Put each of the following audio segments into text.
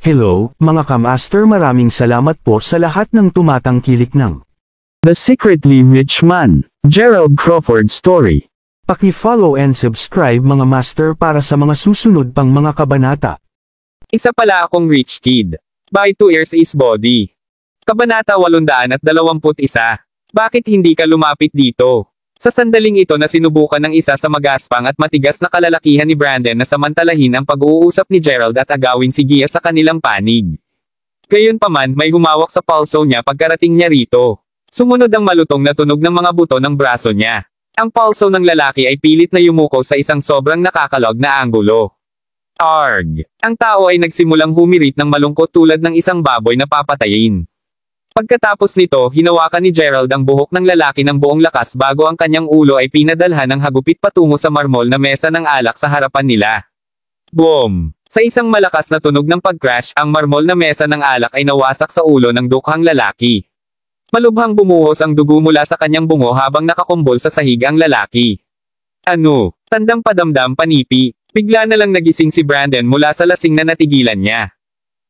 Hello, mga kamaster, maraming salamat po sa lahat ng tumatangkilik ng The Secretly Rich Man, Gerald Crawford Story. Paki-follow and subscribe mga master para sa mga susunod pang mga kabanata. Isa pala akong rich kid. By 2 years is body. Kabanata 821. Bakit hindi ka lumapit dito? Sa sandaling ito na sinubukan ng isa sa magaspang at matigas na kalalakihan ni Brandon na samantalahin ang pag-uusap ni Gerald at agawin si Gia sa kanilang panig. Gayunpaman, may humawak sa pulso niya pagkarating niya rito. Sumunod ang malutong na tunog ng mga buto ng braso niya. Ang pulso ng lalaki ay pilit na yumuko sa isang sobrang nakakalog na anggulo. Arg! Ang tao ay nagsimulang humirit ng malungkot tulad ng isang baboy na papatayin. Pagkatapos nito, hinawakan ni Gerald ang buhok ng lalaki ng buong lakas bago ang kanyang ulo ay pinadalhan ng hagupit patungo sa marmol na mesa ng alak sa harapan nila. Boom! Sa isang malakas na tunog ng pag-crash, ang marmol na mesa ng alak ay nawasak sa ulo ng dukhang lalaki. Malubhang bumuhos ang dugo mula sa kanyang bungo habang nakakumbol sa sahig ang lalaki. Ano? Tandang padamdam panipi. Bigla na lang nagising si Brandon mula sa lasing na natigilan niya.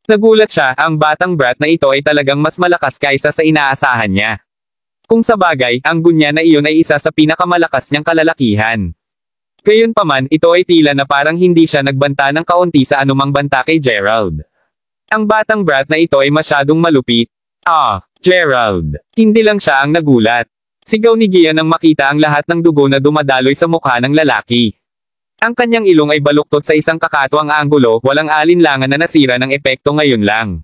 Nagulat siya, ang batang brat na ito ay talagang mas malakas kaysa sa inaasahan niya. Kung sa bagay, ang gunya na iyon ay isa sa pinakamalakas niyang kalalakihan. Gayunpaman, ito ay tila na parang hindi siya nagbanta ng kaunti sa anumang banta kay Gerald. Ang batang brat na ito ay masyadong malupit. Gerald. Hindi lang siya ang nagulat. Sigaw ni Gia nang makita ang lahat ng dugo na dumadaloy sa mukha ng lalaki. Ang kanyang ilong ay baluktot sa isang kakatuwang anggulo, walang alinlangan na nasira ng epekto ngayon lang.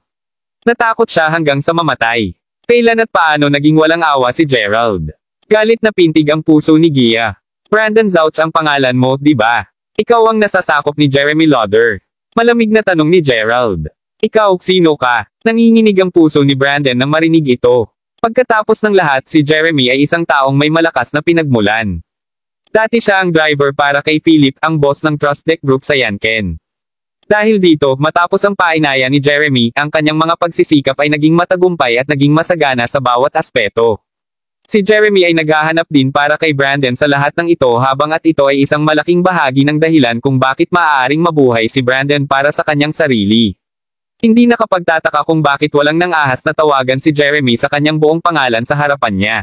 Natakot siya hanggang sa mamatay. Kailan at paano naging walang awa si Gerald? Galit na pintig ang puso ni Gia. Brandon Zouch ang pangalan mo, di ba? Ikaw ang nasasakop ni Jeremy Lauder. Malamig na tanong ni Gerald. Ikaw, sino ka? Nanginginig ang puso ni Brandon nang marinig ito. Pagkatapos ng lahat, si Jeremy ay isang taong may malakas na pinagmulan. Dati siya ang driver para kay Philip, ang boss ng Trust Deck Group sa Yanken. Dahil dito, matapos ang painaya ni Jeremy, ang kanyang mga pagsisikap ay naging matagumpay at naging masagana sa bawat aspeto. Si Jeremy ay naghahanap din para kay Brandon sa lahat ng ito habang at ito ay isang malaking bahagi ng dahilan kung bakit maaaring mabuhay si Brandon para sa kanyang sarili. Hindi nakapagtataka kung bakit walang nang-ahas na tawagan si Jeremy sa kanyang buong pangalan sa harapan niya.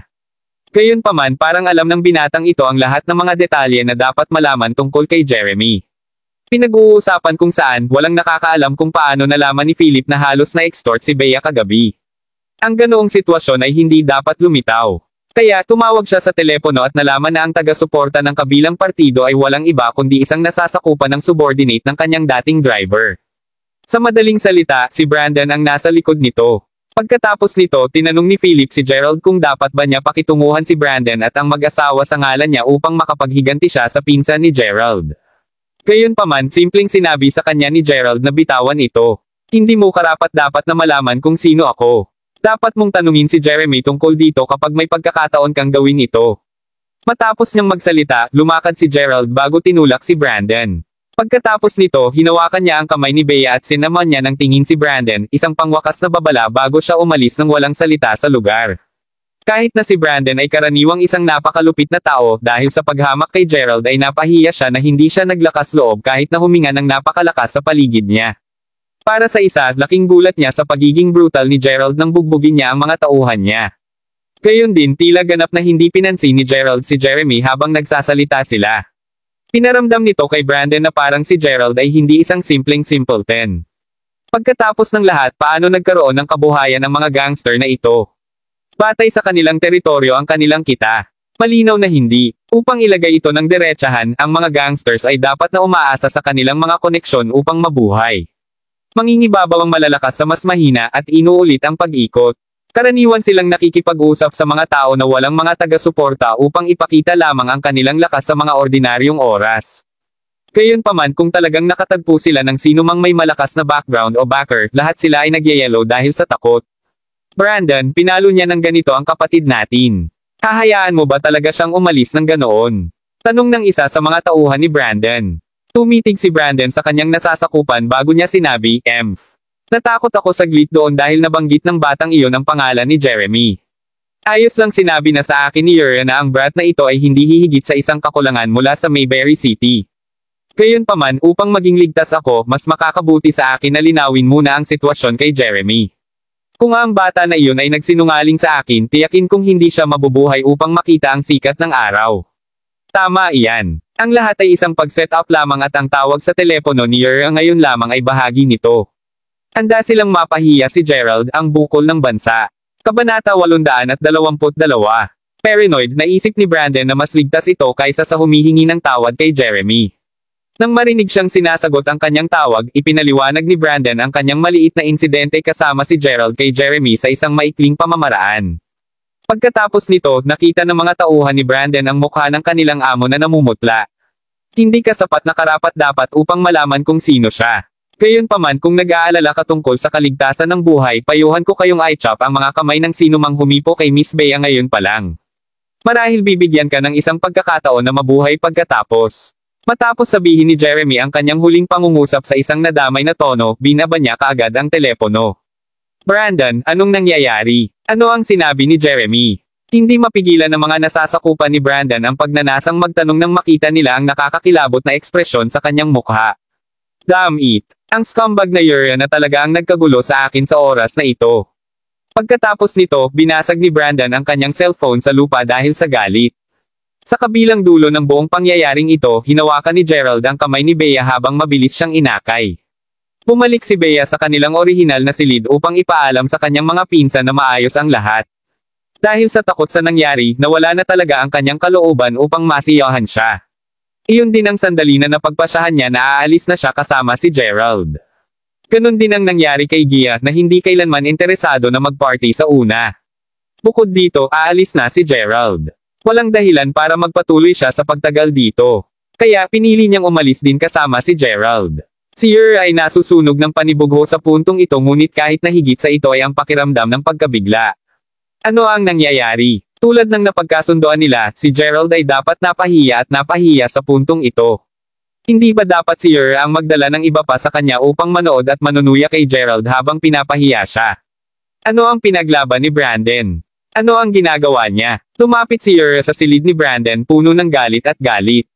Gayunpaman, parang alam ng binatang ito ang lahat ng mga detalye na dapat malaman tungkol kay Jeremy. Pinag-uusapan kung saan, walang nakakaalam kung paano nalaman ni Philip na halos na-extort si Bea kagabi. Ang ganoong sitwasyon ay hindi dapat lumitaw. Kaya, tumawag siya sa telepono at nalaman na ang taga-suporta ng kabilang partido ay walang iba kundi isang nasasakupan ng subordinate ng kanyang dating driver. Sa madaling salita, si Brandon ang nasa likod nito. Pagkatapos nito, tinanong ni Philip si Gerald kung dapat ba niya pakitunguhan si Brandon at ang mag-asawa sa ngalan niya upang makapaghiganti siya sa pinsan ni Gerald. Gayunpaman, simpleng sinabi sa kanya ni Gerald na bitawan ito. Hindi mo karapat-dapat na malaman kung sino ako. Dapat mong tanungin si Jeremy tungkol dito kapag may pagkakataon kang gawin ito. Matapos niyang magsalita, lumakad si Gerald bago tinulak si Brandon. Pagkatapos nito, hinawakan niya ang kamay ni Bea at sinaman niya ng tingin si Brandon, isang pangwakas na babala bago siya umalis ng walang salita sa lugar. Kahit na si Brandon ay karaniwang isang napakalupit na tao, dahil sa paghamak kay Gerald ay napahiya siya na hindi siya naglakas loob kahit na huminga ng napakalakas sa paligid niya. Para sa isa, laking gulat niya sa pagiging brutal ni Gerald nang bugbugin niya ang mga tauhan niya. Gayon din, tila ganap na hindi pinansin ni Gerald si Jeremy habang nagsasalita sila. Pinaramdam nito kay Brandon na parang si Gerald ay hindi isang simpleng simpleton. Pagkatapos ng lahat, paano nagkaroon ng kabuhayan ng mga gangster na ito? Batay sa kanilang teritoryo ang kanilang kita. Malinaw na hindi. Upang ilagay ito ng diretsahan, ang mga gangsters ay dapat na umaasa sa kanilang mga koneksyon upang mabuhay. Mangingibabaw ang malalakas sa mas mahina at inuulit ang pag-ikot. Karaniwan silang nakikipag-usap sa mga tao na walang mga taga-suporta upang ipakita lamang ang kanilang lakas sa mga ordinaryong oras. Gayunpaman, kung talagang nakatagpo sila ng sino mang may malakas na background o backer, lahat sila ay nagyayelo dahil sa takot. Brandon, pinalo niya ng ganito ang kapatid natin. Hahayaan mo ba talaga siyang umalis ng ganoon? Tanong ng isa sa mga tauhan ni Brandon. Tumitig si Brandon sa kanyang nasasakupan bago niya sinabi, Natakot ako saglit doon dahil nabanggit ng batang iyon ang pangalan ni Jeremy. Ayos lang sinabi na sa akin ni Uriah na ang brat na ito ay hindi hihigit sa isang kakulangan mula sa Mayberry City. Gayunpaman upang maging ligtas ako, mas makakabuti sa akin na linawin muna ang sitwasyon kay Jeremy. Kung ang bata na iyon ay nagsinungaling sa akin, tiyakin kong hindi siya mabubuhay upang makita ang sikat ng araw. Tama iyan. Ang lahat ay isang pag-set up lamang at ang tawag sa telepono ni Yer ngayon lamang ay bahagi nito. Handa silang mapahiya si Gerald, ang bukol ng bansa. Kabanata 822. Paranoid, naisip ni Brandon na mas ligtas ito kaysa sa humihingi ng tawad kay Jeremy. Nang marinig siyang sinasagot ang kanyang tawag, ipinaliwanag ni Brandon ang kanyang maliit na insidente kasama si Gerald kay Jeremy sa isang maikling pamamaraan. Pagkatapos nito, nakita ng mga tauhan ni Brandon ang mukha ng kanilang amo na namumutla. Hindi ka sapat na karapat-dapat upang malaman kung sino siya. Gayunpaman kung nag-aalala ka tungkol sa kaligtasan ng buhay, payuhan ko kayong i-chop ang mga kamay ng sinumang humipo kay Miss Bea ngayon pa lang. Marahil bibigyan ka ng isang pagkakataon na mabuhay pagkatapos. Matapos sabihin ni Jeremy ang kanyang huling pangungusap sa isang nadamay na tono, binaba niya kaagad ang telepono. Brandon, anong nangyayari? Ano ang sinabi ni Jeremy? Hindi mapigilan ng mga nasasakupan ni Brandon ang pagnanasang magtanong nang makita nila ang nakakakilabot na ekspresyon sa kanyang mukha. Damn it! Ang scumbag na Yer na talaga ang nagkagulo sa akin sa oras na ito. Pagkatapos nito, binasag ni Brandon ang kanyang cellphone sa lupa dahil sa galit. Sa kabilang dulo ng buong pangyayaring ito, hinawakan ni Gerald ang kamay ni Bea habang mabilis siyang inakay. Bumalik si Bea sa kanilang orihinal na silid upang ipaalam sa kanyang mga pinsan na maayos ang lahat. Dahil sa takot sa nangyari, nawala na talaga ang kanyang kalooban upang masiyahan siya. Iyon din ang sandali na napagpasyahan niya na aalis na siya kasama si Gerald. Ganon din ang nangyari kay Gia na hindi kailanman interesado na mag-party sa una. Bukod dito, aalis na si Gerald. Walang dahilan para magpatuloy siya sa pagtagal dito. Kaya pinili niyang umalis din kasama si Gerald. Si Yer ay nasusunog ng panibugho sa puntong ito ngunit kahit na higit sa ito ay ang pakiramdam ng pagkabigla. Ano ang nangyayari? Tulad ng napagkasundoan nila, si Gerald ay dapat napahiya at napahiya sa puntong ito. Hindi ba dapat si Yer ang magdala ng iba pa sa kanya upang manood at manunuya kay Gerald habang pinapahiya siya? Ano ang pinaglaban ni Brandon? Ano ang ginagawa niya? Lumapit si Yer sa silid ni Brandon puno ng galit at galit.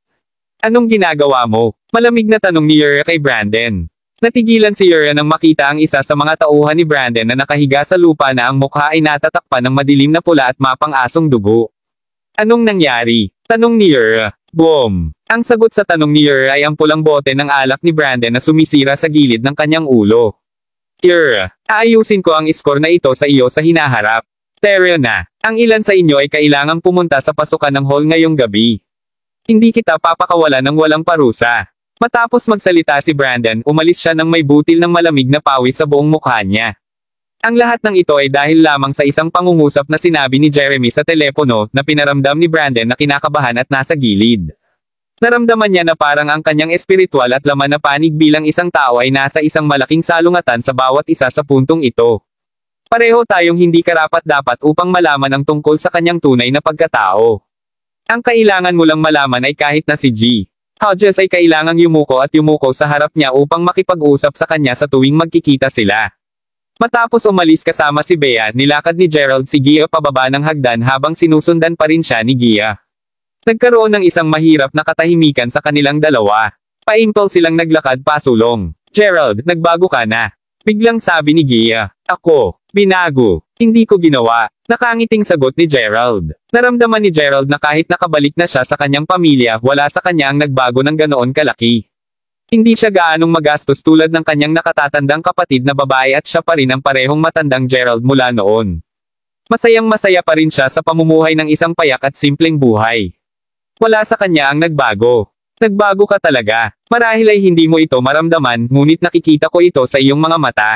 Anong ginagawa mo? Malamig na tanong ni Yer kay Brandon. Natigilan si Yer nang makita ang isa sa mga tauhan ni Brandon na nakahiga sa lupa na ang mukha ay natatakpan ng madilim na pula at mapang-asong dugo. Anong nangyari? Tanong ni Yer. Boom! Ang sagot sa tanong ni Yer ay ang pulang bote ng alak ni Brandon na sumisira sa gilid ng kanyang ulo. Yer, aayusin ko ang score na ito sa iyo sa hinaharap. Teryo na, ang ilan sa inyo ay kailangang pumunta sa pasukan ng hall ngayong gabi. Hindi kita papakawalan ng walang parusa. Matapos magsalita si Brandon, umalis siya nang may butil ng malamig na pawis sa buong mukha niya. Ang lahat ng ito ay dahil lamang sa isang pangungusap na sinabi ni Jeremy sa telepono na pinaramdam ni Brandon na kinakabahan at nasa gilid. Naramdaman niya na parang ang kanyang espiritual at laman na panig bilang isang tao ay nasa isang malaking salungatan sa bawat isa sa puntong ito. Pareho tayong hindi karapat-dapat upang malaman ang tungkol sa kanyang tunay na pagkatao. Ang kailangan mo lang malaman ay kahit na si G. Hodges ay kailangang yumuko at yumuko sa harap niya upang makipag-usap sa kanya sa tuwing magkikita sila. Matapos umalis kasama si Bea, nilakad ni Gerald si Gia pababa ng hagdan habang sinusundan pa rin siya ni Gia. Nagkaroon ng isang mahirap na katahimikan sa kanilang dalawa. Paimpol silang naglakad pasulong. Gerald, nagbago ka na. Biglang sabi ni Gia. Ako. Binago. Hindi ko ginawa. Nakangiting sagot ni Gerald. Naramdaman ni Gerald na kahit nakabalik na siya sa kanyang pamilya, wala sa kanya ang nagbago ng ganoon kalaki. Hindi siya gaanong magastos tulad ng kanyang nakatatandang kapatid na babae at siya pa rin ang parehong matandang Gerald mula noon. Masayang masaya pa rin siya sa pamumuhay ng isang payak at simpleng buhay. Wala sa kanya ang nagbago. Nagbago ka talaga. Marahil ay hindi mo ito maramdaman, ngunit nakikita ko ito sa iyong mga mata.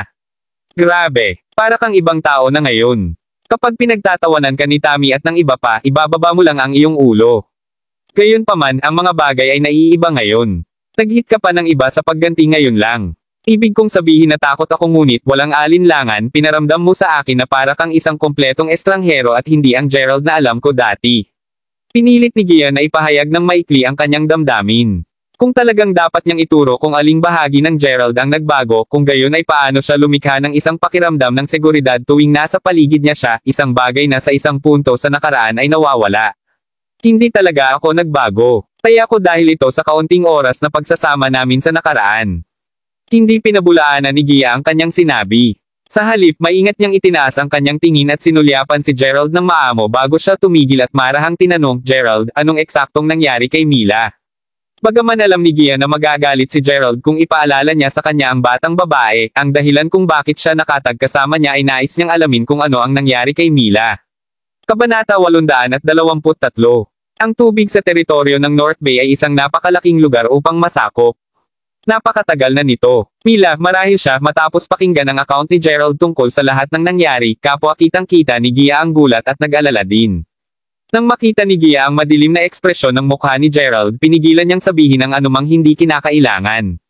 Grabe, para kang ibang tao na ngayon. Kapag pinagtatawanan ka ni Tammy at ng iba pa, ibababa mo lang ang iyong ulo. Gayunpaman, ang mga bagay ay naiiba ngayon. Nag-hit ka pa ng iba sa pagganti ngayon lang. Ibig kong sabihin na takot ako ngunit walang alinlangan, pinaramdam mo sa akin na para kang isang kompletong estranghero at hindi ang Gerald na alam ko dati. Pinilit ni Gia na ipahayag ng maikli ang kanyang damdamin. Kung talagang dapat niyang ituro kung aling bahagi ng Gerald ang nagbago, kung gayon ay paano siya lumikha ng isang pakiramdam ng seguridad tuwing nasa paligid niya siya, isang bagay na sa isang punto sa nakaraan ay nawawala. Hindi talaga ako nagbago. Taya ko dahil ito sa kaunting oras na pagsasama namin sa nakaraan. Hindi pinabulaanan ni Gia ang kanyang sinabi. Sa halip maingat niyang itinaas ang kanyang tingin at sinulyapan si Gerald ng maamo bago siya tumigil at marahang tinanong, Gerald, anong eksaktong nangyari kay Mila? Bagaman alam ni Gia na magagalit si Gerald kung ipaalala niya sa kanya ang batang babae, ang dahilan kung bakit siya nakatag kasama niya ay nais niyang alamin kung ano ang nangyari kay Mila. Kabanata 823. Ang tubig sa teritoryo ng North Bay ay isang napakalaking lugar upang masakop. Napakatagal na nito. Mila, marahil siya matapos pakinggan ang account ni Gerald tungkol sa lahat ng nangyari, kapwa kitang-kita ni Gia ang gulat at nag-alala din. Nang makita ni Gia ang madilim na ekspresyon ng mukha ni Gerald, pinigilan niyang sabihin ang anumang hindi kinakailangan.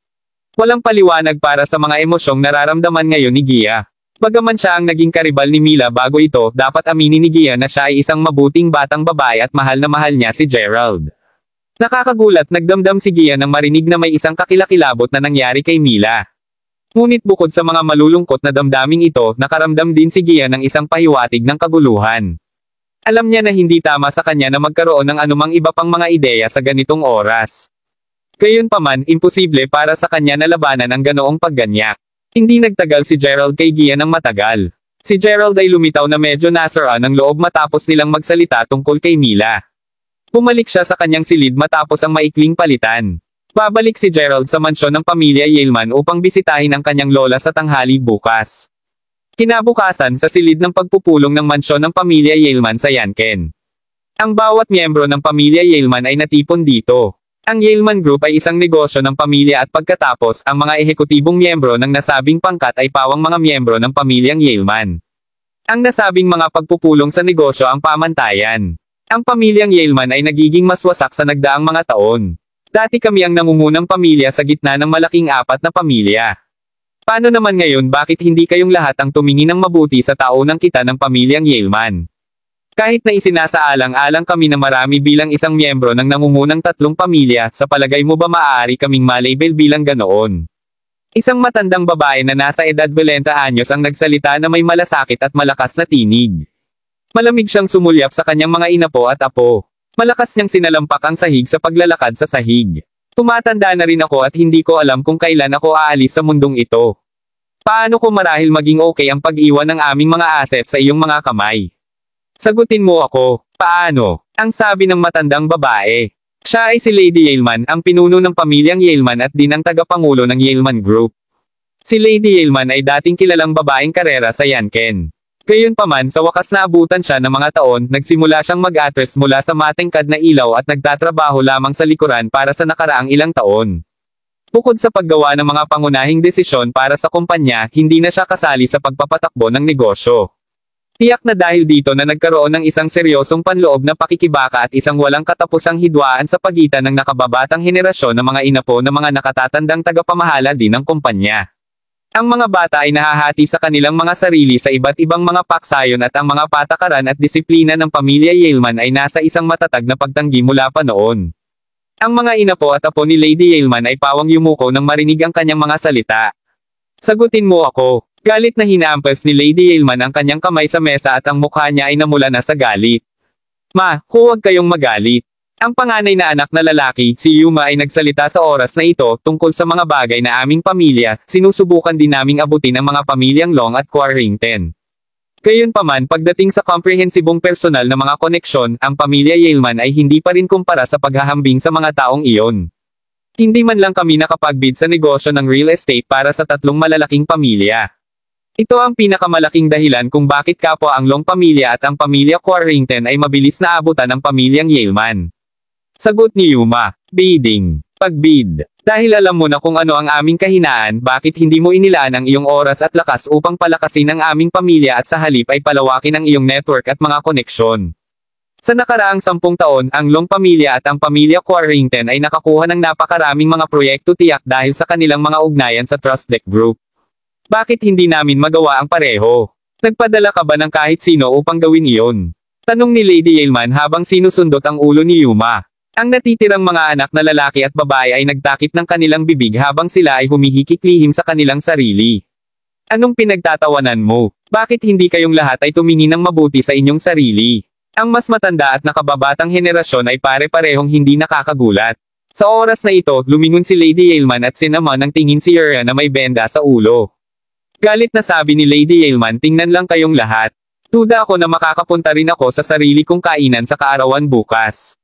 Walang paliwanag para sa mga emosyong nararamdaman ngayon ni Gia. Bagaman siya ang naging karibal ni Mila bago ito, dapat aminin ni Gia na siya ay isang mabuting batang babae at mahal na mahal niya si Gerald. Nakakagulat, nagdamdam si Gia nang marinig na may isang kakilakilabot na nangyari kay Mila. Ngunit bukod sa mga malulungkot na damdaming ito, nakaramdam din si Gia ng isang pahiwatig ng kaguluhan. Alam niya na hindi tama sa kanya na magkaroon ng anumang iba pang mga ideya sa ganitong oras. Gayunpaman, imposible para sa kanya na labanan ang ganoong pagganyak. Hindi nagtagal si Gerald kay Gia ng matagal. Si Gerald ay lumitaw na medyo nasaraan ng loob matapos nilang magsalita tungkol kay Mila. Bumalik siya sa kanyang silid matapos ang maikling palitan. Babalik si Gerald sa mansyon ng pamilya Yaleman upang bisitahin ang kanyang lola sa tanghali bukas. Kinabukasan sa silid ng pagpupulong ng mansyon ng pamilya Yaleman sa Yanken. Ang bawat miyembro ng pamilya Yaleman ay natipon dito. Ang Yaleman Group ay isang negosyo ng pamilya at pagkatapos, ang mga ehekutibong miyembro ng nasabing pangkat ay pawang mga miyembro ng pamilyang Yaleman. Ang nasabing mga pagpupulong sa negosyo ang pamantayan. Ang pamilyang Yaleman ay nagiging mas wasak sa nagdaang mga taon. Dati kami ang nangungunang pamilya sa gitna ng malaking apat na pamilya. Paano naman ngayon, bakit hindi kayong lahat ang tumingin ng mabuti sa taonang kita ng pamilyang Yaleman? Kahit na isinasaalang-alang kami na marami bilang isang miyembro ng nangungunang tatlong pamilya, sa palagay mo ba maaari kaming malabel bilang ganoon? Isang matandang babae na nasa edad 20 anyos ang nagsalita na may malasakit at malakas na tinig. Malamig siyang sumulyap sa kanyang mga inapo at apo. Malakas niyang sinalampak ang sahig sa paglalakad sa sahig. Tumatanda na rin ako at hindi ko alam kung kailan ako aalis sa mundong ito. Paano ko marahil maging okay ang pag-iwan ng aming mga asset sa iyong mga kamay? Sagutin mo ako, paano? Ang sabi ng matandang babae. Siya ay si Lady Yaleman, ang pinuno ng pamilyang Yaleman at din ang tagapangulo ng Yaleman Group. Si Lady Yaleman ay dating kilalang babaeng karera sa Yanken. Gayunpaman, sa wakas na abutan siya ng mga taon, nagsimula siyang mag-atres mula sa matengkad na ilaw at nagtatrabaho lamang sa likuran para sa nakaraang ilang taon. Bukod sa paggawa ng mga pangunahing desisyon para sa kumpanya, hindi na siya kasali sa pagpapatakbo ng negosyo. Tiyak na dahil dito na nagkaroon ng isang seryosong panloob na pakikibaka at isang walang katapusang hidwaan sa pagitan ng nakababatang henerasyon ng mga inapo na mga nakatatandang tagapamahala din ng kumpanya. Ang mga bata ay nahahati sa kanilang mga sarili sa iba't ibang mga paksayon at ang mga patakaran at disiplina ng pamilya Yaleman ay nasa isang matatag na pagtanggi mula pa noon. Ang mga inapo at apo ni Lady Yaleman ay pawang yumuko nang marinig ang kanyang mga salita. Sagutin mo ako. Galit na hinaampas ni Lady Yaleman ang kanyang kamay sa mesa at ang mukha niya ay namula na sa galit. Ma, huwag kayong magalit. Ang panganay na anak na lalaki, si Yuma ay nagsalita sa oras na ito tungkol sa mga bagay na aming pamilya, sinusubukan din naming abutin ang mga pamilyang Long at Quarrington. Gayunpaman, pagdating sa komprehensibong personal na mga koneksyon, ang pamilya Yaleman ay hindi pa rin kumpara sa paghahambing sa mga taong iyon. Hindi man lang kami nakapagbid sa negosyo ng real estate para sa tatlong malalaking pamilya. Ito ang pinakamalaking dahilan kung bakit kapwa ang Long pamilya at ang pamilya Quarrington ay mabilis na abutan ng pamilyang Yaleman. Sagot ni Yuma, bidding. Pagbid. Dahil alam mo na kung ano ang aming kahinaan, bakit hindi mo inilaan ang iyong oras at lakas upang palakasin ang aming pamilya at sa halip ay palawakin ang iyong network at mga koneksyon? Sa nakaraang 10 taon, ang Long pamilya at ang pamilya Quarrington ay nakakuha ng napakaraming mga proyekto tiyak dahil sa kanilang mga ugnayan sa Trust Deck Group. Bakit hindi namin magawa ang pareho? Nagpadala ka ba ng kahit sino upang gawin iyon? Tanong ni Lady Yaleman habang sinusundot ang ulo ni Yuma. Ang natitirang mga anak na lalaki at babae ay nagtakip ng kanilang bibig habang sila ay humihikik lihim sa kanilang sarili. Anong pinagtatawanan mo? Bakit hindi kayong lahat ay tumingin ng mabuti sa inyong sarili? Ang mas matanda at nakababatang henerasyon ay pare-parehong hindi nakakagulat. Sa oras na ito, lumingon si Lady Yeilman at sinama ng tingin si Ura na may benda sa ulo. Galit na sabi ni Lady Yeilman, tingnan lang kayong lahat. Duda ako na makakapunta rin ako sa sarili kong kainan sa kaarawan bukas.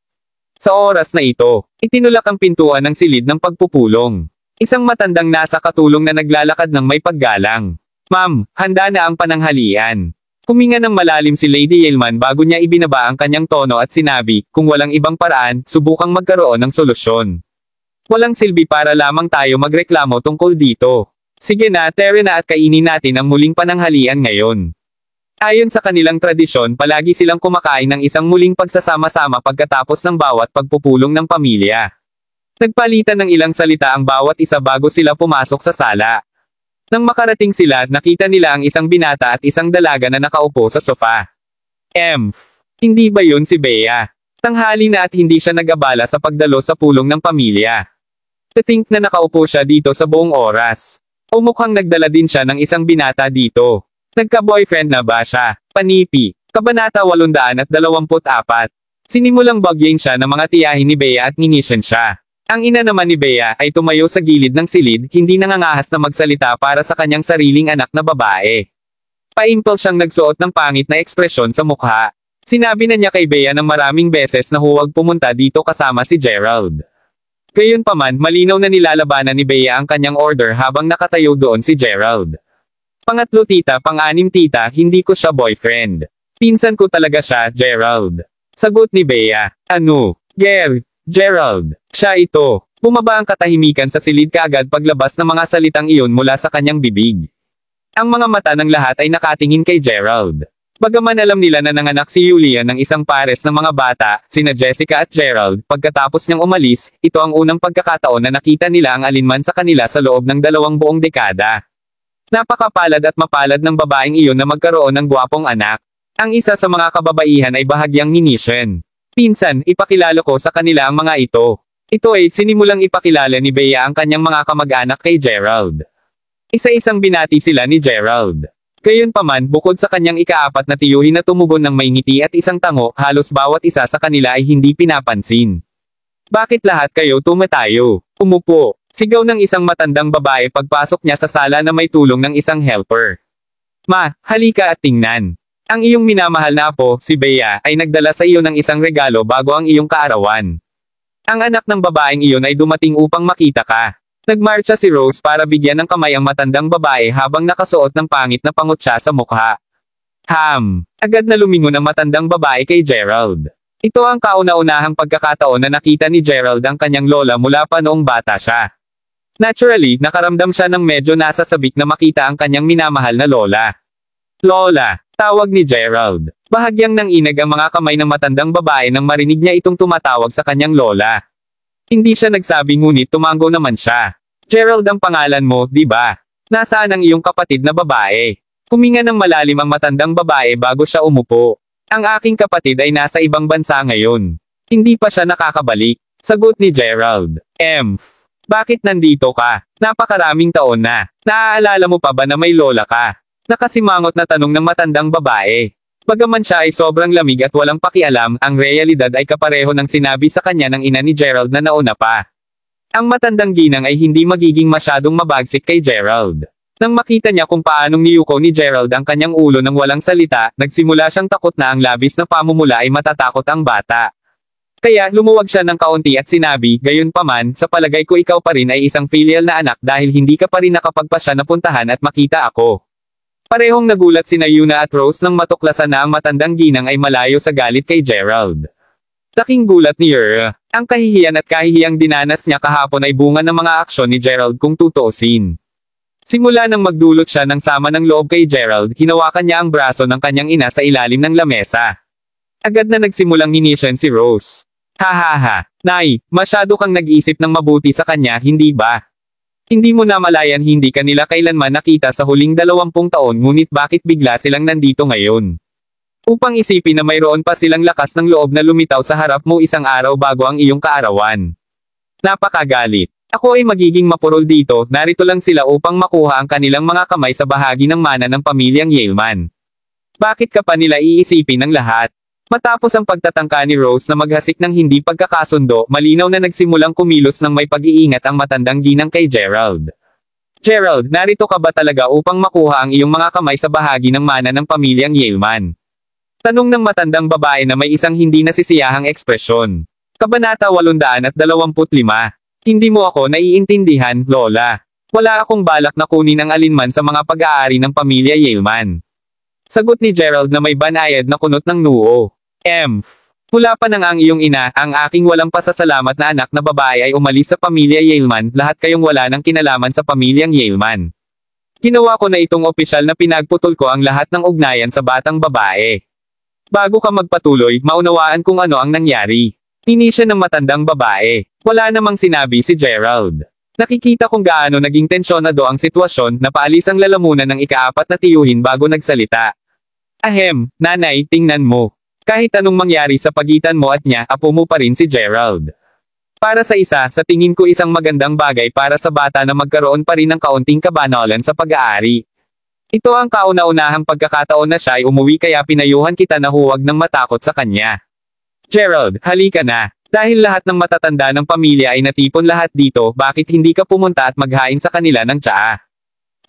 Sa oras na ito, itinulak ang pintuan ng silid ng pagpupulong. Isang matandang nasa katulong na naglalakad ng may paggalang. Ma'am, handa na ang pananghalian. Huminga ng malalim si Lady Yeilman bago niya ibinaba ang kanyang tono at sinabi, kung walang ibang paraan, subukang magkaroon ng solusyon. Walang silbi para lamang tayo magreklamo tungkol dito. Sige na, tere na at kainin natin ang muling pananghalian ngayon. Ayon sa kanilang tradisyon, palagi silang kumakain ng isang muling pagsasama-sama pagkatapos ng bawat pagpupulong ng pamilya. Nagpalitan ng ilang salita ang bawat isa bago sila pumasok sa sala. Nang makarating sila, nakita nila ang isang binata at isang dalaga na nakaupo sa sofa. Hindi ba yun si Bea? Tanghali na at hindi siya nag-abala sa pagdalo sa pulong ng pamilya. To think na nakaupo siya dito sa buong oras. O mukhang nagdala din siya ng isang binata dito. Nagka-boyfriend na ba siya? Panipi. Kabanata 824. Sinimulang bagyain siya ng mga tiyahin ni Bea at nginisyan siya. Ang ina naman ni Bea ay tumayo sa gilid ng silid, hindi nangangahas na magsalita para sa kanyang sariling anak na babae. Paimpal siyang nagsuot ng pangit na ekspresyon sa mukha. Sinabi na niya kay Bea ng maraming beses na huwag pumunta dito kasama si Gerald. Gayunpaman, malinaw na nilalabanan ni Bea ang kanyang order habang nakatayo doon si Gerald. Pangatlo tita, pang-anim tita, hindi ko siya boyfriend. Pinsan ko talaga siya, Gerald. Sagot ni Bea. Ano? Gerald. Siya ito. Bumaba ang katahimikan sa silid kaagad paglabas ng mga salitang iyon mula sa kanyang bibig. Ang mga mata ng lahat ay nakatingin kay Gerald. Bagaman alam nila na nanganak si Julia ng isang pares ng mga bata, sina Jessica at Gerald, pagkatapos niyang umalis, ito ang unang pagkakataon na nakita nila ang alinman sa kanila sa loob ng 2 buong dekada. Napakapalad at mapalad ng babaeng iyon na magkaroon ng gwapong anak. Ang isa sa mga kababaihan ay bahagyang nginisyen. Pinsan, ipakilala ko sa kanila ang mga ito. Ito ay sinimulang ipakilala ni Bea ang kanyang mga kamag-anak kay Gerald. Isa-isang binati sila ni Gerald. Gayunpaman, bukod sa kanyang ika-4 na tiyuhin na tumugon ng may ngiti at isang tango, halos bawat isa sa kanila ay hindi pinapansin. Bakit lahat kayo tumatayo? Umupo. Sigaw ng isang matandang babae pagpasok niya sa sala na may tulong ng isang helper. Ma, halika at tingnan. Ang iyong minamahal na apo, si Bea, ay nagdala sa iyo ng isang regalo bago ang iyong kaarawan. Ang anak ng babaeng iyon ay dumating upang makita ka. Nagmarcha si Rose para bigyan ng kamay ang matandang babae habang nakasuot ng pangit na pangutya sa mukha. Agad na lumingon ang matandang babae kay Gerald. Ito ang kauna-unahang pagkakataon na nakita ni Gerald ang kanyang lola mula pa noong bata siya. Naturally, nakaramdam siya ng medyo nasasabik na makita ang kanyang minamahal na lola. Lola, tawag ni Gerald. Bahagyang nanginag ang mga kamay ng matandang babae nang marinig niya itong tumatawag sa kanyang lola. Hindi siya nagsabi ngunit tumango naman siya. Gerald ang pangalan mo, di ba? Nasaan ang iyong kapatid na babae? Huminga ng malalim ang matandang babae bago siya umupo. Ang aking kapatid ay nasa ibang bansa ngayon. Hindi pa siya nakakabalik. Sagot ni Gerald. Bakit nandito ka? Napakaraming taon na. Naaalala mo pa ba na may lola ka? Nakasimangot na tanong ng matandang babae. Bagaman siya ay sobrang lamig at walang pakialam, ang realidad ay kapareho ng sinabi sa kanya ng ina ni Gerald na nauna pa. Ang matandang ginang ay hindi magiging masyadong mabagsik kay Gerald. Nang makita niya kung paanong niyuko ni Gerald ang kanyang ulo nang walang salita, nagsimula siyang takot na ang labis na pamumula ay matatakot ang bata. Kaya, lumuwag siya ng kaunti at sinabi, gayunpaman, sa palagay ko ikaw pa rin ay isang filial na anak dahil hindi ka pa rin nakapagpasya na puntahan at makita ako. Parehong nagulat sina Yuna at Rose nang matuklasan na ang matandang ginang ay malayo sa galit kay Gerald. Laking gulat ni Ura. Ang kahihiyan at kahihiyang dinanas niya kahapon ay bunga ng mga aksyon ni Gerald kung tutuusin. Simula nang magdulot siya ng sama ng loob kay Gerald, hinawakan niya ang braso ng kanyang ina sa ilalim ng lamesa. Agad na nagsimulang nginisyan si Rose. Nay, masyado kang nag-iisip ng mabuti sa kanya, hindi ba? Hindi mo namalayan hindi kanila kailanman nakita sa huling 20 taon ngunit bakit bigla silang nandito ngayon? Upang isipin na mayroon pa silang lakas ng loob na lumitaw sa harap mo isang araw bago ang iyong kaarawan. Napakagalit. Ako ay magiging mapurol dito, narito lang sila upang makuha ang kanilang mga kamay sa bahagi ng mana ng pamilyang Yeilman. Bakit ka pa nila iisipin ng lahat? Matapos ang pagtatangka ni Rose na maghasik ng hindi pagkakasundo, malinaw na nagsimulang kumilos ng may pag-iingat ang matandang ginang kay Gerald. Gerald, narito ka ba talaga upang makuha ang iyong mga kamay sa bahagi ng mana ng pamilyang Yaleman? Tanong ng matandang babae na may isang hindi nasisiyahang ekspresyon. Kabanata 825. Hindi mo ako naiintindihan, Lola. Wala akong balak na kunin ang alinman sa mga pag-aari ng pamilya Yaleman. Sagot ni Gerald na may banayad na kunot ng noo. Mula pa nang ang iyong ina, ang aking walang pasasalamat na anak na babae ay umalis sa pamilya Yaleman, lahat kayong wala ng kinalaman sa pamilyang Yaleman. Ginawa ko na itong opisyal na pinagputol ko ang lahat ng ugnayan sa batang babae. Bago ka magpatuloy, maunawaan kung ano ang nangyari. Hini siya ng matandang babae. Wala namang sinabi si Gerald. Nakikita kung gaano naging tensyonado ang sitwasyon, na paalis ang lalamunan ng ikaapat na tiyuhin bago nagsalita. Nanay, tingnan mo. Kahit anong mangyari sa pagitan mo at niya, apo mo pa rin si Gerald. Para sa sa tingin ko isang magandang bagay para sa bata na magkaroon pa rin ng kaunting kabanalan sa pag-aari. Ito ang kauna-unahang pagkakataon na siya ay umuwi, kaya pinayuhan kita na huwag nang matakot sa kanya. Gerald, halika na. Dahil lahat ng matatanda ng pamilya ay natipon lahat dito, bakit hindi ka pumunta at maghain sa kanila ng tsaa?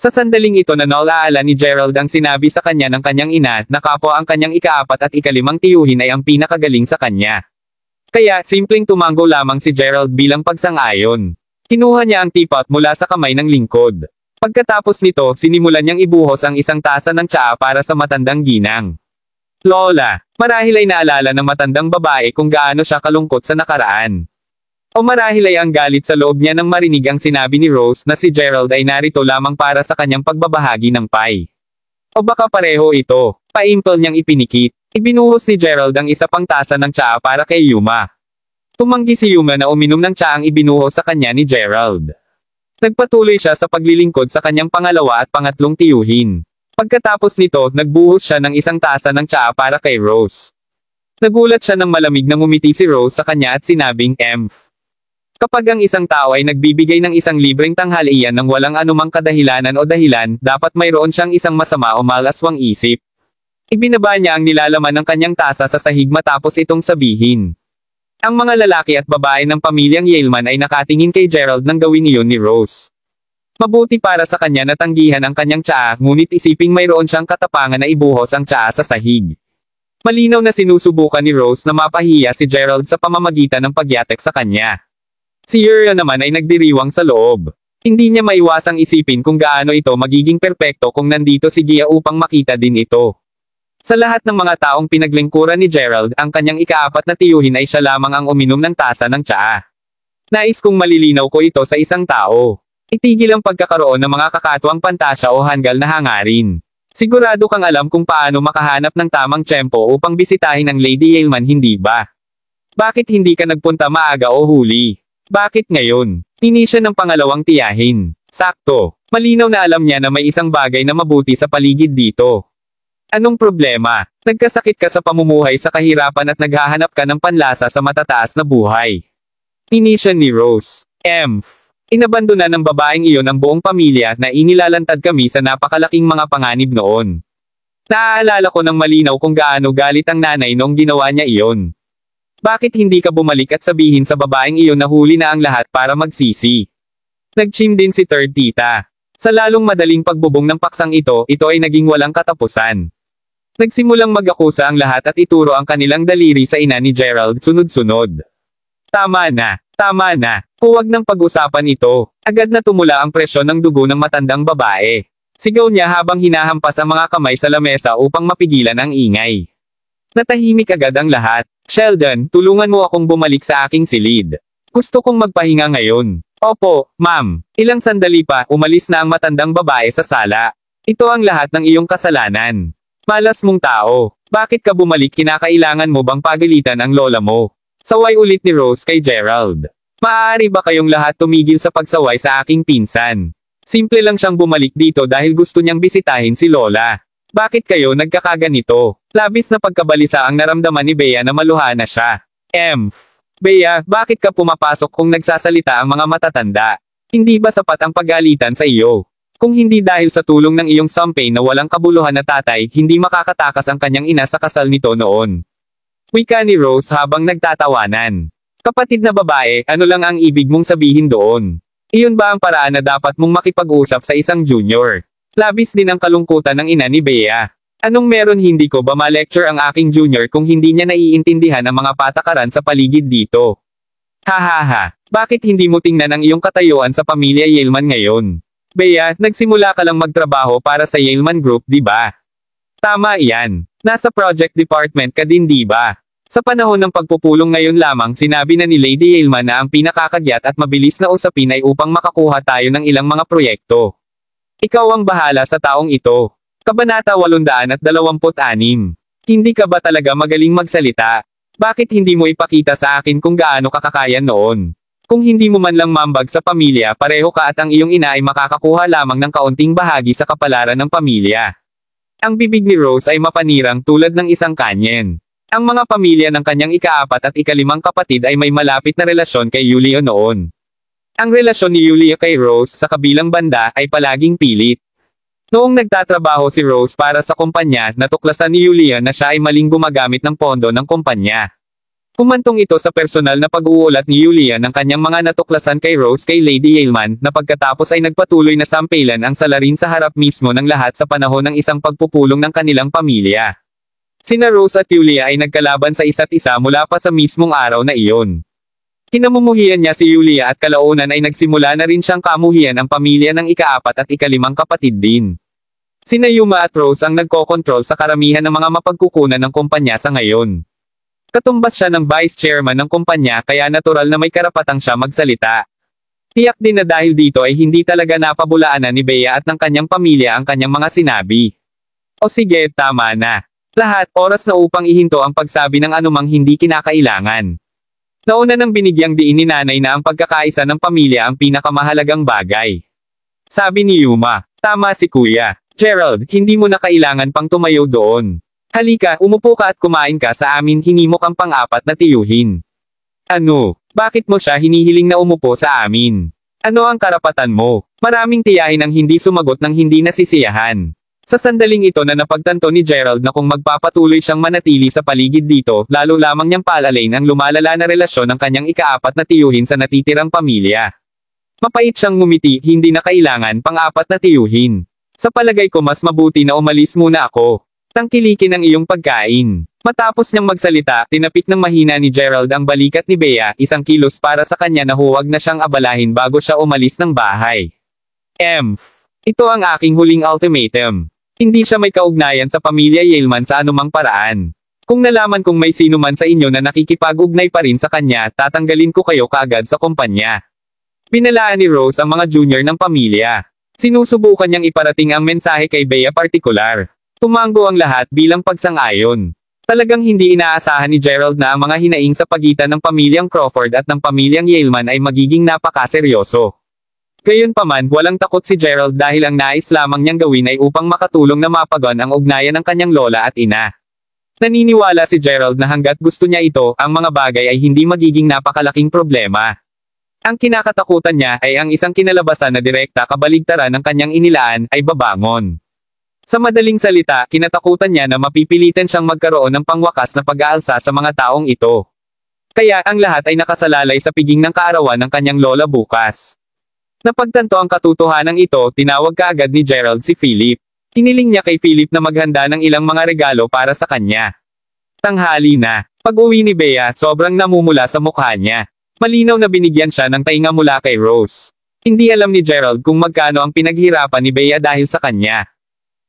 Sa sandaling ito na naalaala ni Gerald ang sinabi sa kanya ng kanyang ina, na kapwa ang kanyang ikaapat at ikalimang tiyuhin ay ang pinakagaling sa kanya. Kaya, simpleng tumango lamang si Gerald bilang pagsang-ayon. Kinuha niya ang teapot mula sa kamay ng lingkod. Pagkatapos nito, sinimulan niyang ibuhos ang isang tasa ng tsaa para sa matandang ginang. Lola, marahil ay naalala ng matandang babae kung gaano siya kalungkot sa nakaraan. O marahil ay ang galit sa loob niya nang marinig ang sinabi ni Rose na si Gerald ay narito lamang para sa kanyang pagbabahagi ng pie. O baka pareho ito, pa-imple niyang ipinikit. Ibinuhos ni Gerald ang isa pang tasa ng tsaa para kay Yuma. Tumanggi si Yuma na uminom ng tsaang ibinuhos sa kanya ni Gerald. Nagpatuloy siya sa paglilingkod sa kanyang pangalawa at pangatlong tiyuhin. Pagkatapos nito, nagbuhos siya ng isang tasa ng tsaa para kay Rose. Nagulat siya nang malamig na ngumiti si Rose sa kanya at sinabing, Kapag ang isang tao ay nagbibigay ng isang libreng tanghalian ng walang anumang kadahilanan o dahilan, dapat mayroon siyang isang masama o malaswang isip. Ibinaba niya ang nilalaman ng kanyang tasa sa sahig matapos itong sabihin. Ang mga lalaki at babae ng pamilyang Yaleman ay nakatingin kay Gerald nang gawin iyon ni Rose. Mabuti para sa kanya na tanggihan ang kanyang tsaa, ngunit isiping mayroon siyang katapangan na ibuhos ang tsaa sa sahig. Malinaw na sinusubukan ni Rose na mapahiya si Gerald sa pamamagitan ng pagyatek sa kanya. Si Uriah naman ay nagdiriwang sa loob. Hindi niya maiwasang isipin kung gaano ito magiging perpekto kung nandito si Gia upang makita din ito. Sa lahat ng mga taong pinaglingkuran ni Gerald, ang kanyang ikaapat na tiyuhin ay siya lamang ang uminom ng tasa ng tsaa. Nais kong malilinaw ko ito sa isang tao. Itigil ang pagkakaroon ng mga kakatuwang pantasya o hanggal na hangarin. Sigurado kang alam kung paano makahanap ng tamang tiyempo upang bisitahin ang Lady Yaleman, hindi ba? Bakit hindi ka nagpunta maaga o huli? Bakit ngayon? Hini siya ng pangalawang tiyahin. Sakto. Malinaw na alam niya na may isang bagay na mabuti sa paligid dito. Anong problema? Nagkasakit ka sa pamumuhay sa kahirapan at naghahanap ka ng panlasa sa matataas na buhay. Hini siya ni Rose. Inabandona ng babaeng iyon ang buong pamilya na inilalantad kami sa napakalaking mga panganib noon. Naaalala ko ng malinaw kung gaano galit ang nanay noong ginawa niya iyon. Bakit hindi ka bumalik at sabihin sa babaeng iyon na huli na ang lahat para magsisi? Nagchim din si third tita. Sa lalong madaling pagbubong ng paksang ito ay naging walang katapusan. Nagsimulang mag-akusa ang lahat at ituro ang kanilang daliri sa ina ni Gerald sunod-sunod. Tama na. Huwag nang pag-usapan ito. Agad na tumula ang presyon ng dugo ng matandang babae. Sigaw niya habang hinahampas ang mga kamay sa lamesa upang mapigilan ang ingay. Natahimik agad ang lahat. Sheldon, tulungan mo akong bumalik sa aking silid. Gusto kong magpahinga ngayon. Opo, ma'am. Ilang sandali pa, umalis na ang matandang babae sa sala. Ito ang lahat ng iyong kasalanan. Malas mong tao. Bakit ka bumalik? Kinakailangan mo bang pagalitan ang lola mo? Saway ulit ni Rose kay Gerald. Maaari ba kayong lahat tumigil sa pagsaway sa aking pinsan? Simple lang siyang bumalik dito dahil gusto niyang bisitahin si lola. Bakit kayo nagkakaganito? Labis na pagkabalisa ang naramdaman ni Bea na maluha na siya. Bea, bakit ka pumapasok kung nagsasalita ang mga matatanda? Hindi ba sapat ang pagalitan sa iyo? Kung hindi dahil sa tulong ng iyong sampay na walang kabuluhan na tatay, hindi makakatakas ang kanyang ina sa kasal nito noon. Wika ni Rose habang nagtatawanan. Kapatid na babae, ano lang ang ibig mong sabihin doon? Iyon ba ang paraan na dapat mong makipag-usap sa isang junior? Labis din ang kalungkutan ng ina ni Bea. Anong meron, hindi ko ba ma-lecture ang aking junior kung hindi niya naiintindihan ang mga patakaran sa paligid dito? Hahaha, bakit hindi mo tingnan ang iyong katayuan sa pamilya Yaleman ngayon? Bea, nagsimula ka lang magtrabaho para sa Yaleman Group, di ba? Tama iyan. Nasa project department ka din, di ba? Sa panahon ng pagpupulong ngayon lamang sinabi na ni Lady Yaleman na ang pinakakagyat at mabilis na usapin ay upang makakuha tayo ng ilang mga proyekto. Ikaw ang bahala sa taong ito. Kabanata 826. Hindi ka ba talaga magaling magsalita? Bakit hindi mo ipakita sa akin kung gaano kakakayan noon? Kung hindi mo man lang mambag sa pamilya, pareho ka at ang iyong ina ay makakakuha lamang ng kaunting bahagi sa kapalaran ng pamilya. Ang bibig ni Rose ay mapanirang tulad ng isang kanyen. Ang mga pamilya ng kanyang ika-4 at ika-5 kapatid ay may malapit na relasyon kay Yulia noon. Ang relasyon ni Yulia kay Rose sa kabilang banda ay palaging pilit. Noong nagtatrabaho si Rose para sa kumpanya, natuklasan ni Yulia na siya ay maling gumagamit ng pondo ng kumpanya. Humantong ito sa personal na pag-uulat ni Yulia ng kanyang mga natuklasan kay Rose kay Lady Yaleman, na pagkatapos ay nagpatuloy na sampelan ang salarin sa harap mismo ng lahat sa panahon ng isang pagpupulong ng kanilang pamilya. Sina Rose at Yulia ay nagkalaban sa isa't isa mula pa sa mismong araw na iyon. Kinamumuhian niya si Yulia at kalaunan ay nagsimula na rin siyang kamuhian ang pamilya ng ika-4 at ika-5 kapatid din. Sina Yuma at Rose ang nagkokontrol sa karamihan ng mga mapagkukunan ng kumpanya sa ngayon. Katumbas siya ng vice chairman ng kumpanya kaya natural na may karapatang siya magsalita. Tiyak din na dahil dito ay hindi talaga napabulaanan ni Bea at ng kanyang pamilya ang kanyang mga sinabi. O sige, tama na. Lahat, oras na upang ihinto ang pagsabi ng anumang hindi kinakailangan. Nauna nang binigyang diin ni nanay na ang pagkakaisa ng pamilya ang pinakamahalagang bagay. Sabi ni Yuma, tama si Kuya. Gerald, hindi mo na kailangan pang tumayo doon. Halika, umupo ka at kumain ka sa amin, hinimok ang pang-4 na tiyuhin. Ano? Bakit mo siya hinihiling na umupo sa amin? Ano ang karapatan mo? Maraming tiyahin ang hindi sumagot ng hindi nasisiyahan. Sa sandaling ito na napagtanto ni Gerald na kung magpapatuloy siyang manatili sa paligid dito, lalo lamang niyang paalalain ang lumalala na relasyon ng kanyang ika-4 na tiyuhin sa natitirang pamilya. Mapait siyang ngumiti, hindi na kailangan pang-4 na tiyuhin. Sa palagay ko mas mabuti na umalis muna ako. Tangkilikin ang iyong pagkain. Matapos niyang magsalita, tinapik ng mahina ni Gerald ang balikat ni Bea, isang kilos para sa kanya na huwag na siyang abalahin bago siya umalis ng bahay. Ito ang aking huling ultimatum. Hindi siya may kaugnayan sa pamilya Yaleman sa anumang paraan. Kung nalaman kong may sino man sa inyo na nakikipag-ugnay pa rin sa kanya, tatanggalin ko kayo kaagad sa kumpanya. Binalaan ni Rose ang mga junior ng pamilya. Sinusubukan niyang iparating ang mensahe kay Bea partikular. Tumango ang lahat bilang pagsang-ayon. Talagang hindi inaasahan ni Gerald na ang mga hinaing sa pagitan ng pamilyang Crawford at ng pamilyang Yaleman ay magiging napakaseryoso. Gayunpaman, walang takot si Gerald dahil ang nais lamang niyang gawin ay upang makatulong na mapagan ang ugnayan ng kanyang lola at ina. Naniniwala si Gerald na hanggat gusto niya ito, ang mga bagay ay hindi magiging napakalaking problema. Ang kinakatakutan niya ay ang isang kinalabasan na direkta kabaligtaran ng kanyang inilaan ay babangon. Sa madaling salita, kinatakutan niya na mapipilitan siyang magkaroon ng pangwakas na pag-aalsa sa mga taong ito. Kaya, ang lahat ay nakasalalay sa piging ng kaarawan ng kanyang lola bukas. Napagtanto ang katotohanan ito, tinawag kaagad ni Gerald si Philip. Hiniling niya kay Philip na maghanda ng ilang mga regalo para sa kanya. Tanghali na. Pag-uwi ni Bea, sobrang namumula sa mukha niya. Malinaw na binigyan siya ng tainga mula kay Rose. Hindi alam ni Gerald kung magkano ang pinaghirapan ni Bea dahil sa kanya.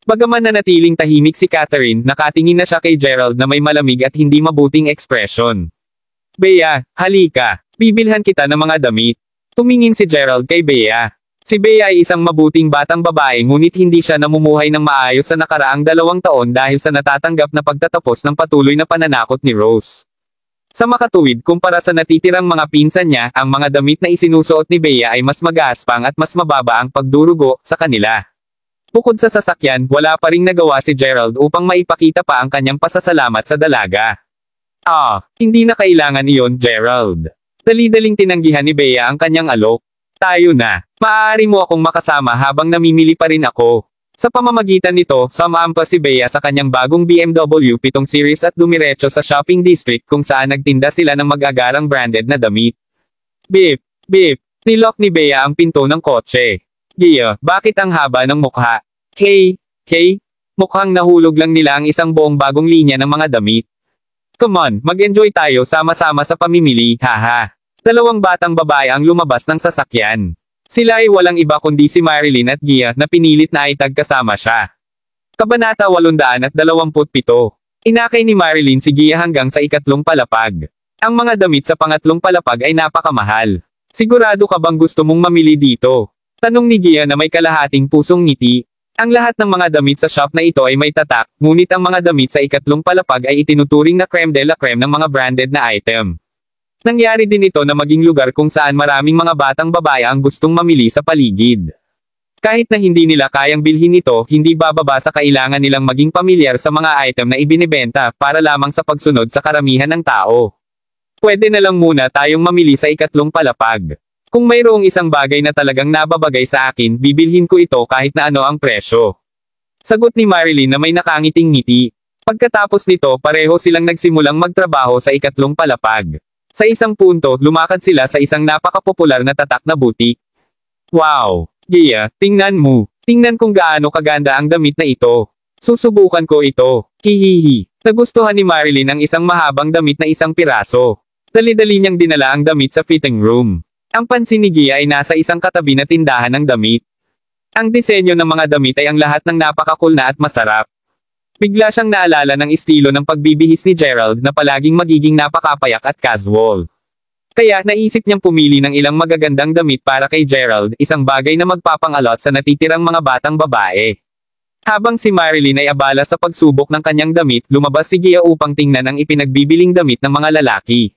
Bagaman nanatiling tahimik si Catherine, nakatingin na siya kay Gerald na may malamig at hindi mabuting ekspresyon. Bea, halika. Bibilhan kita ng mga damit. Tumingin si Gerald kay Bea. Si Bea ay isang mabuting batang babae ngunit hindi siya namumuhay ng maayos sa nakaraang 2 taon dahil sa natatanggap na pagtatapos ng patuloy na pananakot ni Rose. Sa makatuwid kumpara sa natitirang mga pinsan niya, ang mga damit na isinusuot ni Bea ay mas magaspang at mas mababa ang pagdurugo sa kanila. Bukod sa sasakyan, wala pa ring nagawa si Gerald upang maipakita pa ang kanyang pasasalamat sa dalaga. Hindi na kailangan iyon, Gerald. Dali-daling tinanggihan ni Bea ang kanyang alok. Tayo na. Maaari mo akong makasama habang namimili pa rin ako. Sa pamamagitan nito, sumampa si Bea sa kanyang bagong BMW 7 Series at dumiretso sa shopping district kung saan nagtinda sila ng mag-agarang branded na damit. Beep, beep, nilok ni Bea ang pinto ng kotse. Gia, bakit ang haba ng mukha? Hey, mukhang nahulog lang nila ang isang buong bagong linya ng mga damit. Come on, mag-enjoy tayo sama-sama sa pamimili, haha. Dalawang batang babae ang lumabas ng sasakyan. Sila ay walang iba kundi si Marilyn at Gia na pinilit na itag kasama siya. Kabanata 827. Inakay ni Marilyn si Gia hanggang sa ikatlong palapag. Ang mga damit sa pangatlong palapag ay napakamahal. Sigurado ka bang gusto mong mamili dito? Tanong ni Gia na may kalahating pusong ngiti. Ang lahat ng mga damit sa shop na ito ay may tatak, ngunit ang mga damit sa ikatlong palapag ay itinuturing na crème de la crème ng mga branded na item. Nangyari din ito na maging lugar kung saan maraming mga batang babae ang gustong mamili sa paligid. Kahit na hindi nila kayang bilhin ito, hindi bababa sa kailangan nilang maging pamilyar sa mga item na ibinibenta para lamang sa pagsunod sa karamihan ng tao. Pwede na lang muna tayong mamili sa ikatlong palapag. Kung mayroong isang bagay na talagang nababagay sa akin, bibilhin ko ito kahit na ano ang presyo. Sagot ni Marilyn na may nakangiting ngiti. Pagkatapos nito, pareho silang nagsimulang magtrabaho sa ikatlong palapag. Sa isang punto, lumakad sila sa isang napakapopular na tatak na butik. Wow! Gia, tingnan mo. Tingnan kung gaano kaganda ang damit na ito. Susubukan ko ito. Hihihi. Nagustuhan ni Marilyn ang isang mahabang damit na isang piraso. Dali-dali niyang dinala ang damit sa fitting room. Ang pansin ni Gia ay nasa isang katabi na tindahan ng damit. Ang disenyo ng mga damit ay ang lahat ng napakakul na at masarap. Bigla siyang naalala ng estilo ng pagbibihis ni Gerald na palaging magiging napakapayak at casual. Kaya naisip niyang pumili ng ilang magagandang damit para kay Gerald, isang bagay na magpapangalot sa natitirang mga batang babae. Habang si Marilyn ay abala sa pagsubok ng kanyang damit, lumabas si Gia upang tingnan ang ipinagbibiling damit ng mga lalaki.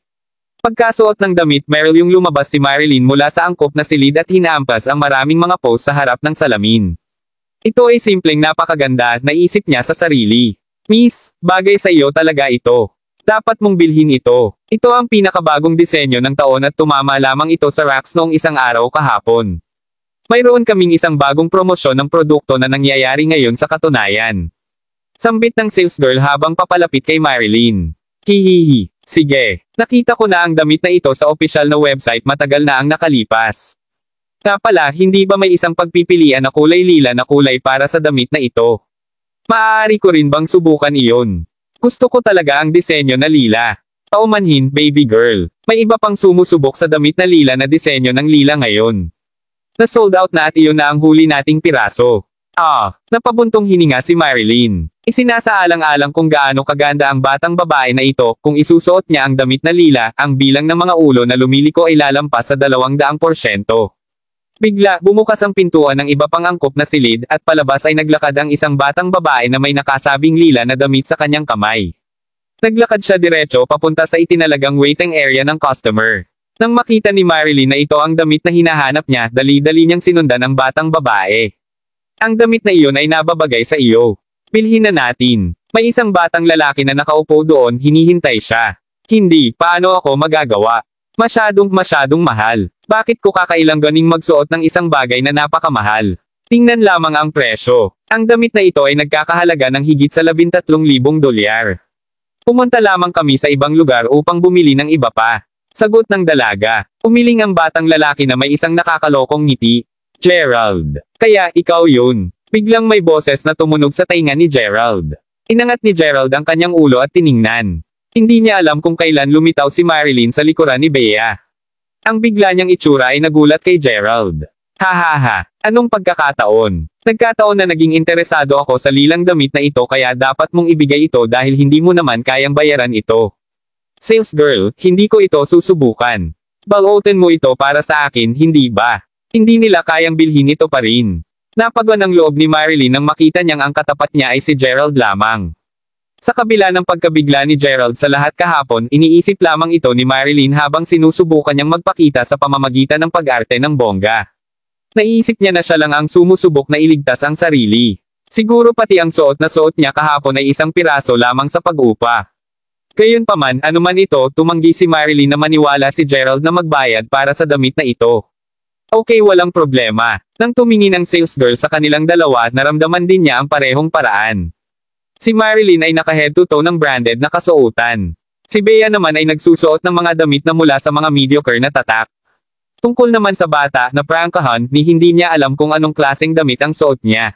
Pagkasuot ng damit, yung lumabas si Marilyn mula sa angkop na silid at hinaampas ang maraming mga pose sa harap ng salamin. Ito ay simpleng napakaganda, naisip niya sa sarili. Miss, bagay sa iyo talaga ito. Dapat mong bilhin ito. Ito ang pinakabagong disenyo ng taon at tumama lamang ito sa racks noong isang araw kahapon. Mayroon kaming isang bagong promosyon ng produkto na nangyayari ngayon sa katunayan. Sambit ng sales girl habang papalapit kay Marilyn. Hihihi. Sige. Nakita ko na ang damit na ito sa opisyal na website matagal na ang nakalipas. Nga pala, hindi ba may isang pagpipilian na kulay lila na kulay para sa damit na ito? Maaari ko rin bang subukan iyon? Gusto ko talaga ang disenyo na lila. Paumanhin, baby girl. May iba pang sumusubok sa damit na lila na disenyo ng lila ngayon. Na-sold out na at iyon na ang huli nating piraso. Napabuntong hininga si Marilyn. Isinasaalang-alang kung gaano kaganda ang batang babae na ito, kung isusuot niya ang damit na lila, ang bilang ng mga ulo na lumiliko ay lalampas sa 200%. Bigla, bumukas ang pintuan ng iba pang angkop na silid, at palabas ay naglakad ang isang batang babae na may nakasabing lila na damit sa kanyang kamay. Naglakad siya diretso papunta sa itinalagang waiting area ng customer. Nang makita ni Marilyn na ito ang damit na hinahanap niya, dali-dali niyang sinundan ang batang babae. Ang damit na iyon ay nababagay sa iyo. Bilhin na natin. May isang batang lalaki na nakaupo doon, hinihintay siya. Hindi, paano ako magagawa? Masyadong mahal. Bakit ko kakailang ganing magsuot ng isang bagay na napakamahal? Tingnan lamang ang presyo. Ang damit na ito ay nagkakahalaga ng higit sa $13,000. Pumunta lamang kami sa ibang lugar upang bumili ng iba pa. Sagot ng dalaga. Umiling ang batang lalaki na may isang nakakalokong ngiti. Gerald. Kaya, ikaw yun. Biglang may boses na tumunog sa tainga ni Gerald. Inangat ni Gerald ang kanyang ulo at tiningnan. Hindi niya alam kung kailan lumitaw si Marilyn sa likuran ni Bea. Ang bigla niyang itsura ay nagulat kay Gerald. Hahaha, anong pagkakataon? Nagkataon na naging interesado ako sa lilang damit na ito kaya dapat mong ibigay ito dahil hindi mo naman kayang bayaran ito. Sales girl, hindi ko ito susubukan. Balutin mo ito para sa akin, hindi ba? Hindi nila kayang bilhin ito pa rin. Napagaan ang loob ni Marilyn nang makita niyang ang katapat niya ay si Gerald lamang. Sa kabila ng pagkabigla ni Gerald sa lahat kahapon, iniisip lamang ito ni Marilyn habang sinusubukan niyang magpakita sa pamamagitan ng pag-arte ng bongga. Naisip niya na siya lang ang sumusubok na iligtas ang sarili. Siguro pati ang suot na suot niya kahapon ay isang piraso lamang sa pag-upa. Gayunpaman, anuman ito, tumanggi si Marilyn na maniwala si Gerald na magbayad para sa damit na ito. Okay, walang problema. Nang tumingin ang sales girl sa kanilang dalawa, naramdaman din niya ang parehong paraan. Si Marilyn ay naka-head to toe ng branded na kasuotan. Si Bea naman ay nagsusuot ng mga damit na mula sa mga mediocre na tatak. Tungkol naman sa bata na prangkahan, ni hindi niya alam kung anong klaseng damit ang suot niya.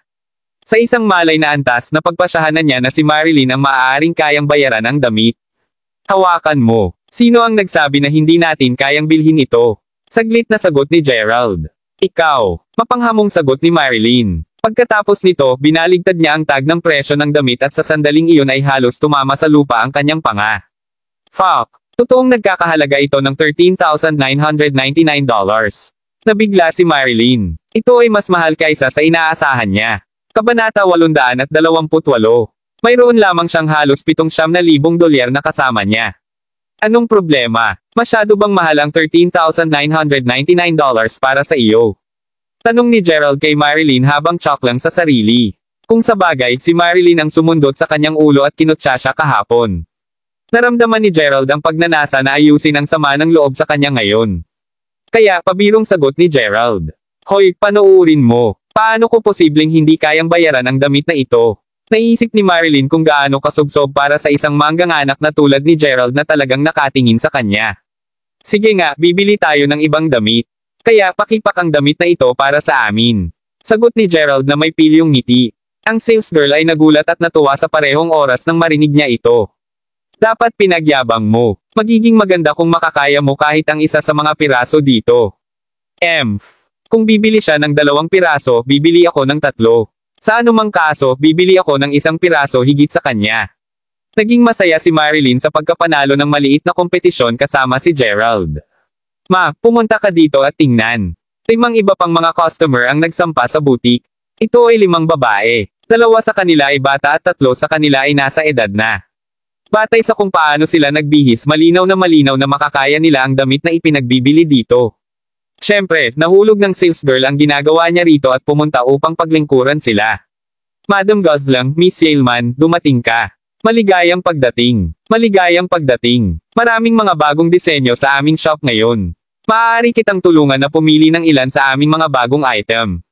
Sa isang malay na antas na pagpasyahanan niya na si Marilyn ang maaaring kayang bayaran ang damit. Hawakan mo. Sino ang nagsabi na hindi natin kayang bilhin ito? Saglit na sagot ni Gerald. Ikaw. Mapanghamong sagot ni Marilyn. Pagkatapos nito, binaligtad niya ang tag ng presyo ng damit at sa sandaling iyon ay halos tumama sa lupa ang kanyang panga. Fuck. Totoong nagkakahalaga ito ng $13,999. Nabigla si Marilyn. Ito ay mas mahal kaysa sa inaasahan niya. Kabanata 828. Mayroon lamang siyang halos $7,000 na kasama niya. Anong problema? Masyado bang mahal ang $13,999 para sa iyo? Tanong ni Gerald kay Marilyn habang tsak lang sa sarili. Kung sa bagay, si Marilyn ang sumundot sa kanyang ulo at kinutsa siya kahapon. Naramdaman ni Gerald ang pagnanasa na ayusin ang sama ng loob sa kanya ngayon. Kaya, pabirong sagot ni Gerald. Hoy, panoorin mo. Paano ko posibleng hindi kayang bayaran ang damit na ito? Naisip ni Marilyn kung gaano kasubsob para sa isang mangganganak na tulad ni Gerald na talagang nakatingin sa kanya. Sige nga, bibili tayo ng ibang damit. Kaya pakipak ang damit na ito para sa amin. Sagot ni Gerald na may pilyong ngiti. Ang sales girl ay nagulat at natuwa sa parehong oras nang marinig niya ito. Dapat pinagyabang mo. Magiging maganda kung makakaya mo kahit ang isa sa mga piraso dito. Kung bibili siya ng 2 piraso, bibili ako ng 3. Sa anumang kaso, bibili ako ng 1 piraso higit sa kanya. Naging masaya si Marilyn sa pagkapanalo ng maliit na kompetisyon kasama si Gerald. Ma, pumunta ka dito at tingnan. 5 iba pang mga customer ang nagsampa sa butik. Ito ay 5 babae. 2 sa kanila ay bata at 3 sa kanila ay nasa edad na. Batay sa kung paano sila nagbihis, malinaw na makakaya nila ang damit na ipinagbibili dito. Siyempre, nahulog ng sales girl ang ginagawa niya rito at pumunta upang paglingkuran sila. Madam Gosling, Miss Yaleman, dumating ka. Maligayang pagdating. Maligayang pagdating. Maraming mga bagong disenyo sa aming shop ngayon. Maaari kitang tulungan na pumili ng ilan sa aming mga bagong item.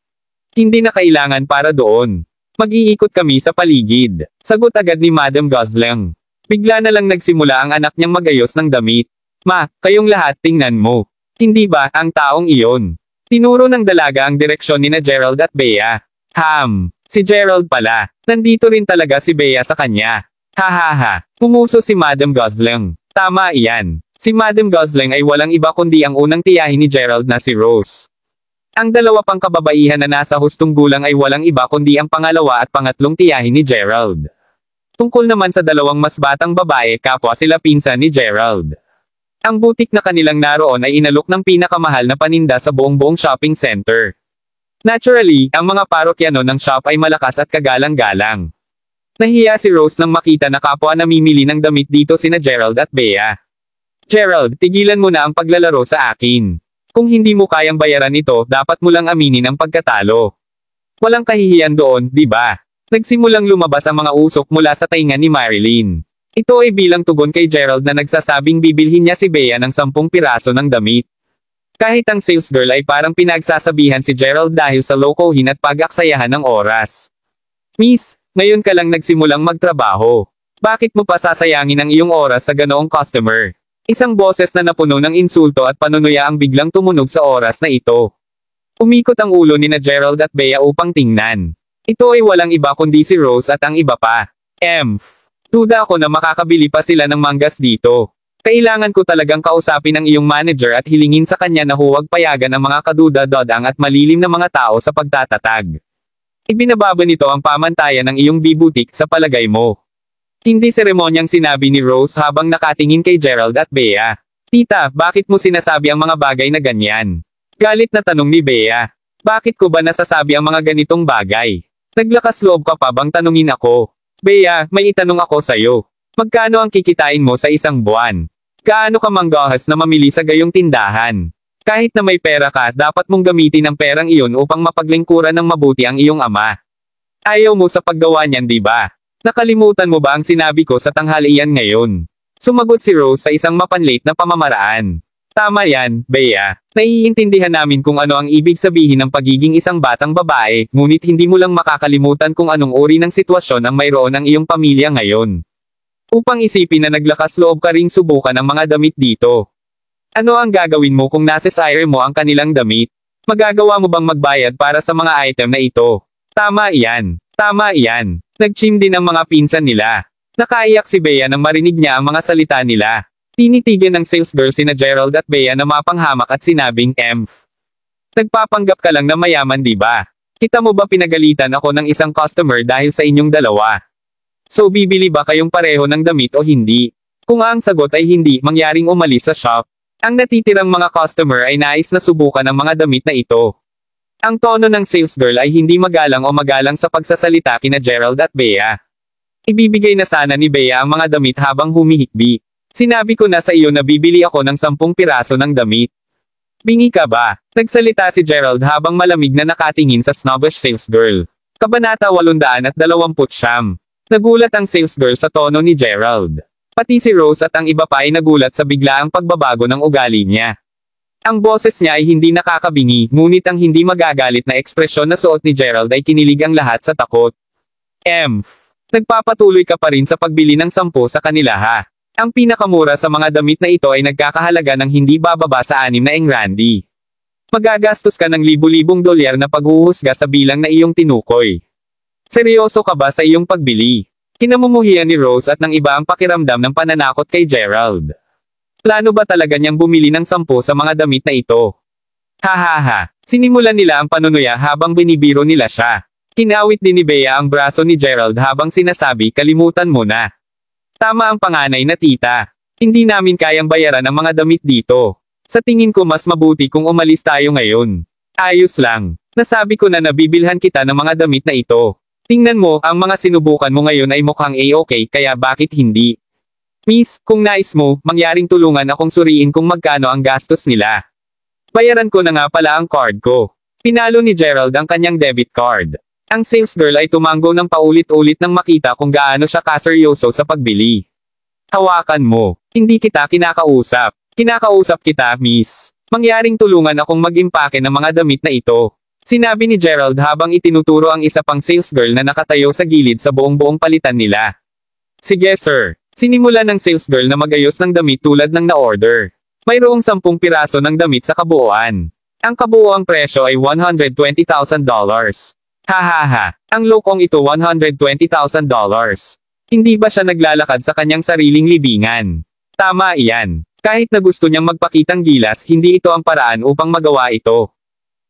Hindi na kailangan para doon. Mag-iikot kami sa paligid. Sagot agad ni Madam Gosling. Bigla na lang nagsimula ang anak niyang magayos ng damit. Ma, kayong lahat tingnan mo. Hindi ba, ang taong iyon? Tinuro ng dalaga ang direksyon ni na Gerald at Bea. Si Gerald pala. Nandito rin talaga si Bea sa kanya. Hahaha. Pumuso si Madam Gosling. Tama iyan. Si Madam Gosling ay walang iba kundi ang unang tiyahin ni Gerald na si Rose. Ang 2 pang kababaihan na nasa hustong gulang ay walang iba kundi ang pangalawa at pangatlong tiyahin ni Gerald. Tungkol naman sa 2 mas batang babae, kapwa sila pinsan ni Gerald. Ang butik na kanilang naroon ay inalok ng pinakamahal na paninda sa buong shopping center. Naturally, ang mga parokyano ng shop ay malakas at kagalang-galang. Nahiya si Rose nang makita na kapwa namimili ng damit dito sina Gerald at Bea. Gerald, tigilan mo na ang paglalaro sa akin. Kung hindi mo kayang bayaran ito, dapat mo lang aminin ang pagkatalo. Walang kahihiyan doon, di ba? Nagsimulang lumabas ang mga usok mula sa tainga ni Marilyn. Ito ay bilang tugon kay Gerald na nagsasabing bibilhin niya si Bea ng 10 piraso ng damit. Kahit ang sales girl ay parang pinagsasabihan si Gerald dahil sa lokohin at pag-aksayahan ng oras. Miss, ngayon ka lang nagsimulang magtrabaho. Bakit mo pa sasayangin ang iyong oras sa ganoong customer? Isang boses na napuno ng insulto at panunuya ang biglang tumunog sa oras na ito. Umikot ang ulo ni na Gerald at Bea upang tingnan. Ito ay walang iba kundi si Rose at ang iba pa. Duda ako na makakabili pa sila ng manggas dito. Kailangan ko talagang kausapin ang iyong manager at hilingin sa kanya na huwag payagan ang mga kaduda-dodang at malilim na mga tao sa pagtatatag. Ibinababa nito ang pamantayan ng iyong bibutik sa palagay mo. Hindi seremonyang sinabi ni Rose habang nakatingin kay Gerald at Bea. Tita, bakit mo sinasabi ang mga bagay na ganyan? Galit na tanong ni Bea. Bakit ko ba nasasabi ang mga ganitong bagay? Naglakas loob ka pa bang tanungin ako? Bea, may itanong ako sa'yo. Magkano ang kikitain mo sa isang buwan? Gaano ka manggahas na mamili sa gayong tindahan? Kahit na may pera ka, dapat mong gamitin ang perang iyon upang mapaglingkuran ng mabuti ang iyong ama. Ayaw mo sa paggawa niyan, di ba? Nakalimutan mo ba ang sinabi ko sa tanghalian ngayon? Sumagot si Rose sa isang mapanlate na pamamaraan. Tama yan, Bea. Naiintindihan namin kung ano ang ibig sabihin ng pagiging isang batang babae, ngunit hindi mo lang makakalimutan kung anong uri ng sitwasyon ang mayroon ang iyong pamilya ngayon. Upang isipin na naglakas loob ka ring subukan ang mga damit dito. Ano ang gagawin mo kung nasesire mo ang kanilang damit? Magagawa mo bang magbayad para sa mga item na ito? Tama iyan. Tama iyan. Nag-chim din ang mga pinsan nila. Nakaiyak si Bea nang marinig niya ang mga salita nila. Tinitigan ng sales girl sina Gerald at Bea na mapanghamak at sinabing, "Emph. Nagpapanggap ka lang na mayaman di ba? Kita mo ba pinagalitan ako ng isang customer dahil sa inyong dalawa? So bibili ba kayong pareho ng damit o hindi? Kung ang sagot ay hindi, mangyaring umalis sa shop. Ang natitirang mga customer ay nais na subukan ang mga damit na ito." Ang tono ng sales girl ay hindi magalang o magalang sa pagsasalita kina Gerald at Bea. Ibibigay na sana ni Bea ang mga damit habang humihikbi. "Sinabi ko na sa iyo na bibili ako ng 10 piraso ng damit. Bingi ka ba?" Nagsalita si Gerald habang malamig na nakatingin sa snobbish sales girl. Kabanata 829. Nagulat ang sales girl sa tono ni Gerald. Pati si Rose at ang iba pa ay nagulat sa biglaang pagbabago ng ugali niya. Ang boses niya ay hindi nakakabingi, ngunit ang hindi magagalit na ekspresyon na suot ni Gerald ay kinilig ang lahat sa takot. "Emph. Nagpapatuloy ka pa rin sa pagbili ng 10 sa kanila ha? Ang pinakamura sa mga damit na ito ay nagkakahalaga ng hindi bababa sa 6 na engrandi. Magagastos ka ng libu-libong dolyar na paghuhusga sa bilang na iyong tinukoy. Seryoso ka ba sa iyong pagbili?" Kinamumuhian ni Rose at ng iba ang pakiramdam ng pananakot kay Gerald. Plano ba talaga niyang bumili ng 10 sa mga damit na ito? Hahaha. Sinimulan nila ang panunuya habang binibiro nila siya. Kinawit din ni Bea ang braso ni Gerald habang sinasabi, "Kalimutan mo na. Tama ang panganay na tita. Hindi namin kayang bayaran ang mga damit dito. Sa tingin ko mas mabuti kung umalis tayo ngayon. Ayos lang. Nasabi ko na nabibilhan kita ng mga damit na ito. Tingnan mo, ang mga sinubukan mo ngayon ay mukhang A-okay, kaya bakit hindi? Miss, kung nais mo, mangyaring tulungan akong suriin kung magkano ang gastos nila. Bayaran ko na nga pala ang card ko." Pinalo ni Gerald ang kanyang debit card. Ang sales girl ay tumanggo ng paulit-ulit nang makita kung gaano siya kaseryoso sa pagbili. "Hawakan mo. Hindi kita kinakausap. Kinakausap kita, miss. Mangyaring tulungan akong mag-impake ng mga damit na ito." Sinabi ni Gerald habang itinuturo ang isa pang sales girl na nakatayo sa gilid sa buong palitan nila. "Sige sir." Sinimulan ng sales girl na magayos ng damit tulad ng na-order. Mayroong 10 piraso ng damit sa kabuuan. Ang kabuuang presyo ay $120,000. Hahaha. Ang lokong ito $120,000. Hindi ba siya naglalakad sa kanyang sariling libingan? Tama iyan. Kahit na gusto niyang magpakitang gilas, hindi ito ang paraan upang magawa ito.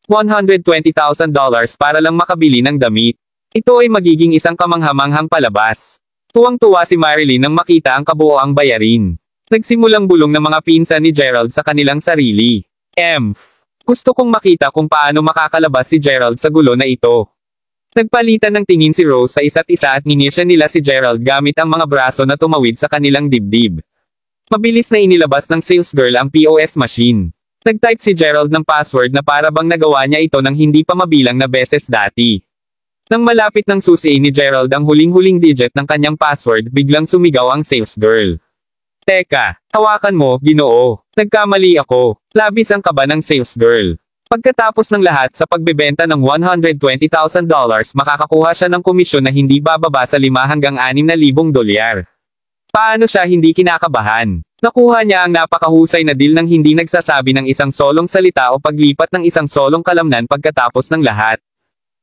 $120,000 para lang makabili ng damit. Ito ay magiging isang kamanghamanghang palabas. Tuwang-tuwa si Marilyn nang makita ang kabuoang bayarin. Nagsimulang bulong ng mga pinsan ni Gerald sa kanilang sarili. "Emph. Gusto kong makita kung paano makakalabas si Gerald sa gulo na ito." Nagpalitan ng tingin si Rose sa isa't isa at nginisya nila si Gerald gamit ang mga braso na tumawid sa kanilang dibdib. Mabilis na inilabas ng sales girl ang POS machine. Nag-type si Gerald ng password na para bang nagawa niya ito ng hindi pa mabilang na beses dati. Nang malapit ng susiin ni Gerald ang huling-huling digit ng kanyang password, biglang sumigaw ang sales girl. "Teka, hawakan mo, Ginoo. Nagkamali ako." Labis ang kaba ng sales girl. Pagkatapos ng lahat sa pagbebenta ng $120,000, makakakuha siya ng komisyon na hindi bababa sa 5 hanggang 6,000 dolyar. Paano siya hindi kinakabahan? Nakuha niya ang napakahusay na deal nang hindi nagsasabi ng isang solong salita o paglipat ng isang solong kalamnan pagkatapos ng lahat.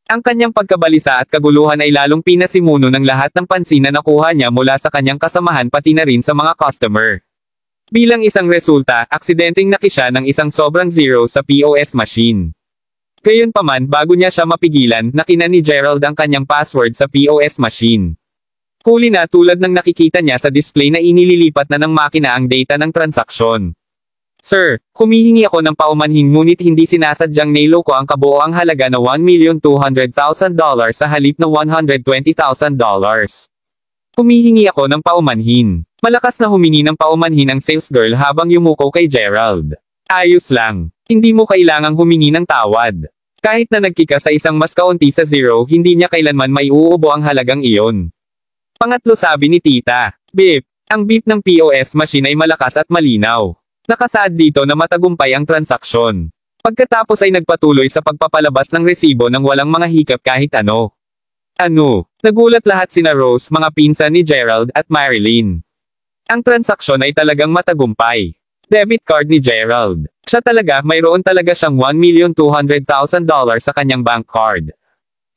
Ang kanyang pagkabalisa at kaguluhan ay lalong pinasimuno ng lahat ng pansin na nakuha niya mula sa kanyang kasamahan pati na rin sa mga customer. Bilang isang resulta, aksidenteng nakisya ng isang sobrang zero sa POS machine. Gayunpaman, bago niya siya mapigilan, nakina ni Gerald ang kanyang password sa POS machine. Huli na tulad ng nakikita niya sa display na inililipat na ng makina ang data ng transaksyon. "Sir, humihingi ako ng paumanhin ngunit hindi sinasadyang nailoko ang kabuoang halaga na $1,200,000 sa halip na $120,000. Humihingi ako ng paumanhin." Malakas na humingi ng paumanhin ang sales girl habang yumuko kay Gerald. "Ayos lang. Hindi mo kailangang humingi ng tawad. Kahit na nagkika sa isang mas kaunti sa zero, hindi niya kailanman maiuubo ang halagang iyon." Pangatlo sabi ni tita. "Beep." Ang beep ng POS machine ay malakas at malinaw. Nakasaad dito na matagumpay ang transaksyon. Pagkatapos ay nagpatuloy sa pagpapalabas ng resibo ng walang mga hikap kahit ano. Nagulat lahat sina Rose, mga pinsan ni Gerald at Marilyn. Ang transaksyon ay talagang matagumpay. Debit card ni Gerald. Siya talaga, mayroon talaga siyang $1,200,000 sa kanyang bank card.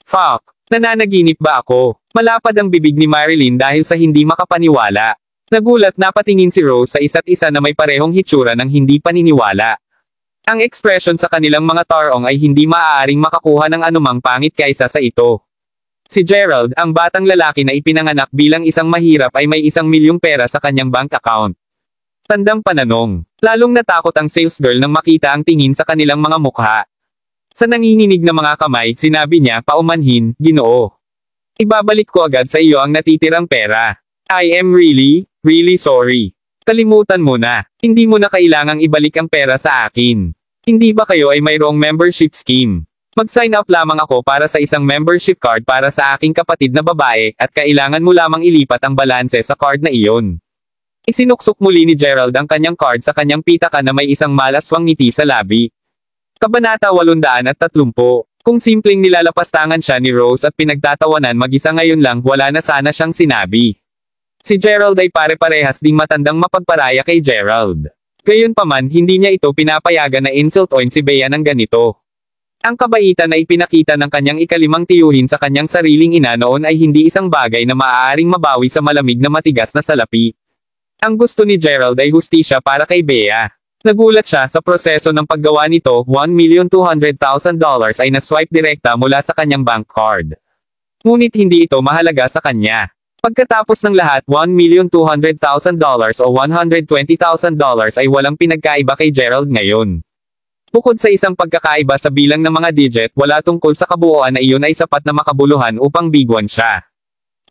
Fuck! Nananaginip ba ako? Malapad ang bibig ni Marilyn dahil sa hindi makapaniwala. Nagulat na patingin si Rose sa isa't isa na may parehong hitsura ng hindi paniniwala. Ang ekspresyon sa kanilang mga tarong ay hindi maaaring makakuha ng anumang pangit kaysa sa ito. Si Gerald, ang batang lalaki na ipinanganak bilang isang mahirap ay may 1,000,000 pera sa kanyang bank account. Tandang pananong. Lalong natakot ang sales girl nang makita ang tingin sa kanilang mga mukha. Sa nanginginig na mga kamay, sinabi niya, paumanhin, Ginoo. Ibabalik ko agad sa iyo ang natitirang pera. I am really sorry. Kalimutan mo na. Hindi mo na kailangang ibalik ang pera sa akin. Hindi ba kayo ay mayroong membership scheme? Mag-sign up lamang ako para sa isang membership card para sa aking kapatid na babae, at kailangan mo lamang ilipat ang balanse sa card na iyon. Isinuksok muli ni Gerald ang kanyang card sa kanyang pitaka na may isang malaswang ngiti sa labi. Kabanata 830. Kung simpleng nilalapastangan siya ni Rose at pinagtatawanan mag-isa ngayon lang, wala na sana siyang sinabi. Si Gerald ay pare-parehas ding matandang mapagparaya kay Gerald. Gayunpaman, hindi niya ito pinapayagan na insultuin si Bea ng ganito. Ang kabaitan na ipinakita ng kanyang ikalimang tiyuhin sa kanyang sariling ina noon ay hindi isang bagay na maaaring mabawi sa malamig na matigas na salapi. Ang gusto ni Gerald ay hustisya para kay Bea. Nagulat siya sa proseso ng paggawa nito, $1,200,000 ay na-swipe direkta mula sa kanyang bank card. Ngunit hindi ito mahalaga sa kanya. Pagkatapos ng lahat, $1,200,000 o $120,000 ay walang pinagkaiba kay Gerald ngayon. Bukod sa isang pagkakaiba sa bilang ng mga digit, wala tungkol sa kabuuan na iyon ay sapat na makabuluhan upang bigwan siya.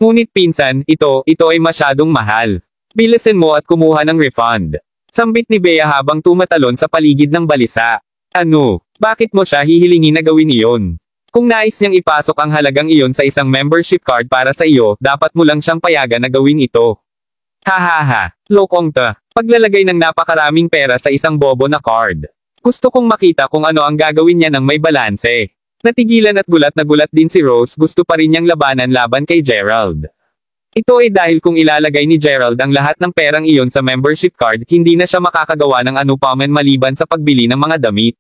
Ngunit pinsan, ito ay masyadong mahal. Bilisin mo at kumuha ng refund. Sambit ni Bea habang tumatalon sa paligid ng balisa. Bakit mo siya hihilingin na gawin iyon? Kung nais niyang ipasok ang halagang iyon sa isang membership card para sa iyo, dapat mo lang siyang payagan na gawin ito. Hahaha, lokong ta. Paglalagay ng napakaraming pera sa isang bobo na card. Gusto kong makita kung ano ang gagawin niya nang may balanse. Natigilan at gulat na gulat din si Rose, gusto pa rin niyang laban kay Gerald. Ito ay dahil kung ilalagay ni Gerald ang lahat ng perang iyon sa membership card, hindi na siya makakagawa ng anupaman maliban sa pagbili ng mga damit.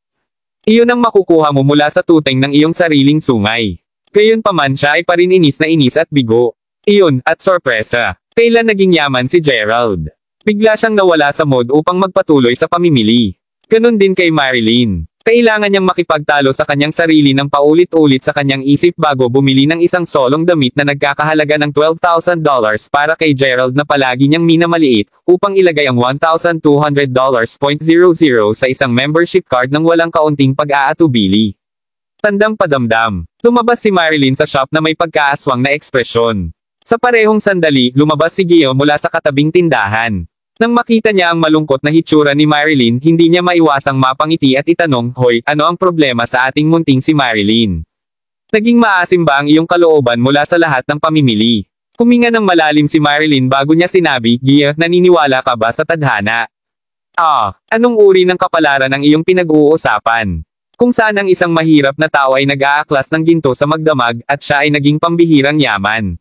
Iyon ang makukuha mo mula sa tuteng ng iyong sariling sungay. Gayunpaman siya ay pa rin inis na inis at bigo. Iyon, at sorpresa. Kailan naging yaman si Gerald? Bigla siyang nawala sa mood upang magpatuloy sa pamimili. Ganon din kay Marilyn. Kailangan niyang makipagtalo sa kanyang sarili ng paulit-ulit sa kanyang isip bago bumili ng isang solong damit na nagkakahalaga ng $12,000 para kay Gerald na palagi niyang minamaliit, upang ilagay ang $1,200.00 sa isang membership card ng walang kaunting pag-aatubili. Tandang padamdam. Lumabas si Marilyn sa shop na may pagkaaswang na ekspresyon. Sa parehong sandali, lumabas si Gio mula sa katabing tindahan. Nang makita niya ang malungkot na hitsura ni Marilyn, hindi niya maiwasang mapangiti at itanong, Hoy, ano ang problema sa ating munting si Marilyn? Naging maasim ba ang iyong kalooban mula sa lahat ng pamimili? Huminga ng malalim si Marilyn bago niya sinabi, Gia, naniniwala ka ba sa tadhana? Anong uri ng kapalaran ang iyong pinag-uusapan? Kung saan ang isang mahirap na tao ay nag-aaklas ng ginto sa magdamag, at siya ay naging pambihirang yaman.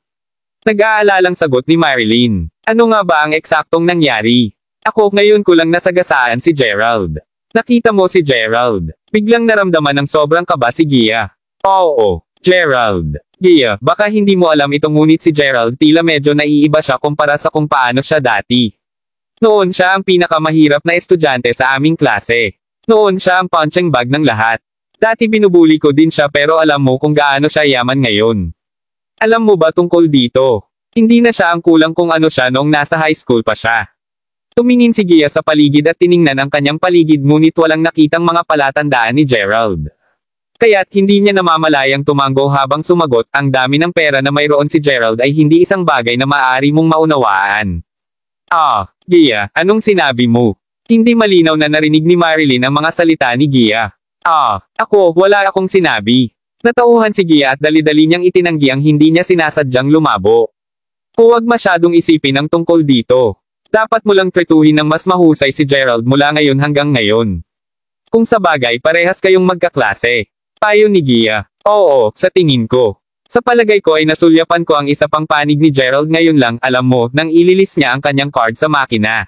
Nag-aalalang sagot ni Marilyn. Ano nga ba ang eksaktong nangyari? Ako, ngayon ko lang nasagasaan si Gerald. Nakita mo si Gerald. Biglang naramdaman ng sobrang kaba si Gia. Oo, Gerald. Gia, baka hindi mo alam ito ngunit si Gerald tila medyo naiiba siya kumpara sa kung paano siya dati. Noon siya ang pinakamahirap na estudyante sa aming klase. Noon siya ang punching bag ng lahat. Dati binubuli ko din siya pero alam mo kung gaano siya yaman ngayon. Alam mo ba tungkol dito? Hindi na siya ang kulang kung ano siya noong nasa high school pa siya. Tumingin si Gia sa paligid at tiningnan ang kanyang paligid ngunit walang nakitang mga palatandaan ni Gerald. Kaya't hindi niya namamalayang tumango habang sumagot, ang dami ng pera na mayroon si Gerald ay hindi isang bagay na maaari mong maunawaan. Gia, anong sinabi mo? Hindi malinaw na narinig ni Marilyn ang mga salita ni Gia. Wala akong sinabi. Natauhan si Gia at dali-dali niyang itinanggi ang hindi niya sinasadyang lumabo. Huwag masyadong isipin ang tungkol dito. Dapat mo lang tretuhin ng mas mahusay si Gerald mula ngayon hanggang ngayon. Kung sa bagay parehas kayong magkaklase. Payo ni Gia. Oo, sa tingin ko. Sa palagay ko ay nasulyapan ko ang isa pang panig ni Gerald ngayon lang, alam mo, nang ililis niya ang kanyang card sa makina.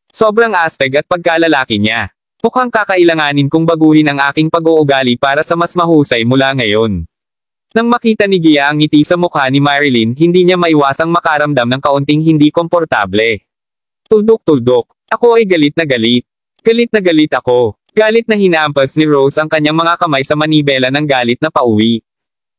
Sobrang astig at pagkalalaki niya. Mukhang kakailanganin kong baguhin ang aking pag-uugali para sa mas mahusay mula ngayon. Nang makita ni Gia ang ngiti sa mukha ni Marilyn, hindi niya maiwasang makaramdam ng kaunting hindi komportable. Tuldok-tuldok. Ako ay galit na galit. Galit na galit ako. Galit na hinaampas ni Rose ang kanyang mga kamay sa manibela ng galit na pauwi.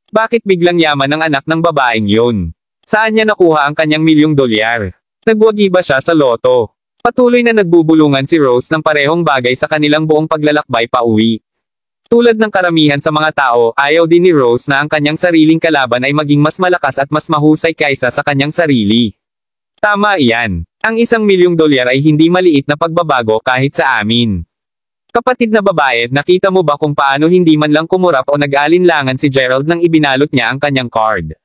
Bakit biglang yaman ang anak ng babaeng yun? Saan niya nakuha ang kanyang $1,000,000? Nagwagi ba siya sa loto? Patuloy na nagbubulungan si Rose ng parehong bagay sa kanilang buong paglalakbay pauwi. Tulad ng karamihan sa mga tao, ayaw din ni Rose na ang kanyang sariling kalaban ay maging mas malakas at mas mahusay kaysa sa kanyang sarili. Tama iyan. Ang $1,000,000 ay hindi maliit na pagbabago kahit sa amin. Kapatid na babae, nakita mo ba kung paano hindi man lang kumurap o nag-alinlangan si Gerald nang ibinalot niya ang kanyang card?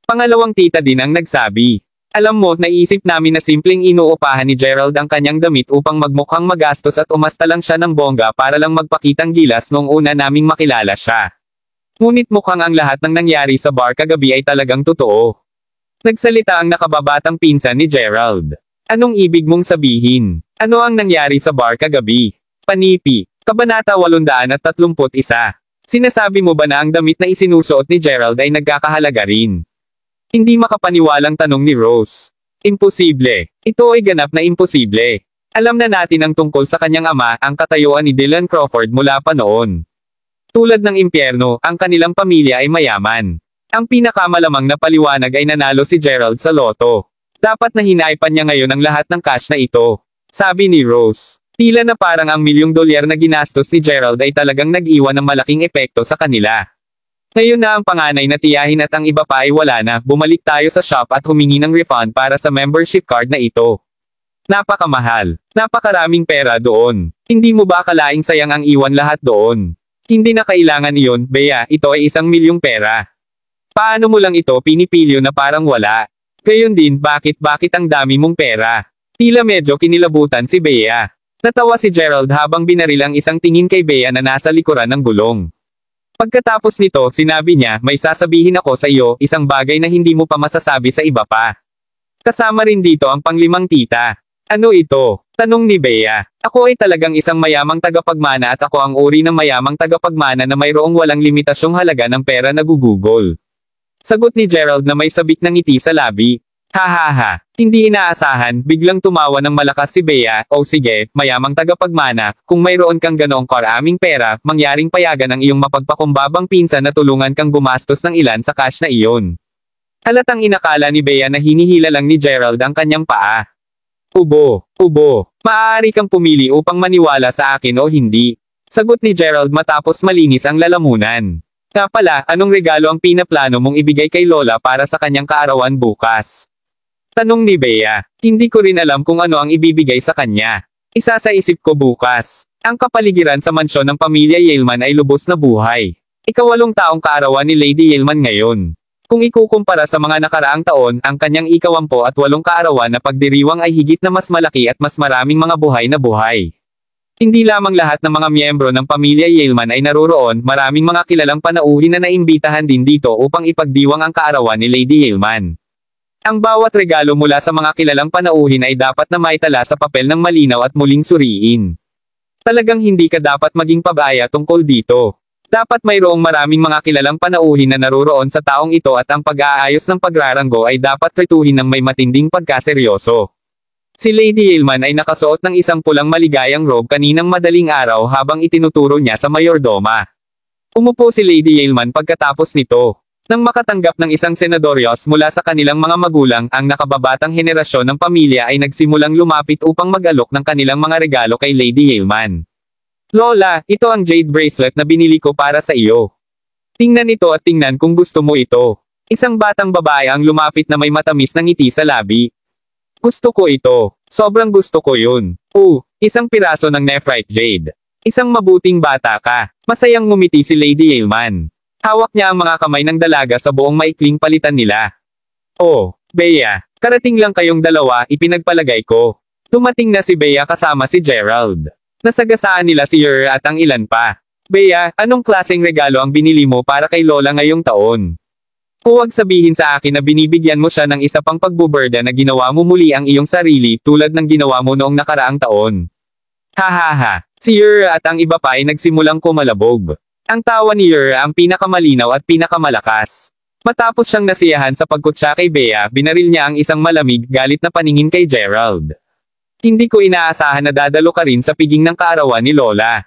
Pangalawang tita din ang nagsabi. Alam mo, naisip namin na simpleng inuupahan ni Gerald ang kanyang damit upang magmukhang magastos at umasta lang siya ng bongga para lang magpakitang gilas noong una naming makilala siya. Ngunit mukhang ang lahat ng nangyari sa bar kagabi ay talagang totoo. Nagsalita ang nakababatang pinsan ni Gerald. Anong ibig mong sabihin? Ano ang nangyari sa bar kagabi? Panipi. Kabanata 831. Sinasabi mo ba na ang damit na isinusuot ni Gerald ay nagkakahalaga rin? Hindi makapaniwalang tanong ni Rose. Imposible. Ito ay ganap na imposible. Alam na natin ang tungkol sa kanyang ama, ang katayuan ni Dylan Crawford mula pa noon. Tulad ng impyerno, ang kanilang pamilya ay mayaman. Ang pinakamalamang na paliwanag ay nanalo si Gerald sa loto. Dapat na hinaipan niya ngayon ang lahat ng cash na ito. Sabi ni Rose. Tila na parang ang $1,000,000 na ginastos ni Gerald ay talagang nag-iwan ng malaking epekto sa kanila. Ngayon na ang panganay na tiyahin at ang iba pa ay wala na, bumalik tayo sa shop at humingi ng refund para sa membership card na ito. Napakamahal. Napakaraming pera doon. Hindi mo ba akalaing sayang ang iwan lahat doon? Hindi na kailangan iyon, Bea, ito ay $1,000,000 pera. Paano mo lang ito pinipilyo na parang wala? Gayon din, bakit ang dami mong pera? Tila medyo kinilabutan si Bea. Natawa si Gerald habang binaril ang isang tingin kay Bea na nasa likuran ng gulong. Pagkatapos nito, sinabi niya, may sasabihin ako sa iyo, isang bagay na hindi mo pa masasabi sa iba pa. Kasama rin dito ang panglimang tita. Ano ito? Tanong ni Bea. Ako ay talagang isang mayamang tagapagmana at ako ang uri ng mayamang tagapagmana na mayroong walang limitasyong halaga ng pera na gugugol. Sagot ni Gerald na may sabik ng ngiti sa labi. Hahaha. Hindi inaasahan, biglang tumawa ng malakas si Bea. O sige, mayamang tagapagmana, kung mayroon kang ganoong karaming pera, mangyaring payagan ang iyong mapagpakumbabang pinsan na tulungan kang gumastos ng ilan sa cash na iyon. Halatang inakala ni Bea na hinihila lang ni Gerald ang kanyang paa. Ubo. Maaari kang pumili upang maniwala sa akin o hindi. Sagot ni Gerald matapos malinis ang lalamunan. Nga pala, anong regalo ang pinaplano mong ibigay kay Lola para sa kanyang kaarawan bukas? Tanong ni Bea. Hindi ko rin alam kung ano ang ibibigay sa kanya. Isa sa isip ko bukas. Ang kapaligiran sa mansyon ng pamilya Yaleman ay lubos na buhay. Ika-8 taong kaarawan ni Lady Yaleman ngayon. Kung ikukumpara sa mga nakaraang taon, ang kanyang ika-8 kaarawan na pagdiriwang ay higit na mas malaki at mas maraming mga buhay na buhay. Hindi lamang lahat ng mga miyembro ng pamilya Yaleman ay naroroon, maraming mga kilalang panauhin na naimbitahan din dito upang ipagdiwang ang kaarawan ni Lady Yaleman. Ang bawat regalo mula sa mga kilalang panauhin ay dapat na maitala sa papel ng malinaw at muling suriin. Talagang hindi ka dapat maging pabaya tungkol dito. Dapat mayroong maraming mga kilalang panauhin na naroroon sa taong ito at ang pag-aayos ng pagraranggo ay dapat trituhin ng may matinding pagkaseryoso. Si Lady Yaleman ay nakasuot ng isang pulang maligayang robe kaninang madaling araw habang itinuturo niya sa mayordoma. Umupo si Lady Yaleman pagkatapos nito. Nang makatanggap ng isang senadoryos mula sa kanilang mga magulang, ang nakababatang henerasyon ng pamilya ay nagsimulang lumapit upang mag-alok ng kanilang mga regalo kay Lady Yaleman. Lola, ito ang jade bracelet na binili ko para sa iyo. Tingnan ito at tingnan kung gusto mo ito. Isang batang babae ang lumapit na may matamis na ngiti sa labi. Gusto ko ito. Sobrang gusto ko yun. Isang piraso ng nephrite jade. Isang mabuting bata ka. Masayang ngumiti si Lady Yaleman. Hawak niya ang mga kamay ng dalaga sa buong maikling palitan nila. Bea, karating lang kayong dalawa, ipinagpalagay ko. Dumating na si Bea kasama si Gerald. Nasagasaan nila si Yer at ang ilan pa. Bea, anong klaseng regalo ang binili mo para kay Lola ngayong taon? Huwag sabihin sa akin na binibigyan mo siya ng isa pang pagbuburda na ginawa mo muli ang iyong sarili tulad ng ginawa mo noong nakaraang taon. Hahaha. Si Yer at ang iba pa ay nagsimulang kumalabog. Ang tawa ni Yer ang pinakamalinaw at pinakamalakas. Matapos siyang nasiyahan sa pagkutsa kay Bea, binaril niya ang isang malamig galit na paningin kay Gerald. Hindi ko inaasahan na dadalo ka rin sa piging ng kaarawan ni Lola.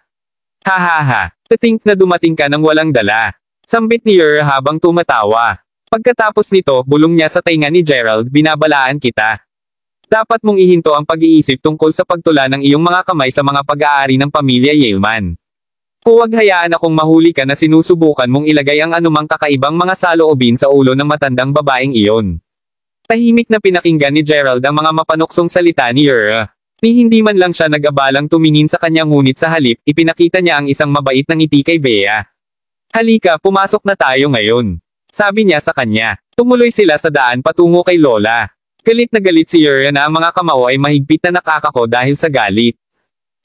Hahaha, to think na dumating ka ng walang dala. Sambit ni Yer habang tumatawa. Pagkatapos nito, bulong niya sa tainga ni Gerald, binabalaan kita. Dapat mong ihinto ang pag-iisip tungkol sa pagtula ng iyong mga kamay sa mga pag-aari ng pamilya Yaleman. Huwag hayaan akong mahuli ka na sinusubukan mong ilagay ang anumang kakaibang mga saloobin sa ulo ng matandang babaeng iyon. Tahimik na pinakinggan ni Gerald ang mga mapanuksong salita ni Yer. Ni hindi man lang siya nag-abalang tumingin sa kanya ngunit sa halip, ipinakita niya ang isang mabait na ngiti kay Bea. Halika, pumasok na tayo ngayon. Sabi niya sa kanya. Tumuloy sila sa daan patungo kay Lola. Galit na galit si Yer na ang mga kamao ay mahigpit na nakakako dahil sa galit.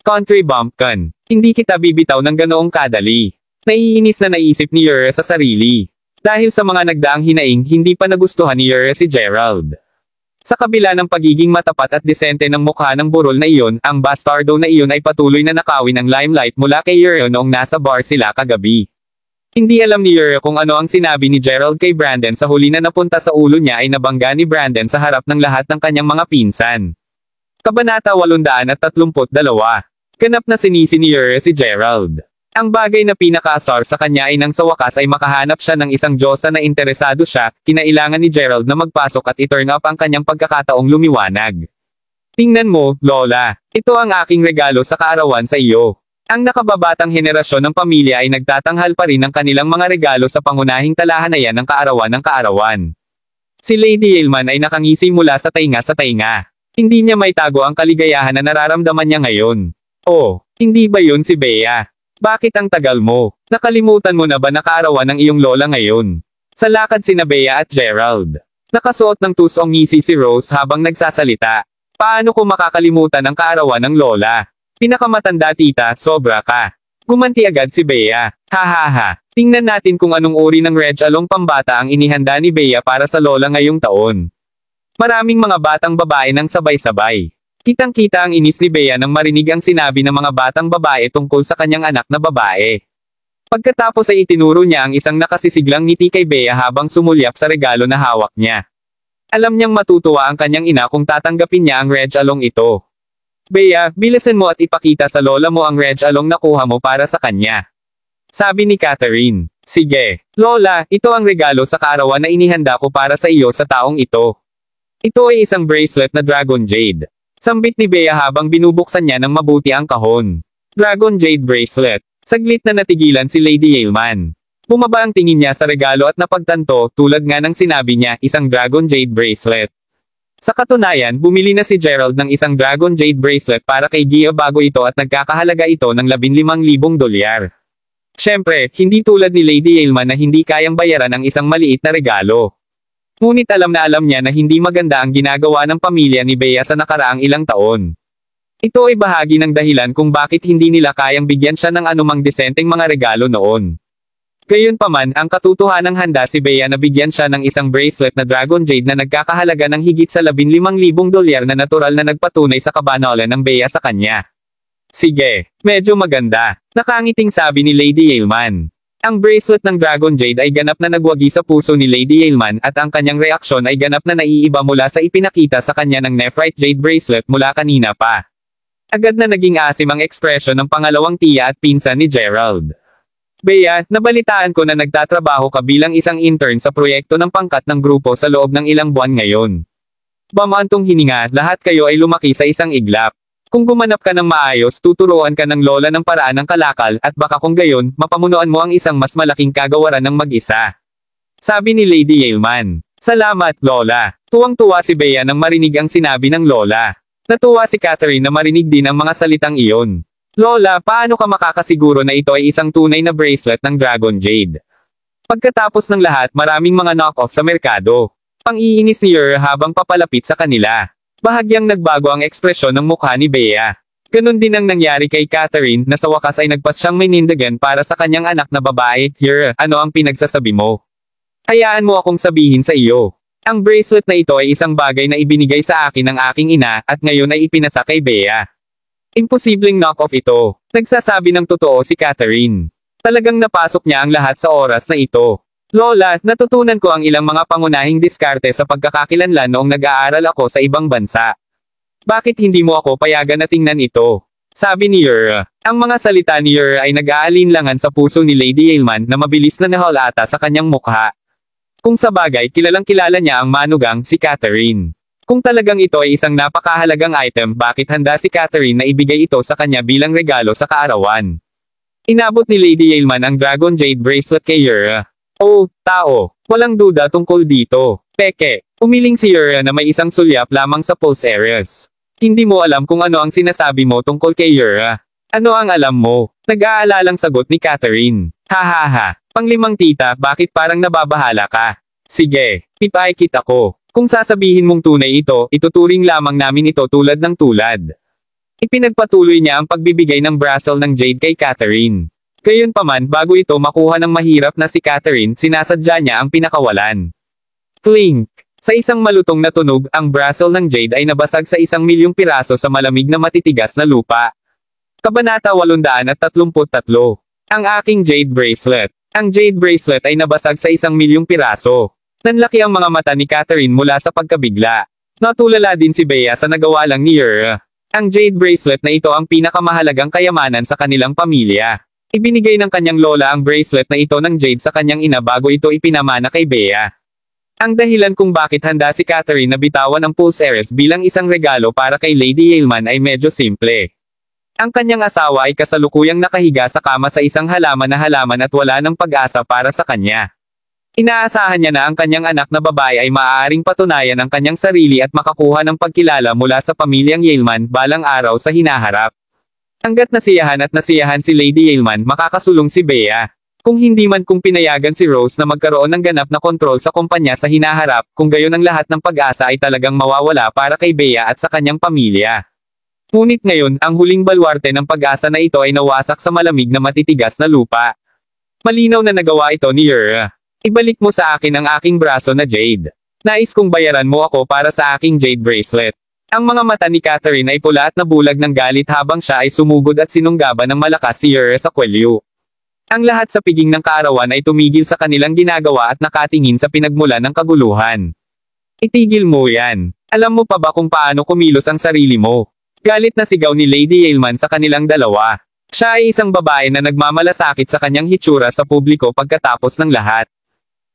Country bumpkin. Hindi kita bibitaw ng ganoong kadali. Naiinis na naisip ni Yer sa sarili. Dahil sa mga nagdaang hinaing, hindi pa nagustuhan ni Yer si Gerald. Sa kabila ng pagiging matapat at desente ng mukha ng burol na iyon, ang bastardo na iyon ay patuloy na nakawin ang limelight mula kay Yer noong nasa bar sila kagabi. Hindi alam ni Yer kung ano ang sinabi ni Gerald kay Brandon sa huli na napunta sa ulo niya ay nabangga ni Brandon sa harap ng lahat ng kanyang mga pinsan. Kabanata 832. Ganap na sinisi ni Yer si Gerald. Ang bagay na pinakaasar sa kanya ay nang sa wakas ay makahanap siya ng isang diyosa na interesado siya, kinailangan ni Gerald na magpasok at i-turn up ang kanyang pagkakataong lumiwanag. Tingnan mo, Lola, ito ang aking regalo sa kaarawan sa iyo. Ang nakababatang henerasyon ng pamilya ay nagtatanghal pa rin ng kanilang mga regalo sa pangunahing talahanayan ng kaarawan ng kaarawan. Si Lady Yaleman ay nakangisi mula sa tainga sa tainga. Hindi niya may tago ang kaligayahan na nararamdaman niya ngayon. Oh, hindi ba yun si Bea? Bakit ang tagal mo? Nakalimutan mo na ba na kaarawan ng iyong lola ngayon? Sa lakad sina Bea at Gerald. Nakasuot ng tusong ngisi si Rose habang nagsasalita. Paano ko makakalimutan ang kaarawan ng lola? Pinakamatanda tita, sobra ka. Gumanti agad si Bea. Hahaha. Tingnan natin kung anong uri ng Reg Along pambata ang inihanda ni Bea para sa lola ngayong taon. Maraming mga batang babae nang sabay-sabay. Kitang-kita ang inis ni Bea nang marinig ang sinabi ng mga batang babae tungkol sa kanyang anak na babae. Pagkatapos ay itinuro niya ang isang nakasisiglang ngiti kay Bea habang sumulyap sa regalo na hawak niya. Alam niyang matutuwa ang kanyang ina kung tatanggapin niya ang Reg Along ito. Bea, bilisan mo at ipakita sa lola mo ang Reg Along na kuha mo para sa kanya. Sabi ni Catherine. Sige, Lola, ito ang regalo sa kaarawan na inihanda ko para sa iyo sa taong ito. Ito ay isang bracelet na Dragon Jade. Sambit ni Bea habang binubuksan niya ng mabuti ang kahon. Dragon Jade Bracelet. Saglit na natigilan si Lady Yaleman. Bumaba ang tingin niya sa regalo at napagtanto, tulad nga ng sinabi niya, isang Dragon Jade Bracelet. Sa katunayan, bumili na si Gerald ng isang Dragon Jade Bracelet para kay Gia bago ito at nagkakahalaga ito ng $15,000. Siyempre, hindi tulad ni Lady Yaleman na hindi kayang bayaran ang isang maliit na regalo. Ngunit alam niya na hindi maganda ang ginagawa ng pamilya ni Bea sa nakaraang ilang taon. Ito ay bahagi ng dahilan kung bakit hindi nila kayang bigyan siya ng anumang desenteng mga regalo noon. Gayunpaman, ang katotohanang handa si Bea na bigyan siya ng isang bracelet na Dragon Jade na nagkakahalaga ng higit sa $15,000 na natural na nagpatunay sa kabanalan ng Bea sa kanya. Sige, medyo maganda. Nakangiting sabi ni Lady Yaleman. Ang bracelet ng Dragon Jade ay ganap na nagwagi sa puso ni Lady Yaleman at ang kanyang reaksyon ay ganap na naiiba mula sa ipinakita sa kanya ng Nephrite Jade Bracelet mula kanina pa. Agad na naging asim ang ekspresyon ng pangalawang tiya at pinsan ni Gerald. Bea, nabalitaan ko na nagtatrabaho ka bilang isang intern sa proyekto ng pangkat ng grupo sa loob ng ilang buwan ngayon. Bamantong hininga, lahat kayo ay lumaki sa isang iglap. Kung gumanap ka ng maayos, tuturuan ka ng lola ng paraan ng kalakal, at baka kung gayon, mapamunuan mo ang isang mas malaking kagawaran ng mag-isa. Sabi ni Lady Yaleman. Salamat, Lola. Tuwang-tuwa si Bea nang marinig ang sinabi ng lola. Natuwa si Catherine na marinig din ang mga salitang iyon. Lola, paano ka makakasiguro na ito ay isang tunay na bracelet ng Dragon Jade? Pagkatapos ng lahat, maraming mga knock-off sa merkado. Pang-iinis ni Yer habang papalapit sa kanila. Bahagyang nagbago ang ekspresyon ng mukha ni Bea. Ganon din ang nangyari kay Catherine na sa wakas ay nagpas siyang minindagan para sa kanyang anak na babae. Ano ang pinagsasabi mo? Hayaan mo akong sabihin sa iyo. Ang bracelet na ito ay isang bagay na ibinigay sa akin ng aking ina at ngayon ay ipinasa kay Bea. Imposibleng knock-off ito. Nagsasabi ng totoo si Catherine. Talagang napasok niya ang lahat sa oras na ito. Lola, natutunan ko ang ilang mga pangunahing diskarte sa pagkakakilanlan noong nag-aaral ako sa ibang bansa. Bakit hindi mo ako payagan na tingnan ito? Sabi ni Yer. Ang mga salita ni Yer ay nag-aalinlangan sa puso ni Lady Yeilman na mabilis na nahalata sa kanyang mukha. Kung sa bagay kilalang kilala niya ang manugang si Catherine. Kung talagang ito ay isang napakahalagang item, bakit handa si Catherine na ibigay ito sa kanya bilang regalo sa kaarawan? Inabot ni Lady Yeilman ang Dragon Jade bracelet kay Yer. Oh, tao. Walang duda tungkol dito. Peke. Umiling si Yer na may isang sulyap lamang sa pulse areas. Hindi mo alam kung ano ang sinasabi mo tungkol kay Yer. Ano ang alam mo? Nag-aalalang sagot ni Catherine. Hahaha. Panglimang tita, bakit parang nababahala ka? Sige, pipakit ako. Kung sasabihin mong tunay ito, ituturing lamang namin ito tulad ng tulad. Ipinagpatuloy niya ang pagbibigay ng bracelet ng jade kay Catherine. Gayunpaman, bago ito makuha ng mahirap na si Catherine, sinasadya niya ang pinakawalan. Clink! Sa isang malutong na tunog, ang bracelet ng jade ay nabasag sa 1,000,000 piraso sa malamig na matitigas na lupa. Kabanata 833. Ang aking jade bracelet. Ang jade bracelet ay nabasag sa 1,000,000 piraso. Nanlaki ang mga mata ni Catherine mula sa pagkabigla. Natulala din si Bea sa nagawa lang ni Yer. Ang jade bracelet na ito ang pinakamahalagang kayamanan sa kanilang pamilya. Ibinigay ng kanyang lola ang bracelet na ito ng jade sa kanyang ina bago ito ipinamana kay Bea. Ang dahilan kung bakit handa si Catherine na bitawan ang pulse heiress bilang isang regalo para kay Lady Yeilman ay medyo simple. Ang kanyang asawa ay kasalukuyang nakahiga sa kama sa isang halaman at wala ng pag-asa para sa kanya. Inaasahan niya na ang kanyang anak na babae ay maaaring patunayan ang kanyang sarili at makakuha ng pagkilala mula sa pamilyang Yeilman balang araw sa hinaharap. Hanggat nasiyahan si Lady Yeilman, makakasulong si Bea. Kung hindi man kung pinayagan si Rose na magkaroon ng ganap na kontrol sa kumpanya sa hinaharap, kung gayon ang lahat ng pag-asa ay talagang mawawala para kay Bea at sa kanyang pamilya. Ngunit ngayon, ang huling balwarte ng pag-asa na ito ay nawasak sa malamig na matitigas na lupa. Malinaw na nagawa ito ni Yer. Ibalik mo sa akin ang aking braso na jade. Nais kong bayaran mo ako para sa aking jade bracelet. Ang mga mata ni Catherine ay pula at nabulag ng galit habang siya ay sumugod at sinunggaban ng malakas si Yer sa kwelyo. Ang lahat sa piging ng kaarawan ay tumigil sa kanilang ginagawa at nakatingin sa pinagmulan ng kaguluhan. Itigil mo yan. Alam mo pa ba kung paano kumilos ang sarili mo? Galit na sigaw ni Lady Yeilman sa kanilang dalawa. Siya ay isang babae na nagmamalasakit sa kanyang hitsura sa publiko pagkatapos ng lahat.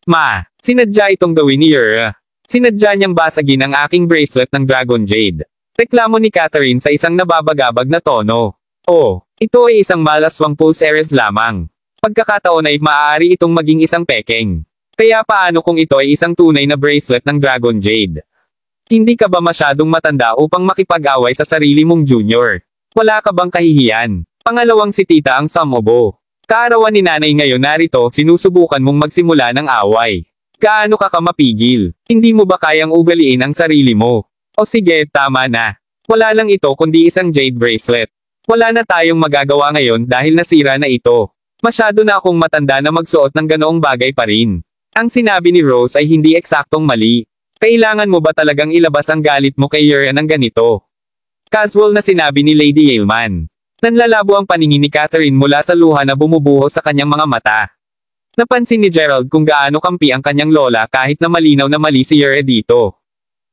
Ma, sinadya itong gawin ni Yer. Sinadya niyang basagin ang aking bracelet ng Dragon Jade. Reklamo ni Catherine sa isang nababagabag na tono. Oh, ito ay isang malaswang pulse heiress lamang. Pagkakataon ay maaari itong maging isang pekeng. Kaya paano kung ito ay isang tunay na bracelet ng Dragon Jade? Hindi ka ba masyadong matanda upang makipag-away sa sarili mong junior? Wala ka bang kahihiyan? Pangalawang si tita ang samobo. Kaarawan ni nanay ngayon narito, sinusubukan mong magsimula ng away. Gaano ka mapigil? Hindi mo ba kayang ugaliin ang sarili mo? O sige, tama na. Wala lang ito kundi isang jade bracelet. Wala na tayong magagawa ngayon dahil nasira na ito. Masyado na akong matanda na magsuot ng ganoong bagay pa rin. Ang sinabi ni Rose ay hindi eksaktong mali. Kailangan mo ba talagang ilabas ang galit mo kay Yer ng ganito? Casual na sinabi ni Lady Yeilman. Nanlalabo ang paningin ni Catherine mula sa luha na bumubuhos sa kanyang mga mata. Napansin ni Gerald kung gaano kampi ang kanyang lola kahit na malinaw na mali si Yer dito.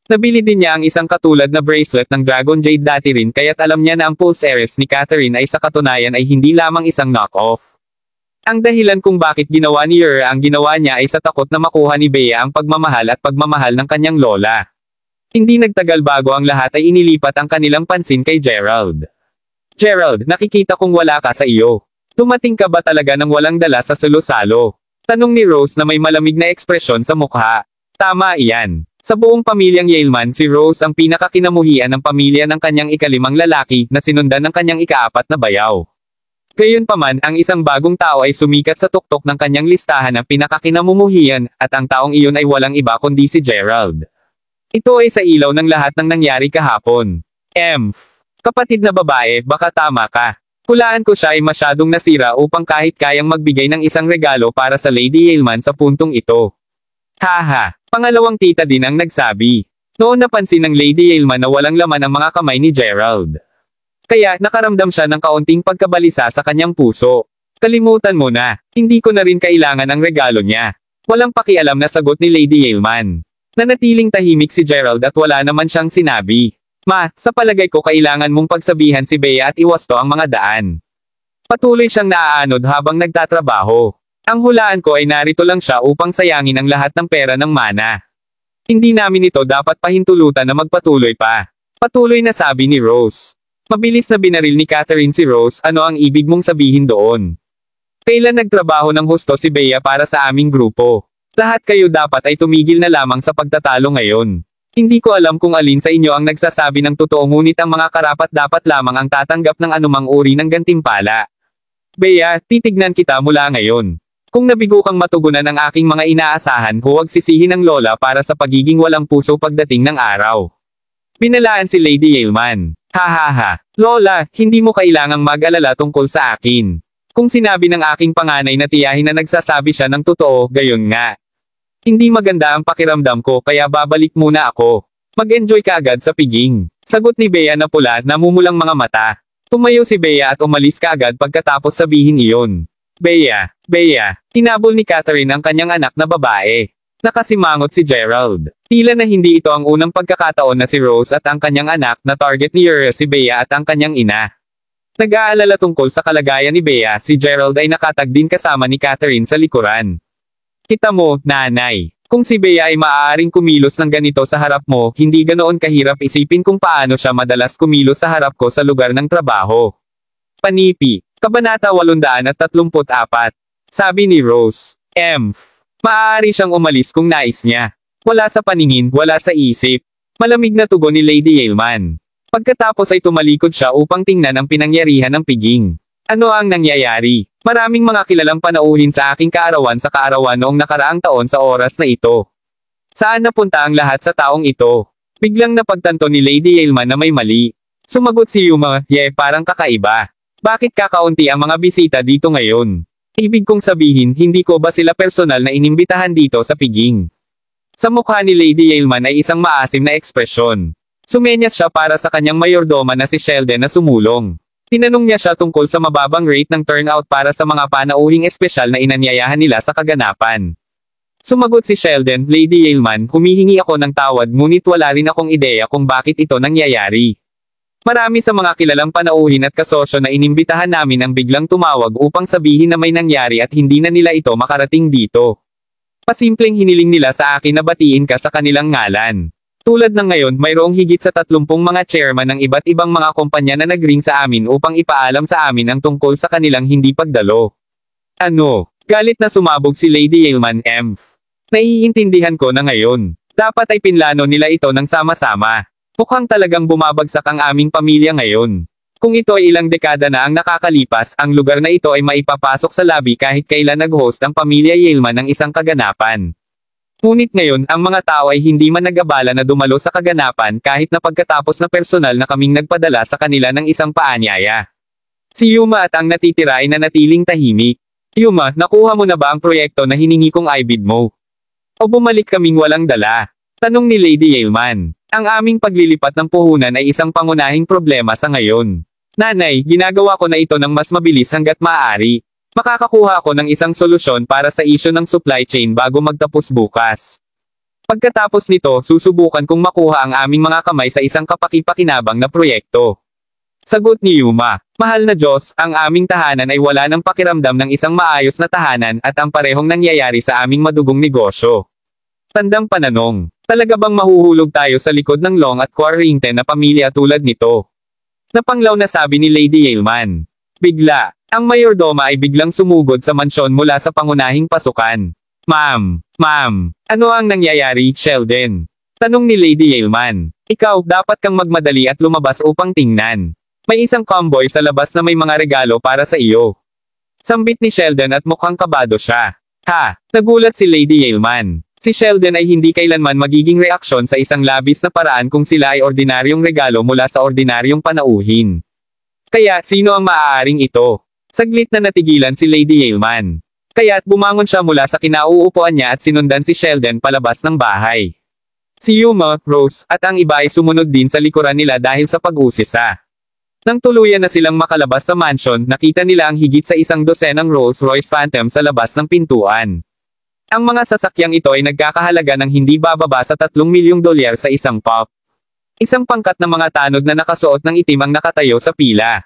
Nabili din niya ang isang katulad na bracelet ng Dragon Jade dati rin kaya't alam niya na ang pulse heiress ni Catherine ay sa katunayan ay hindi lamang isang knock-off. Ang dahilan kung bakit ginawa ni Yer ang ginawa niya ay sa takot na makuha ni Bea ang pagmamahal at pagmamahal ng kanyang lola. Hindi nagtagal bago ang lahat ay inilipat ang kanilang pansin kay Gerald. Gerald, nakikita kong wala ka sa iyo. Dumating ka ba talaga ng walang dala sa salo-salo? Tanong ni Rose na may malamig na ekspresyon sa mukha. Tama iyan. Sa buong pamilyang Yeilman, si Rose ang pinakakinamuhian ng pamilya ng kanyang ikalimang lalaki na sinundan ng kanyang ikaapat na bayaw. Gayunpaman, ang isang bagong tao ay sumikat sa tuktok ng kanyang listahan ng pinakakinamumuhian, at ang taong iyon ay walang iba kundi si Gerald. Ito ay sa ilaw ng lahat ng nangyari kahapon. Kapatid na babae, baka tama ka. Hulaan ko siya ay masyadong nasira upang kahit kayang magbigay ng isang regalo para sa Lady Ailman sa puntong ito. Haha, pangalawang tita din ang nagsabi. Noon napansin ng Lady Ailman na walang laman ang mga kamay ni Gerald. Kaya, nakaramdam siya ng kaunting pagkabalisa sa kanyang puso. Kalimutan mo na, hindi ko na rin kailangan ang regalo niya. Walang pakialam na sagot ni Lady Ailman. Nanatiling tahimik si Gerald at wala naman siyang sinabi. Ma, sa palagay ko kailangan mong pagsabihan si Bea at iwasto ang mga daan. Patuloy siyang naaanod habang nagtatrabaho. Ang hulaan ko ay narito lang siya upang sayangin ang lahat ng pera ng mana. Hindi namin ito dapat pahintulutan na magpatuloy pa. Patuloy na sabi ni Rose. Mabilis na binaril ni Catherine si Rose, ano ang ibig mong sabihin doon? Kailan nagtrabaho ng husto si Bea para sa aming grupo? Lahat kayo dapat ay tumigil na lamang sa pagtatalo ngayon. Hindi ko alam kung alin sa inyo ang nagsasabi ng totoo ngunit ang mga karapat dapat lamang ang tatanggap ng anumang uri ng gantimpala. Bea, titignan kita mula ngayon. Kung nabigo kang matugunan ang aking mga inaasahan, huwag sisihin ng lola para sa pagiging walang puso pagdating ng araw. Binalaan si Lady Ailman. Hahaha, lola, hindi mo kailangang mag-alala tungkol sa akin. Kung sinabi ng aking panganay na tiyahin na nagsasabi siya ng totoo, gayon nga. Hindi maganda ang pakiramdam ko kaya babalik muna ako. Mag-enjoy ka agad sa piging. Sagot ni Bea na pula, namumulang mga mata. Tumayo si Bea at umalis ka agad pagkatapos sabihin iyon. Bea, tinabol ni Catherine ang kanyang anak na babae. Nakasimangot si Gerald. Tila na hindi ito ang unang pagkakataon na si Rose at ang kanyang anak na target ni si Bea at ang kanyang ina. Nag-aalala tungkol sa kalagayan ni Bea, si Gerald ay nakatag din kasama ni Catherine sa likuran. Kita mo, nanay, kung si Bea ay maaaring kumilos ng ganito sa harap mo, hindi ganoon kahirap isipin kung paano siya madalas kumilos sa harap ko sa lugar ng trabaho. Panipi, Kabanata 834. Sabi ni Rose. Maaari siyang umalis kung nais niya. Wala sa paningin, wala sa isip. Malamig na tugon ni Lady Ailman. Pagkatapos ay tumalikod siya upang tingnan ang pinangyarihan ng piging. Ano ang nangyayari? Maraming mga kilalang panauhin sa aking kaarawan sa kaarawan noong nakaraang taon sa oras na ito. Saan napunta ang lahat sa taong ito? Biglang napagtanto ni Lady Ailman na may mali. Sumagot si Yuma, parang kakaiba. Bakit kakaunti ang mga bisita dito ngayon? Ibig kong sabihin, hindi ko ba sila personal na inimbitahan dito sa piging? Sa mukha ni Lady Ailman ay isang maasim na ekspresyon. Sumenyas siya para sa kanyang mayordoma na si Sheldon na sumulong. Tinanong niya siya tungkol sa mababang rate ng turnout para sa mga panauhing espesyal na inanyayahan nila sa kaganapan. Sumagot si Sheldon, Lady Ailman, humihingi ako ng tawad ngunit wala rin akong ideya kung bakit ito nangyayari. Marami sa mga kilalang panauhin at kasosyo na inimbitahan namin ang biglang tumawag upang sabihin na may nangyari at hindi na nila ito makarating dito. Pasimpleng hiniling nila sa akin na batiin ka sa kanilang ngalan. Tulad ng ngayon, mayroong higit sa 30 mga chairman ng iba't ibang mga kumpanya na nagring sa amin upang ipaalam sa amin ang tungkol sa kanilang hindi pagdalo. Ano? Galit na sumabog si Lady Ailman. Naiintindihan ko na ngayon. Dapat ay pinlano nila ito ng sama-sama. Mukhang talagang bumabagsak ang aming pamilya ngayon. Kung ito ay ilang dekada na ang nakakalipas, ang lugar na ito ay maipapasok sa labi kahit kailan nag-host ang pamilya Ailman ng isang kaganapan. Ngunit ngayon, ang mga tao ay hindi man nag-abala na dumalo sa kaganapan kahit na pagkatapos na personal na kaming nagpadala sa kanila ng isang paanyaya. Si Yuma at ang natitira ay nanatiling tahimik. Yuma, nakuha mo na ba ang proyekto na hiningi kong ibid mo? O bumalik kaming walang dala? Tanong ni Lady Ailman. Ang aming paglilipat ng puhunan ay isang pangunahing problema sa ngayon. Nanay, ginagawa ko na ito ng mas mabilis hanggat maaari. Makakakuha ako ng isang solusyon para sa isyu ng supply chain bago magtapos bukas. Pagkatapos nito, susubukan kong makuha ang aming mga kamay sa isang kapaki-pakinabang na proyekto. Sagot ni Yuma, mahal na Diyos, ang aming tahanan ay wala ng pakiramdam ng isang maayos na tahanan at ang parehong nangyayari sa aming madugong negosyo. Tandang pananong, talaga bang mahuhulog tayo sa likod ng Long at Quarrington na pamilya tulad nito? Napanglaw na sabi ni Lady Ailman. Bigla, ang mayordoma ay biglang sumugod sa mansyon mula sa pangunahing pasukan. Ma'am, ano ang nangyayari, Sheldon? Tanong ni Lady Ailman. Ikaw, dapat kang magmadali at lumabas upang tingnan. May isang convoy sa labas na may mga regalo para sa iyo. Sambit ni Sheldon at mukhang kabado siya. Ha, nagulat si Lady Ailman. Si Sheldon ay hindi kailanman magiging reaksyon sa isang labis na paraan kung sila ay ordinaryong regalo mula sa ordinaryong panauhin. Kaya, sino ang maaaring ito? Saglit na natigilan si Lady Yaleman. Kaya't bumangon siya mula sa kinauupuan niya at sinundan si Sheldon palabas ng bahay. Si Yuma, Rose, at ang iba ay sumunod din sa likuran nila dahil sa pag-usisa. Nang tuluyan na silang makalabas sa mansion, nakita nila ang higit sa 100 Rolls-Royce Phantom sa labas ng pintuan. Ang mga sasakyang ito ay nagkakahalaga ng hindi bababa sa $3 milyong sa isang pop. Isang pangkat ng mga tanod na nakasuot ng itim ang nakatayo sa pila.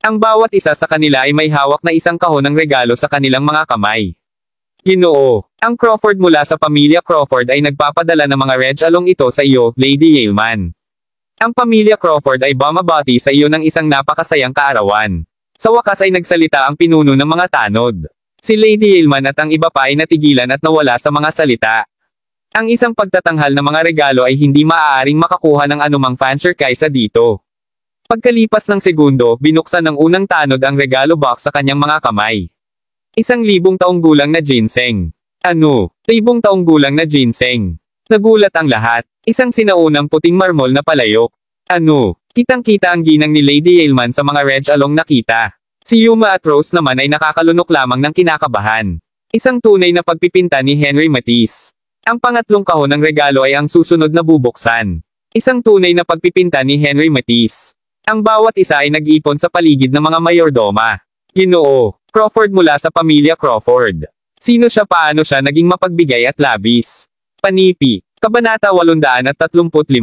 Ang bawat isa sa kanila ay may hawak na isang kahon ng regalo sa kanilang mga kamay. Ginoo, ang Crawford mula sa pamilya Crawford ay nagpapadala ng mga red along ito sa iyo, Lady Yaleman. Ang pamilya Crawford ay bumabati sa iyo ng isang napakasayang kaarawan. Sa wakas ay nagsalita ang pinuno ng mga tanod. Si Lady Yaleman at ang iba pa ay natigilan at nawala sa mga salita. Ang isang pagtatanghal ng mga regalo ay hindi maaaring makakuha ng anumang fanshare kaysa dito. Pagkalipas ng segundo, binuksan ng unang tanod ang regalo box sa kanyang mga kamay. 1,000 taong gulang na ginseng. Ano? 1,000 taong gulang na ginseng. Nagulat ang lahat. Isang sinaunang puting marmol na palayok. Ano? Kitang-kita ang ginang ni Lady Yaleman sa mga red along nakita. Si Yuma at Rose naman ay nakakalunok lamang ng kinakabahan. Isang tunay na pagpipinta ni Henry Matisse. Ang pangatlong kahon ng regalo ay ang susunod na bubuksan. Isang tunay na pagpipinta ni Henry Matisse. Ang bawat isa ay nag-ipon sa paligid ng mga mayordoma. Ginoo, Crawford mula sa pamilya Crawford. Sino siya, paano siya naging mapagbigay at labis? Panipi, Kabanata 835.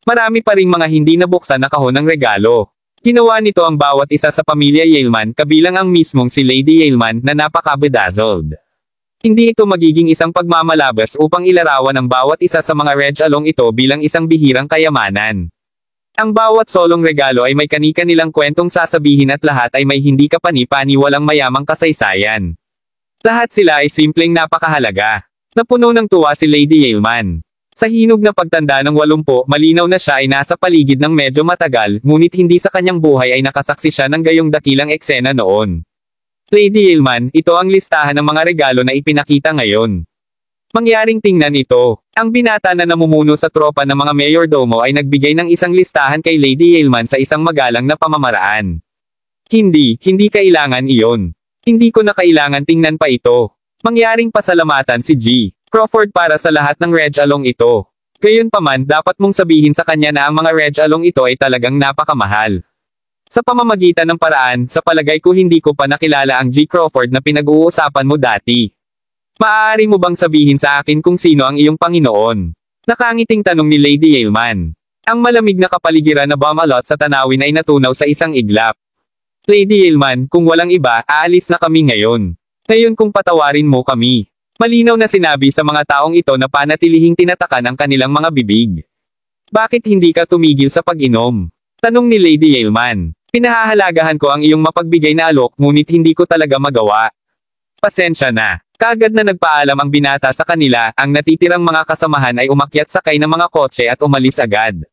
Marami pa ring mga hindi nabuksan na kahon ng regalo. Ginawa nito ang bawat isa sa pamilya Yaleman kabilang ang mismong si Lady Yaleman na napaka-bedazzled. Hindi ito magiging isang pagmamalabas upang ilarawan ang bawat isa sa mga red along ito bilang isang bihirang kayamanan. Ang bawat solong regalo ay may kani-kanilang kwentong sasabihin at lahat ay may hindi kapani-paniwalang mayamang kasaysayan. Lahat sila ay simpleng napakahalaga. Napuno ng tuwa si Lady Yaleman. Sa hinog na pagtanda ng 80, malinaw na siya ay nasa paligid ng medyo matagal, ngunit hindi sa kanyang buhay ay nakasaksi siya ng gayong dakilang eksena noon. Lady Yaleman, ito ang listahan ng mga regalo na ipinakita ngayon. Mangyaring tingnan ito. Ang binata na namumuno sa tropa ng mga mayordomo ay nagbigay ng isang listahan kay Lady Yaleman sa isang magalang na pamamaraan. Hindi kailangan iyon. Hindi ko na kailangan tingnan pa ito. Mangyaring pasalamatan si G. Crawford para sa lahat ng red along ito. Gayunpaman, dapat mong sabihin sa kanya na ang mga red along ito ay talagang napakamahal. Sa pamamagitan ng paraan, sa palagay ko hindi ko pa nakilala ang G. Crawford na pinag-uusapan mo dati. Maaari mo bang sabihin sa akin kung sino ang iyong Panginoon? Nakangiting tanong ni Lady Yaleman. Ang malamig na kapaligiran na bumalot sa tanawin ay natunaw sa isang iglap. Lady Yaleman, kung walang iba, aalis na kami ngayon. Ngayon kung patawarin mo kami. Malinaw na sinabi sa mga taong ito na panatilihing tinatakan ang kanilang mga bibig. Bakit hindi ka tumigil sa pag-inom? Tanong ni Lady Yaleman. Pinahahalagahan ko ang iyong mapagbigay na alok ngunit hindi ko talaga magawa. Pasensya na. Kaagad na nagpaalam ang binata sa kanila, ang natitirang mga kasamahan ay umakyat sakay ng mga kotse at umalis agad.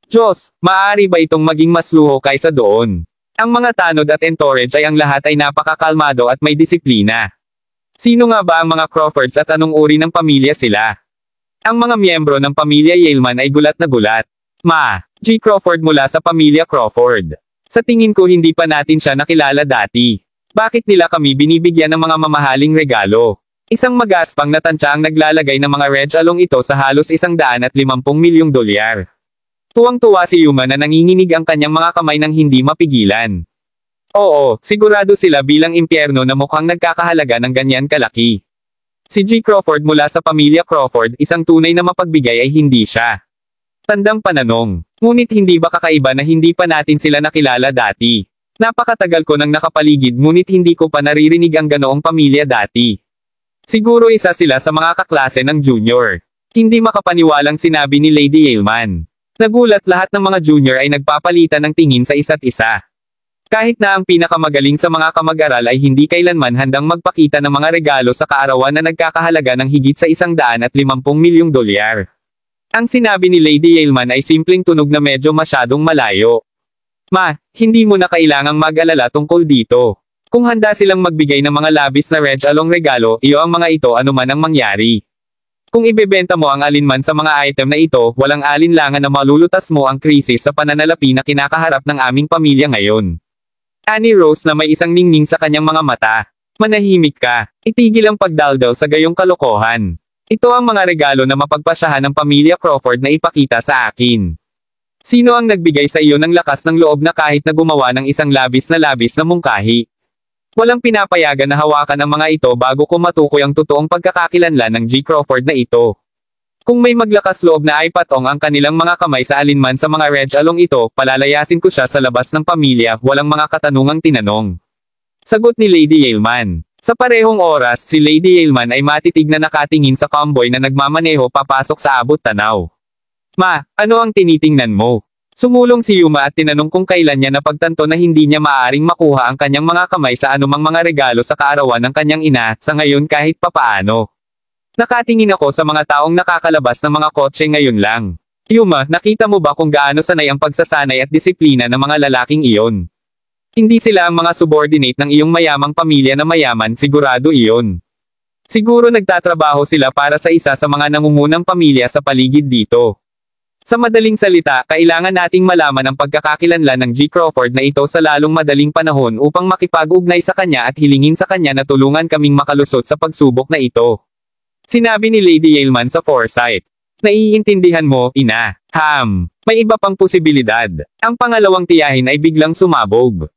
Diyos, maaari ba itong maging mas luho kaysa doon? Ang mga tanod at entourage ay ang lahat ay napakakalmado at may disiplina. Sino nga ba ang mga Crawfords at anong uri ng pamilya sila? Ang mga miyembro ng pamilya Yaleman ay gulat na gulat. G. Crawford mula sa pamilya Crawford. Sa tingin ko hindi pa natin siya nakilala dati. Bakit nila kami binibigyan ng mga mamahaling regalo? Isang magaspang na tansya ang naglalagay ng mga red along ito sa halos $150 milyong. Tuwang-tuwa si Yuma na nanginginig ang kanyang mga kamay nang hindi mapigilan. Oo, sigurado sila bilang impyerno na mukhang nagkakahalaga ng ganyan kalaki. Si G. Crawford mula sa pamilya Crawford, isang tunay na mapagbigay ay hindi siya. Tandang pananong. Ngunit hindi ba kakaiba na hindi pa natin sila nakilala dati? Napakatagal ko nang nakapaligid ngunit hindi ko pa naririnig ang ganoong pamilya dati. Siguro isa sila sa mga kaklase ng junior. Hindi makapaniwalang sinabi ni Lady Yaleman. Nagulat lahat ng mga junior ay nagpapalitan ng tingin sa isa't isa. Kahit na ang pinakamagaling sa mga kamag-aral ay hindi kailanman handang magpakita ng mga regalo sa kaarawan na nagkakahalaga ng higit sa $150 milyong. Ang sinabi ni Lady Yaleman ay simpleng tunog na medyo masyadong malayo. Hindi mo na kailangang mag-alala tungkol dito. Kung handa silang magbigay ng mga labis na red along regalo, iyo ang mga ito anuman ang mangyari. Kung ibebenta mo ang alinman sa mga item na ito, walang alinlangan na malulutas mo ang krisis sa pananalapi na kinakaharap ng aming pamilya ngayon. Ani Rose na may isang ningning sa kanyang mga mata. Manahimik ka. Itigil ang pagdaldal sa gayong kalokohan. Ito ang mga regalo na mapagpasyahan ng pamilya Crawford na ipakita sa akin. Sino ang nagbigay sa iyo ng lakas ng loob na kahit na gumawa ng isang labis na mungkahi? Walang pinapayagan na hawakan ang mga ito bago ko matukoy ang totoong pagkakakilanlan ng G. Crawford na ito. Kung may maglakas loob na ay patong ang kanilang mga kamay sa alinman sa mga Reg Along ito, palalayasin ko siya sa labas ng pamilya, walang mga katanungang tinanong. Sagot ni Lady Yaleman. Sa parehong oras, si Lady Yaleman ay matitig na nakatingin sa convoy na nagmamaneho papasok sa abot tanaw. Ma, ano ang tinitingnan mo? Sumulong si Yuma at tinanong kung kailan niya napagtanto na hindi niya maaaring makuha ang kanyang mga kamay sa anumang mga regalo sa kaarawan ng kanyang ina, sa ngayon kahit papaano. Nakatingin ako sa mga taong nakakalabas ng mga kotse ngayon lang. Yuma, nakita mo ba kung gaano sanay ang pagsasanay at disiplina ng mga lalaking iyon? Hindi sila ang mga subordinate ng iyong mayamang pamilya na mayaman, sigurado iyon. Siguro nagtatrabaho sila para sa isa sa mga nangungunang pamilya sa paligid dito. Sa madaling salita, kailangan nating malaman ang pagkakakilanlan ng G. Crawford na ito sa lalong madaling panahon upang makipag-ugnay sa kanya at hilingin sa kanya na tulungan kaming makalusot sa pagsubok na ito. Sinabi ni Lady Yaleman sa foresight. Naiintindihan mo, ina. May iba pang posibilidad. Ang pangalawang tiyahin ay biglang sumabog.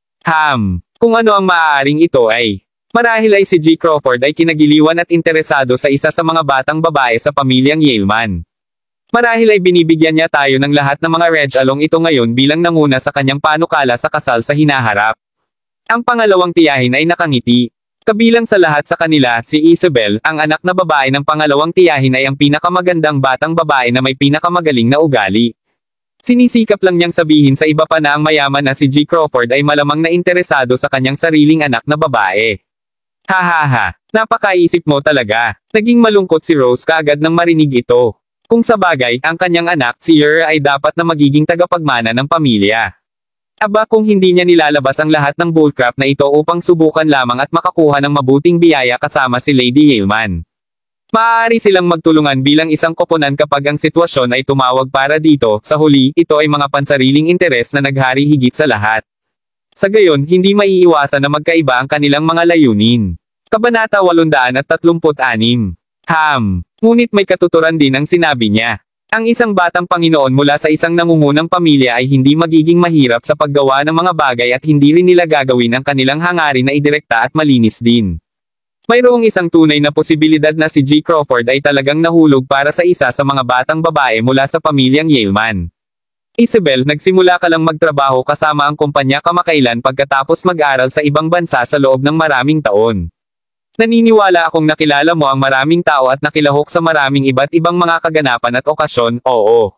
Kung ano ang maaaring ito ay. Marahil ay si G. Crawford ay kinagiliwan at interesado sa isa sa mga batang babae sa pamilyang Yaleman. Marahil ay binibigyan niya tayo ng lahat ng mga Reg Along ito ngayon bilang nanguna sa kanyang panukala sa kasal sa hinaharap. Ang pangalawang tiyahin ay nakangiti. Kabilang sa lahat sa kanila, si Isabel, ang anak na babae ng pangalawang tiyahin ay ang pinakamagandang batang babae na may pinakamagaling na ugali. Sinisikap lang niyang sabihin sa iba pa na ang mayaman na si G. Crawford ay malamang na interesado sa kanyang sariling anak na babae. Napakaisip mo talaga. Naging malungkot si Rose kaagad nang marinig ito. Kung sa bagay, ang kanyang anak, si Yer ay dapat na magiging tagapagmana ng pamilya. Aba kung hindi niya nilalabas ang lahat ng bullcrap na ito upang subukan lamang at makakuha ng mabuting biyaya kasama si Lady Yaleman. Maaari silang magtulungan bilang isang koponan kapag ang sitwasyon ay tumawag para dito, sa huli, ito ay mga pansariling interes na naghari higit sa lahat. Sa gayon, hindi maiiwasan na magkaiba ang kanilang mga layunin. Kabanata 836. Ngunit may katuturan din ang sinabi niya. Ang isang batang Panginoon mula sa isang nangungunang pamilya ay hindi magiging mahirap sa paggawa ng mga bagay at hindi rin nila gagawin ang kanilang hangarin na idirekta at malinis din. Mayroong isang tunay na posibilidad na si G. Crawford ay talagang nahulog para sa isa sa mga batang babae mula sa pamilyang Yaleman. Isabel, nagsimula ka lang magtrabaho kasama ang kumpanya kamakailan pagkatapos mag-aral sa ibang bansa sa loob ng maraming taon. Naniniwala akong nakilala mo ang maraming tao at nakilahok sa maraming iba't ibang mga kaganapan at okasyon, oo.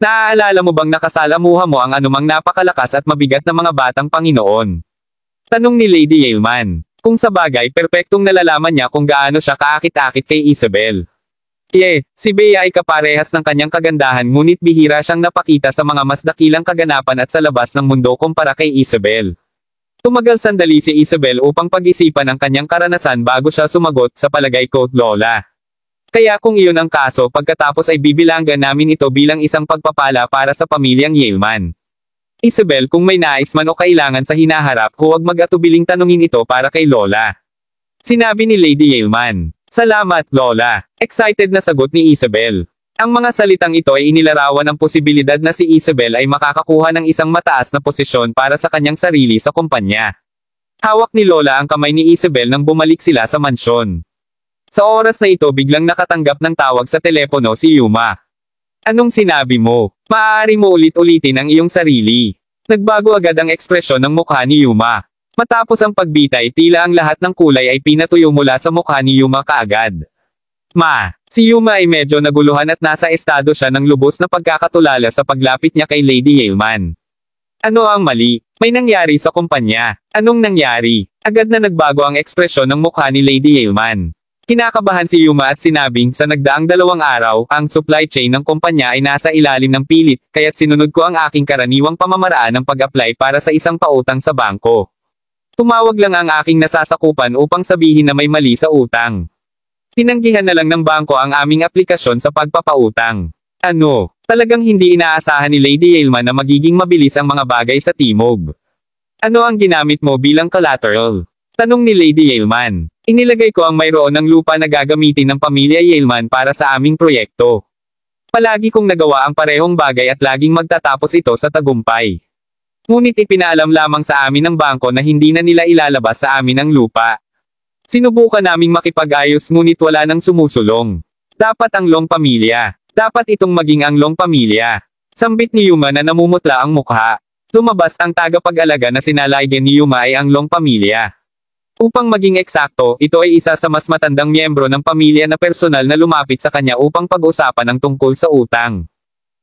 Naaalala mo bang nakasalamuha mo ang anumang napakalakas at mabigat na mga batang Panginoon? Tanong ni Lady Yaleman. Kung sa bagay, perpektong nalalaman niya kung gaano siya kaakit-akit kay Isabel. Si Bea ay kaparehas ng kanyang kagandahan ngunit bihira siyang napakita sa mga mas dakilang kaganapan at sa labas ng mundo kumpara kay Isabel. Tumagal sandali si Isabel upang pag-isipan ang kanyang karanasan bago siya sumagot, sa palagay ko, Lola. Kaya kung iyon ang kaso pagkatapos ay bibilanggan namin ito bilang isang pagpapala para sa pamilyang Yaleman. Isabel, kung may nais man o kailangan sa hinaharap, huwag mag-atubiling tanungin ito para kay Lola. Sinabi ni Lady Yaleman. Salamat, Lola. Excited na sagot ni Isabel. Ang mga salitang ito ay inilarawan ng posibilidad na si Isabel ay makakakuha ng isang mataas na posisyon para sa kanyang sarili sa kumpanya. Hawak ni Lola ang kamay ni Isabel nang bumalik sila sa mansyon. Sa oras na ito biglang nakatanggap ng tawag sa telepono si Yuma. Anong sinabi mo? Maaari mo ulit-ulitin ang iyong sarili. Nagbago agad ang ekspresyon ng mukha ni Yuma. Matapos ang pagbitay tila ang lahat ng kulay ay pinatuyo mula sa mukha ni Yuma kaagad. Si Yuma ay medyo naguluhan at nasa estado siya ng lubos na pagkakatulala sa paglapit niya kay Lady Yaleman. Ano ang mali? May nangyari sa kumpanya. Anong nangyari? Agad na nagbago ang ekspresyon ng mukha ni Lady Yaleman. Kinakabahan si Yuma at sinabing sa nagdaang 2 araw, ang supply chain ng kumpanya ay nasa ilalim ng pilit, kaya't sinunod ko ang aking karaniwang pamamaraan ng pag-apply para sa isang pautang sa bangko. Tumawag lang ang aking nasasakupan upang sabihin na may mali sa utang. Tinanggihan na lang ng bangko ang aming aplikasyon sa pagpapautang. Ano? Talagang hindi inaasahan ni Lady Yelman na magiging mabilis ang mga bagay sa Timog. Ano ang ginamit mo bilang collateral? Tanong ni Lady Yelman. Inilagay ko ang mayroon ng lupa na gagamitin ng pamilya Yelman para sa aming proyekto. Palagi kong nagawa ang parehong bagay at laging magtatapos ito sa tagumpay. Ngunit ipinaalam lamang sa amin ng bangko na hindi na nila ilalabas sa amin ang lupa. Sinubukan naming makipag-ayos ngunit wala nang sumusulong. Dapat ang Long pamilya. Dapat itong maging ang Long pamilya. Sambit ni Yuma na namumutla ang mukha. Lumabas ang tagapag-alaga na sinalagyan ni Yuma ay ang Long pamilya. Upang maging eksakto, ito ay isa sa mas matandang miyembro ng pamilya na personal na lumapit sa kanya upang pag-usapan ang tungkol sa utang.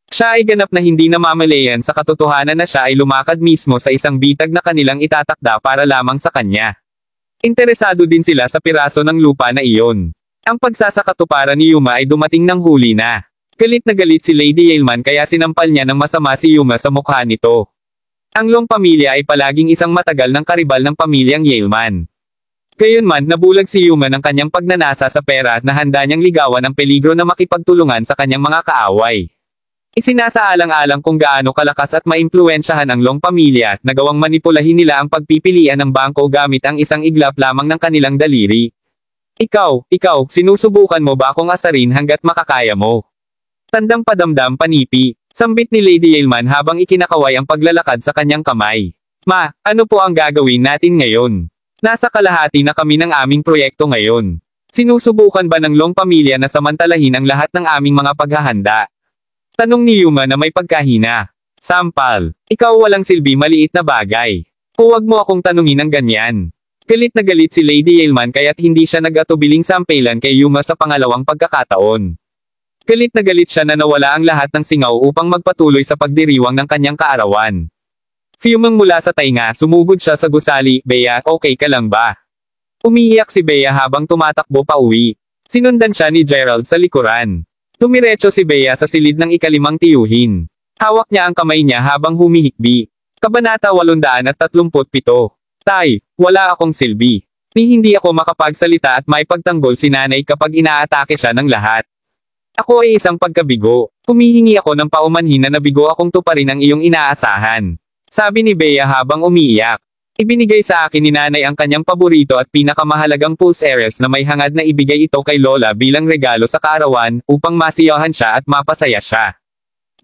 Siya ay ganap na hindi namamalayan sa katotohanan na siya ay lumakad mismo sa isang bitag na kanilang itatakda para lamang sa kanya. Interesado din sila sa piraso ng lupa na iyon. Ang pagsasakatuparan ni Yuma ay dumating ng huli na. Galit na galit si Lady Yelman kaya sinampal niya ng masama si Yuma sa mukha nito. Ang Long pamilya ay palaging isang matagal ng karibal ng pamilyang Yelman. Gayunman, nabulag si Yuma ng kanyang pagnanasa sa pera at nahanda niyang ligawan ang peligro na makipagtulungan sa kanyang mga kaaway. Isinasaalang-alang kung gaano kalakas at maimpluwensyahan ang Long pamilya, nagawang manipulahin nila ang pagpipilian ng bangko gamit ang isang iglap lamang ng kanilang daliri. Ikaw, sinusubukan mo ba akong asarin hanggat makakaya mo? Tandang padamdam panipi, sambit ni Lady Yelman habang ikinakaway ang paglalakad sa kanyang kamay. Ma, ano po ang gagawin natin ngayon? Nasa kalahati na kami ng aming proyekto ngayon. Sinusubukan ba ng Long pamilya na samantalahin ang lahat ng aming mga paghahanda? Tanong ni Yuma na may pagkahina. Sampal, ikaw walang silbi maliit na bagay. Huwag mo akong tanungin ng ganyan. Galit na galit si Lady Yelman kaya't hindi siya nag-atubiling sampelan kay Yuma sa pangalawang pagkakataon. Galit na galit siya na nawala ang lahat ng singaw upang magpatuloy sa pagdiriwang ng kanyang kaarawan. Fuming mula sa tainga, sumugod siya sa gusali. Bea, okay ka lang ba? Umiiyak si Bea habang tumatakbo pa uwi. Sinundan siya ni Gerald sa likuran. Tumiretso si Bea sa silid ng ikalimang tiyuhin. Hawak niya ang kamay niya habang humihikbi. Kabanata 837. Tay, wala akong silbi. Ni hindi ako makapagsalita at may pagtanggol si nanay kapag inaatake siya ng lahat. Ako ay isang pagkabigo. Humihingi ako ng paumanhin na nabigo akong tuparin ang iyong inaasahan. Sabi ni Bea habang umiiyak. Ibinigay sa akin ni nanay ang kanyang paborito at pinakamahalagang pulseres na may hangad na ibigay ito kay Lola bilang regalo sa kaarawan, upang masiyahan siya at mapasaya siya.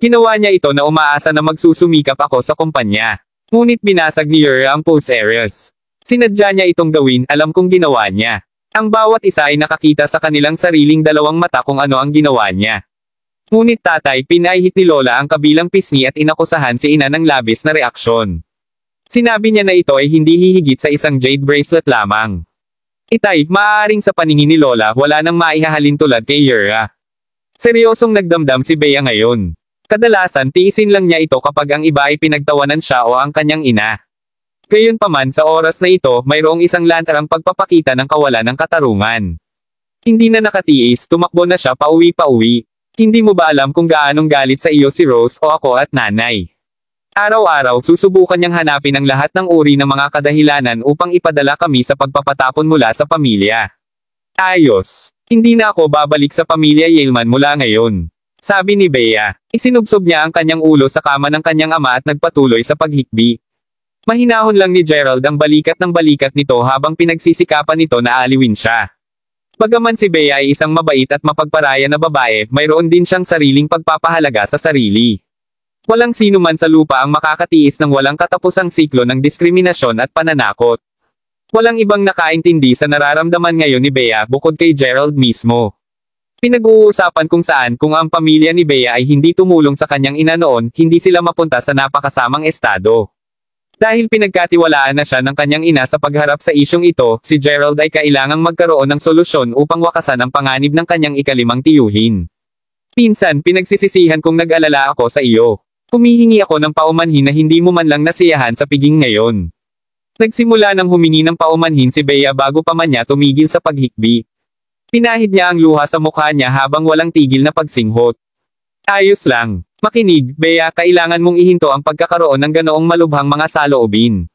Ginawa niya ito na umaasa na magsusumikap ako sa kumpanya. Ngunit binasag ni Yura ang pulseres. Sinadya niya itong gawin, alam kong ginawa niya. Ang bawat isa ay nakakita sa kanilang sariling dalawang mata kung ano ang ginawa niya. Ngunit tatay, pinahihit ni Lola ang kabilang pisngi at inakusahan si ina ng labis na reaksyon. Sinabi niya na ito ay hindi hihigit sa isang jade bracelet lamang. Itay, maaaring sa paningin ni Lola wala nang maihahalin tulad kay Yura. Seryosong nagdamdam si Bea ngayon. Kadalasan tiisin lang niya ito kapag ang iba ay pinagtawanan siya o ang kanyang ina. Gayunpaman sa oras na ito, mayroong isang lantarang pagpapakita ng kawalan ng katarungan. Hindi na nakatiis, tumakbo na siya pauwi-pauwi. Hindi mo ba alam kung gaanong galit sa iyo si Rose o ako at nanay? Araw-araw susubukan niyang hanapin ang lahat ng uri ng mga kadahilanan upang ipadala kami sa pagpapatapon mula sa pamilya. Ayos. Hindi na ako babalik sa pamilya Yelman mula ngayon. Sabi ni Bea. Isinubsob niya ang kanyang ulo sa kama ng kanyang ama at nagpatuloy sa paghikbi. Mahinahon lang ni Gerald ang balikat ng balikat nito habang pinagsisikapan nito na aliwin siya. Bagaman si Bea ay isang mabait at mapagparaya na babae, mayroon din siyang sariling pagpapahalaga sa sarili. Walang sino man sa lupa ang makakatiis ng walang katapusang siklo ng diskriminasyon at pananakot. Walang ibang nakaintindi sa nararamdaman ngayon ni Bea bukod kay Gerald mismo. Pinag-uusapan kung ang pamilya ni Bea ay hindi tumulong sa kanyang ina noon, hindi sila mapunta sa napakasamang estado. Dahil pinagkatiwalaan na siya ng kanyang ina sa pagharap sa isyong ito, si Gerald ay kailangang magkaroon ng solusyon upang wakasan ang panganib ng kanyang ikalimang tiyuhin. Pinsan, pinagsisisihan kong nag-alala ako sa iyo. Humihingi ako ng paumanhin na hindi mo man lang nasiyahan sa piging ngayon. Nagsimula ng humingi ng paumanhin si Bea bago pa man niya tumigil sa paghikbi. Pinahid niya ang luha sa mukha niya habang walang tigil na pagsinghot. Ayos lang. Makinig, Bea, kailangan mong ihinto ang pagkakaroon ng ganoong malubhang mga saloobin.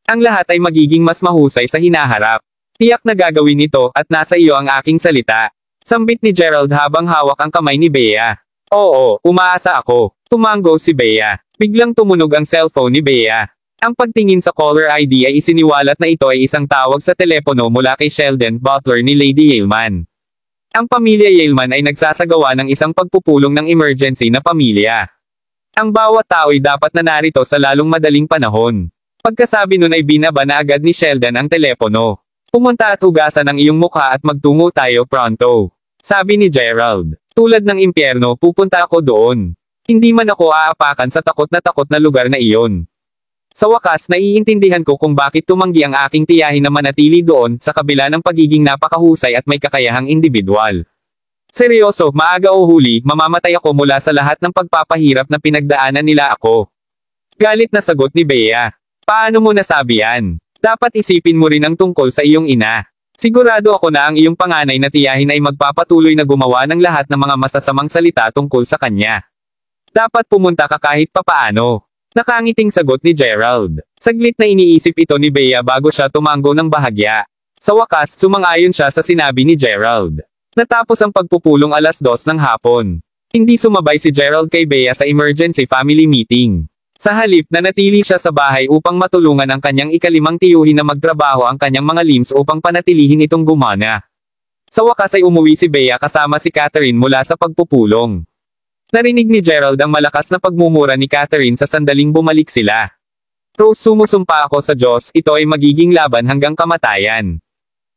Ang lahat ay magiging mas mahusay sa hinaharap. Tiyak na gagawin ito at nasa iyo ang aking salita. Sambit ni Gerald habang hawak ang kamay ni Bea. Oo, umaasa ako. Tumango si Bea. Biglang tumunog ang cellphone ni Bea. Ang pagtingin sa caller ID ay isiniwalat na ito ay isang tawag sa telepono mula kay Sheldon, butler ni Lady Yaleman. Ang pamilya Yaleman ay nagsasagawa ng isang pagpupulong ng emergency na pamilya. Ang bawat tao ay dapat na narito sa lalong madaling panahon. Pagkasabi nun ay binaba na agad ni Sheldon ang telepono. Pumunta at hugasan ang iyong mukha at magtungo tayo pronto. Sabi ni Gerald. Tulad ng impyerno, pupunta ako doon. Hindi man ako aapakan sa takot na lugar na iyon. Sa wakas, naiintindihan ko kung bakit tumanggi ang aking tiyahin na manatili doon sa kabila ng pagiging napakahusay at may kakayahang individual. Seryoso, maaga o huli, mamamatay ako mula sa lahat ng pagpapahirap na pinagdaanan nila ako. Galit na sagot ni Bea. Paano mo nasabi yan? Dapat isipin mo rin ang tungkol sa iyong ina. Sigurado ako na ang iyong panganay na tiyahin ay magpapatuloy na gumawa ng lahat ng mga masasamang salita tungkol sa kanya. Dapat pumunta ka kahit papaano. Nakangiting sagot ni Gerald. Saglit na iniisip ito ni Bea bago siya tumango ng bahagya. Sa wakas, sumang-ayon siya sa sinabi ni Gerald. Natapos ang pagpupulong 2:00 ng hapon. Hindi sumabay si Gerald kay Bea sa emergency family meeting. Sa halip, nanatili siya sa bahay upang matulungan ang kanyang ikalimang tiyuhin na magtrabaho ang kanyang mga limbs upang panatilihin itong gumana. Sa wakas ay umuwi si Bea kasama si Catherine mula sa pagpupulong. Narinig ni Gerald ang malakas na pagmumura ni Catherine sa sandaling bumalik sila. Rose, sumusumpa ako sa Diyos, ito ay magiging laban hanggang kamatayan.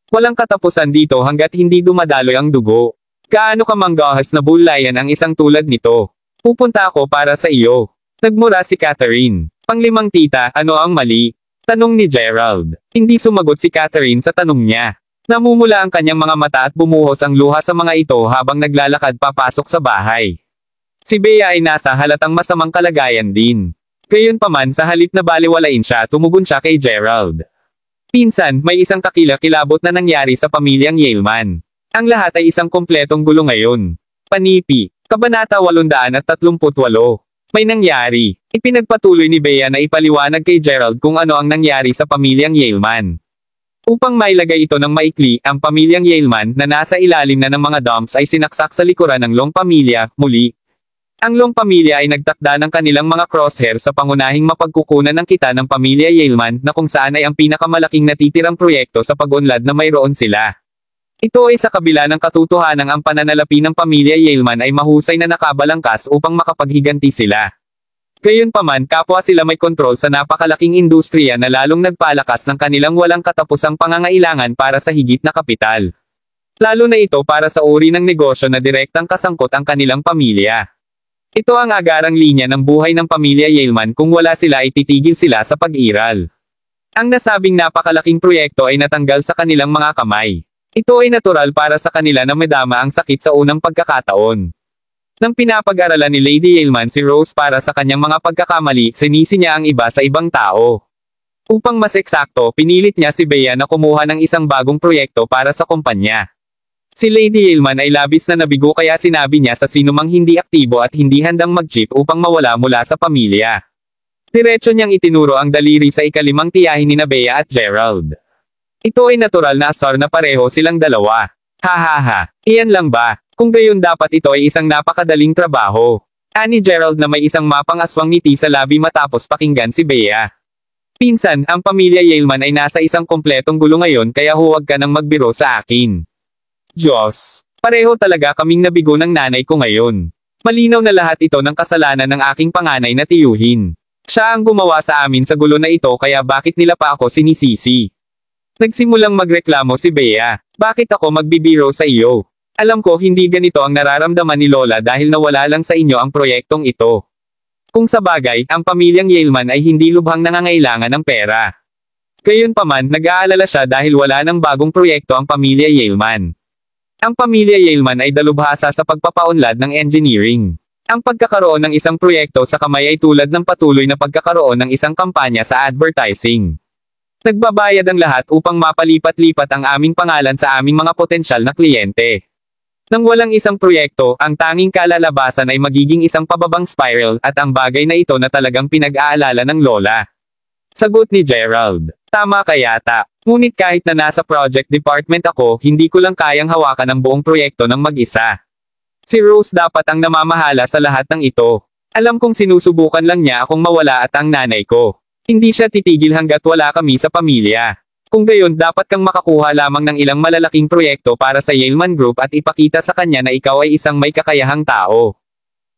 Walang katapusan dito hanggat hindi dumadaloy ang dugo. Gaano ka manggahas na bulayan ang isang tulad nito? Pupunta ako para sa iyo. Nagmura si Catherine. Panglimang tita, ano ang mali? Tanong ni Gerald. Hindi sumagot si Catherine sa tanong niya. Namumula ang kanyang mga mata at bumuhos ang luha sa mga ito habang naglalakad papasok sa bahay. Si Bea ay nasa halatang masamang kalagayan din. Gayunpaman sa halip na baliwalain siya, tumugon siya kay Gerald. Pinsan, may isang kakilakilabot na nangyari sa pamilyang Yaleman. Ang lahat ay isang kompletong gulo ngayon. Panipi. Kabanata 838. May nangyari. Ipinagpatuloy ni Bea na ipaliwanag kay Gerald kung ano ang nangyari sa pamilyang Yaleman. Upang mailagay ito ng maikli, ang pamilyang Yaleman na nasa ilalim na ng mga dumps ay sinaksak sa likuran ng Long pamilya, muli. Ang Long pamilya ay nagtakda ng kanilang mga crosshair sa pangunahing mapagkukunan ng kita ng pamilya Yaleman na kung saan ay ang pinakamalaking natitirang proyekto sa pag-unlad na mayroon sila. Ito ay sa kabila ng katotohanang ang pananalapi ng pamilya Yaleman ay mahusay na nakabalangkas upang makapaghiganti sila. Gayunpaman, kapwa sila may kontrol sa napakalaking industriya na lalong nagpalakas ng kanilang walang katapusang pangangailangan para sa higit na kapital. Lalo na ito para sa uri ng negosyo na direktang kasangkot ang kanilang pamilya. Ito ang agarang linya ng buhay ng pamilya Yaleman, kung wala sila ay titigil sila sa pag-iral. Ang nasabing napakalaking proyekto ay natanggal sa kanilang mga kamay. Ito ay natural para sa kanila na madama ang sakit sa unang pagkakataon. Nang pinapag-aralan ni Lady Yaleman si Rose para sa kanyang mga pagkakamali, sinisi niya ang iba sa ibang tao. Upang mas eksakto, pinilit niya si Bea na kumuha ng isang bagong proyekto para sa kumpanya. Si Lady Yaleman ay labis na nabigo kaya sinabi niya sa sinumang hindi aktibo at hindi handang mag-chip upang mawala mula sa pamilya. Diretso niyang itinuro ang daliri sa ikalimang tiyahin ni Bea at Gerald. Ito ay natural na asar na pareho silang dalawa. Hahaha, iyan lang ba? Kung gayon dapat ito ay isang napakadaling trabaho. Ani Gerald na may isang mapang aswang ngiti sa labi matapos pakinggan si Bea. Pinsan, ang pamilya Yaleman ay nasa isang kompletong gulo ngayon kaya huwag ka nang magbiro sa akin. Diyos, pareho talaga kaming nabigo ng nanay ko ngayon. Malinaw na lahat ito ng kasalanan ng aking panganay na tiyuhin. Siya ang gumawa sa amin sa gulo na ito kaya bakit nila pa ako sinisisi? Nagsimulang magreklamo si Bea. Bakit ako magbibiro sa iyo? Alam ko hindi ganito ang nararamdaman ni Lola dahil nawala lang sa inyo ang proyektong ito. Kung sa bagay, ang pamilyang Yaleman ay hindi lubhang nangangailangan ng pera. Gayunpaman, nag-aalala siya dahil wala ng bagong proyekto ang pamilya Yaleman. Ang pamilya Yaleman ay dalubhasa sa pagpapaunlad ng engineering. Ang pagkakaroon ng isang proyekto sa kamay ay tulad ng patuloy na pagkakaroon ng isang kampanya sa advertising. Nagbabayad ang lahat upang mapalipat-lipat ang aming pangalan sa aming mga potensyal na kliyente. Nang walang isang proyekto, ang tanging kalalabasan ay magiging isang pababang spiral, at ang bagay na ito na talagang pinag-aalala ng Lola. Sagot ni Gerald. Tama ka yata. Ngunit kahit na nasa project department ako, hindi ko lang kayang hawakan ang buong proyekto ng mag-isa. Si Rose dapat ang namamahala sa lahat ng ito. Alam kong sinusubukan lang niya akong mawala at ang nanay ko. Hindi siya titigil hanggat wala kami sa pamilya. Kung gayon, dapat kang makakuha lamang ng ilang malalaking proyekto para sa Yaleman Group at ipakita sa kanya na ikaw ay isang may kakayahang tao.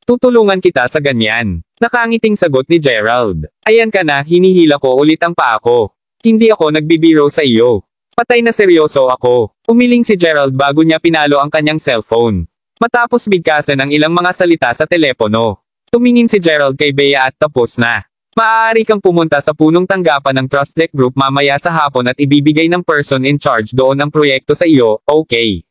Tutulungan kita sa ganyan. Nakangiting sagot ni Gerald. Ayan ka na, hinihila ko ulit ang paa ko. Hindi ako nagbibiro sa iyo. Patay na seryoso ako. Umiling si Gerald bago niya pinalo ang kanyang cellphone. Matapos bigkasan ang ilang mga salita sa telepono. Tumingin si Gerald kay Bea at tapos na. Maaari kang pumunta sa punong tanggapan ng Trust Deck Group mamaya sa hapon at ibibigay ng person in charge doon ang proyekto sa iyo, okay?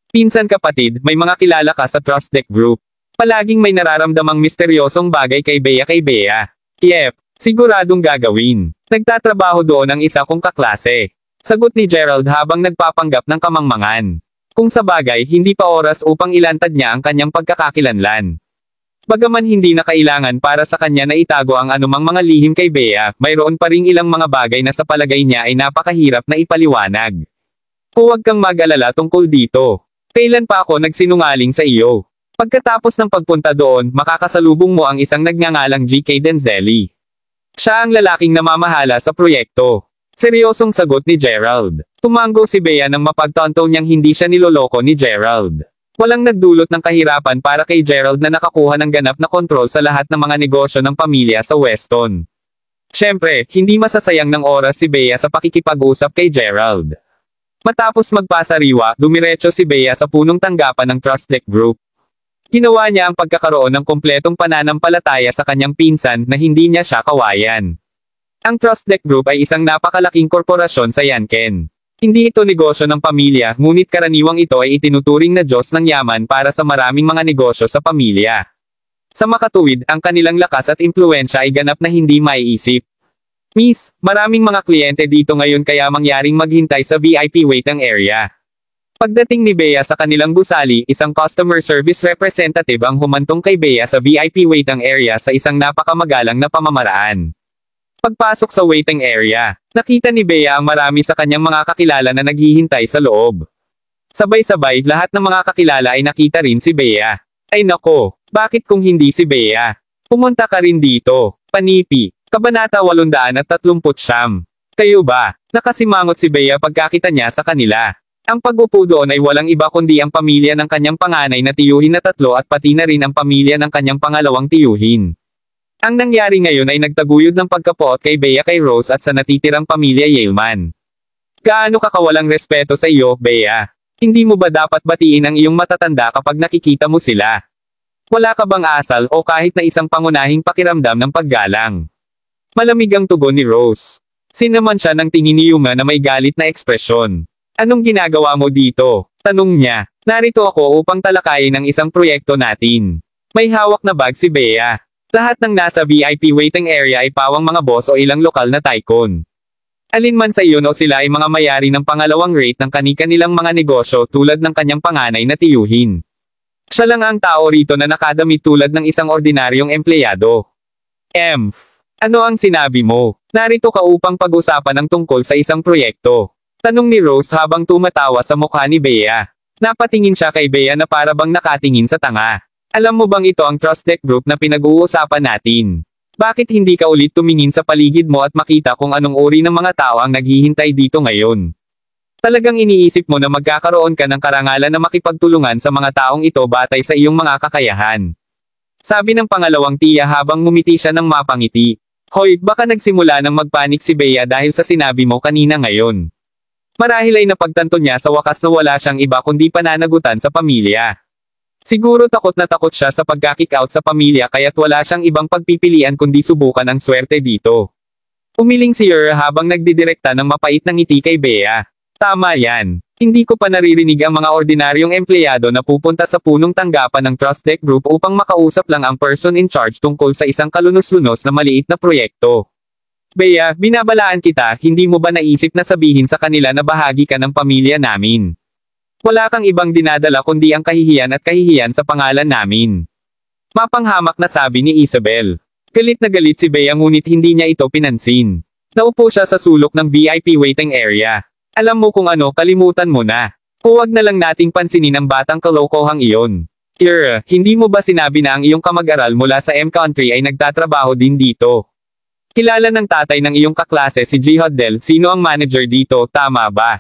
Pinsan kapatid, may mga kilala ka sa Trust Deck Group. Palaging may nararamdamang misteryosong bagay kay Bea. Yep, siguradong gagawin. Nagtatrabaho doon ang isa kong kaklase. Sagot ni Gerald habang nagpapanggap ng kamangmangan. Kung sa bagay, hindi pa oras upang ilantad niya ang kanyang pagkakakilanlan. Bagaman hindi na kailangan para sa kanya na itago ang anumang mga lihim kay Bea, mayroon pa ring ilang mga bagay na sa palagay niya ay napakahirap na ipaliwanag. Huwag kang mag-alala tungkol dito. Kailan pa ako nagsinungaling sa iyo? Pagkatapos ng pagpunta doon, makakasalubong mo ang isang nagngangalang G.K. Denzelli. Siya ang lalaking namamahala sa proyekto. Seryosong sagot ni Gerald. Tumango si Bea nang mapagtanto niyang hindi siya niloloko ni Gerald. Walang nagdulot ng kahirapan para kay Gerald na nakakuha ng ganap na kontrol sa lahat ng mga negosyo ng pamilya sa Weston. Siyempre, hindi masasayang ng oras si Bea sa pakikipag-usap kay Gerald. Matapos magpasariwa, dumiretso si Bea sa punong tanggapan ng Trust Deck Group. Ginawa niya ang pagkakaroon ng kumpletong pananampalataya sa kanyang pinsan na hindi niya siya kawayan. Ang Trust Deck Group ay isang napakalaking korporasyon sa Yanken. Hindi ito negosyo ng pamilya, ngunit karaniwang ito ay itinuturing na Diyos ng yaman para sa maraming mga negosyo sa pamilya. Sa makatuwid, ang kanilang lakas at impluwensya ay ganap na hindi maiisip. Miss, maraming mga kliyente dito ngayon kaya mangyaring maghintay sa VIP waiting area. Pagdating ni Bea sa kanilang gusali, isang customer service representative ang humantong kay Bea sa VIP waiting area sa isang napakamagalang na pamamaraan. Pagpasok sa waiting area, nakita ni Bea ang marami sa kanyang mga kakilala na naghihintay sa loob. Sabay-sabay, lahat ng mga kakilala ay nakita rin si Bea. Ay nako, bakit kung hindi si Bea? Pumunta ka rin dito. Panipi. Kabanata 839. Kayo ba? Nakasimangot si Bea pagkakita niya sa kanila. Ang pag-upo doon ay walang iba kundi ang pamilya ng kanyang panganay na tiyuhin na 3 at pati na rin ang pamilya ng kanyang pangalawang tiyuhin. Ang nangyari ngayon ay nagtaguyod ng pagkapoot kay Bea kay Rose at sa natitirang pamilya Yaleman. Gaano ka kawalang respeto sa iyo, Bea? Hindi mo ba dapat batiin ang iyong matatanda kapag nakikita mo sila? Wala ka bang asal o kahit na isang pangunahing pakiramdam ng paggalang? Malamig ang tugon ni Rose. Sinaman siya ng tingin ni Yuma na may galit na ekspresyon. Anong ginagawa mo dito? Tanong niya. Narito ako upang talakayin ang isang proyekto natin. May hawak na bag si Bea. Lahat ng nasa VIP waiting area ay pawang mga boss o ilang lokal na tycoon. Alinman sa iyon o sila ay mga mayari ng pangalawang rate ng kani-kanilang mga negosyo tulad ng kanyang panganay na tiyuhin. Siya lang ang tao rito na nakadamit tulad ng isang ordinaryong empleyado. Ano ang sinabi mo? Narito ka upang pag-usapan ng tungkol sa isang proyekto. Tanong ni Rose habang tumatawa sa mukha ni Bea. Napatingin siya kay Bea na para bang nakatingin sa tanga. Alam mo bang ito ang Trust Deck Group na pinag-uusapan natin? Bakit hindi ka ulit tumingin sa paligid mo at makita kung anong uri ng mga tao ang naghihintay dito ngayon? Talagang iniisip mo na magkakaroon ka ng karangalan na makipagtulungan sa mga taong ito batay sa iyong mga kakayahan. Sabi ng pangalawang tiya habang ngumiti siya ng mapangiti. Hoy, baka nagsimula ng magpanik si Bea dahil sa sinabi mo kanina ngayon. Marahil ay napagtanto niya sa wakas na wala siyang iba kundi pananagutan sa pamilya. Siguro takot na takot siya sa pagka-kick out sa pamilya kaya't wala siyang ibang pagpipilian kundi subukan ang swerte dito. Umiling si Yer habang nagdidirekta ng mapait na ngiti kay Bea. Tama yan. Hindi ko pa naririnig ang mga ordinaryong empleyado na pupunta sa punong tanggapan ng Trust Deck Group upang makausap lang ang person in charge tungkol sa isang kalunos-lunos na maliit na proyekto. Bea, binabalaan kita, hindi mo ba naisip na sabihin sa kanila na bahagi ka ng pamilya namin? Wala kang ibang dinadala kundi ang kahihiyan at kahihiyan sa pangalan namin. Mapanghamak na sabi ni Isabel. Galit na galit si Bea ngunit hindi niya ito pinansin. Naupo siya sa sulok ng VIP waiting area. Alam mo kung ano, kalimutan mo na. Huwag na lang nating pansinin ang batang kalokohang iyon. Hindi mo ba sinabi na ang iyong kamag-aral mula sa M-Country ay nagtatrabaho din dito? Kilala ng tatay ng iyong kaklase si G. Hodel, sino ang manager dito, tama ba?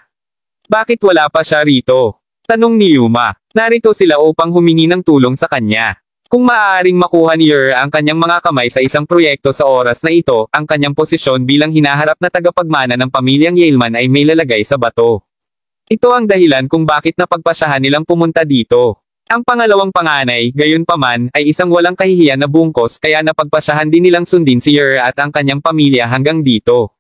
Bakit wala pa siya rito? Tanong ni Yuma. Narito sila upang humingi ng tulong sa kanya. Kung maaaring makuha ni ang kanyang mga kamay sa isang proyekto sa oras na ito, ang kanyang posisyon bilang hinaharap na tagapagmana ng pamilyang Yaleman ay may lalagay sa bato. Ito ang dahilan kung bakit napagpasyahan nilang pumunta dito. Ang pangalawang panganay, gayunpaman, ay isang walang kahihiyan na bungkos kaya napagpasyahan din nilang sundin si at ang kanyang pamilya hanggang dito.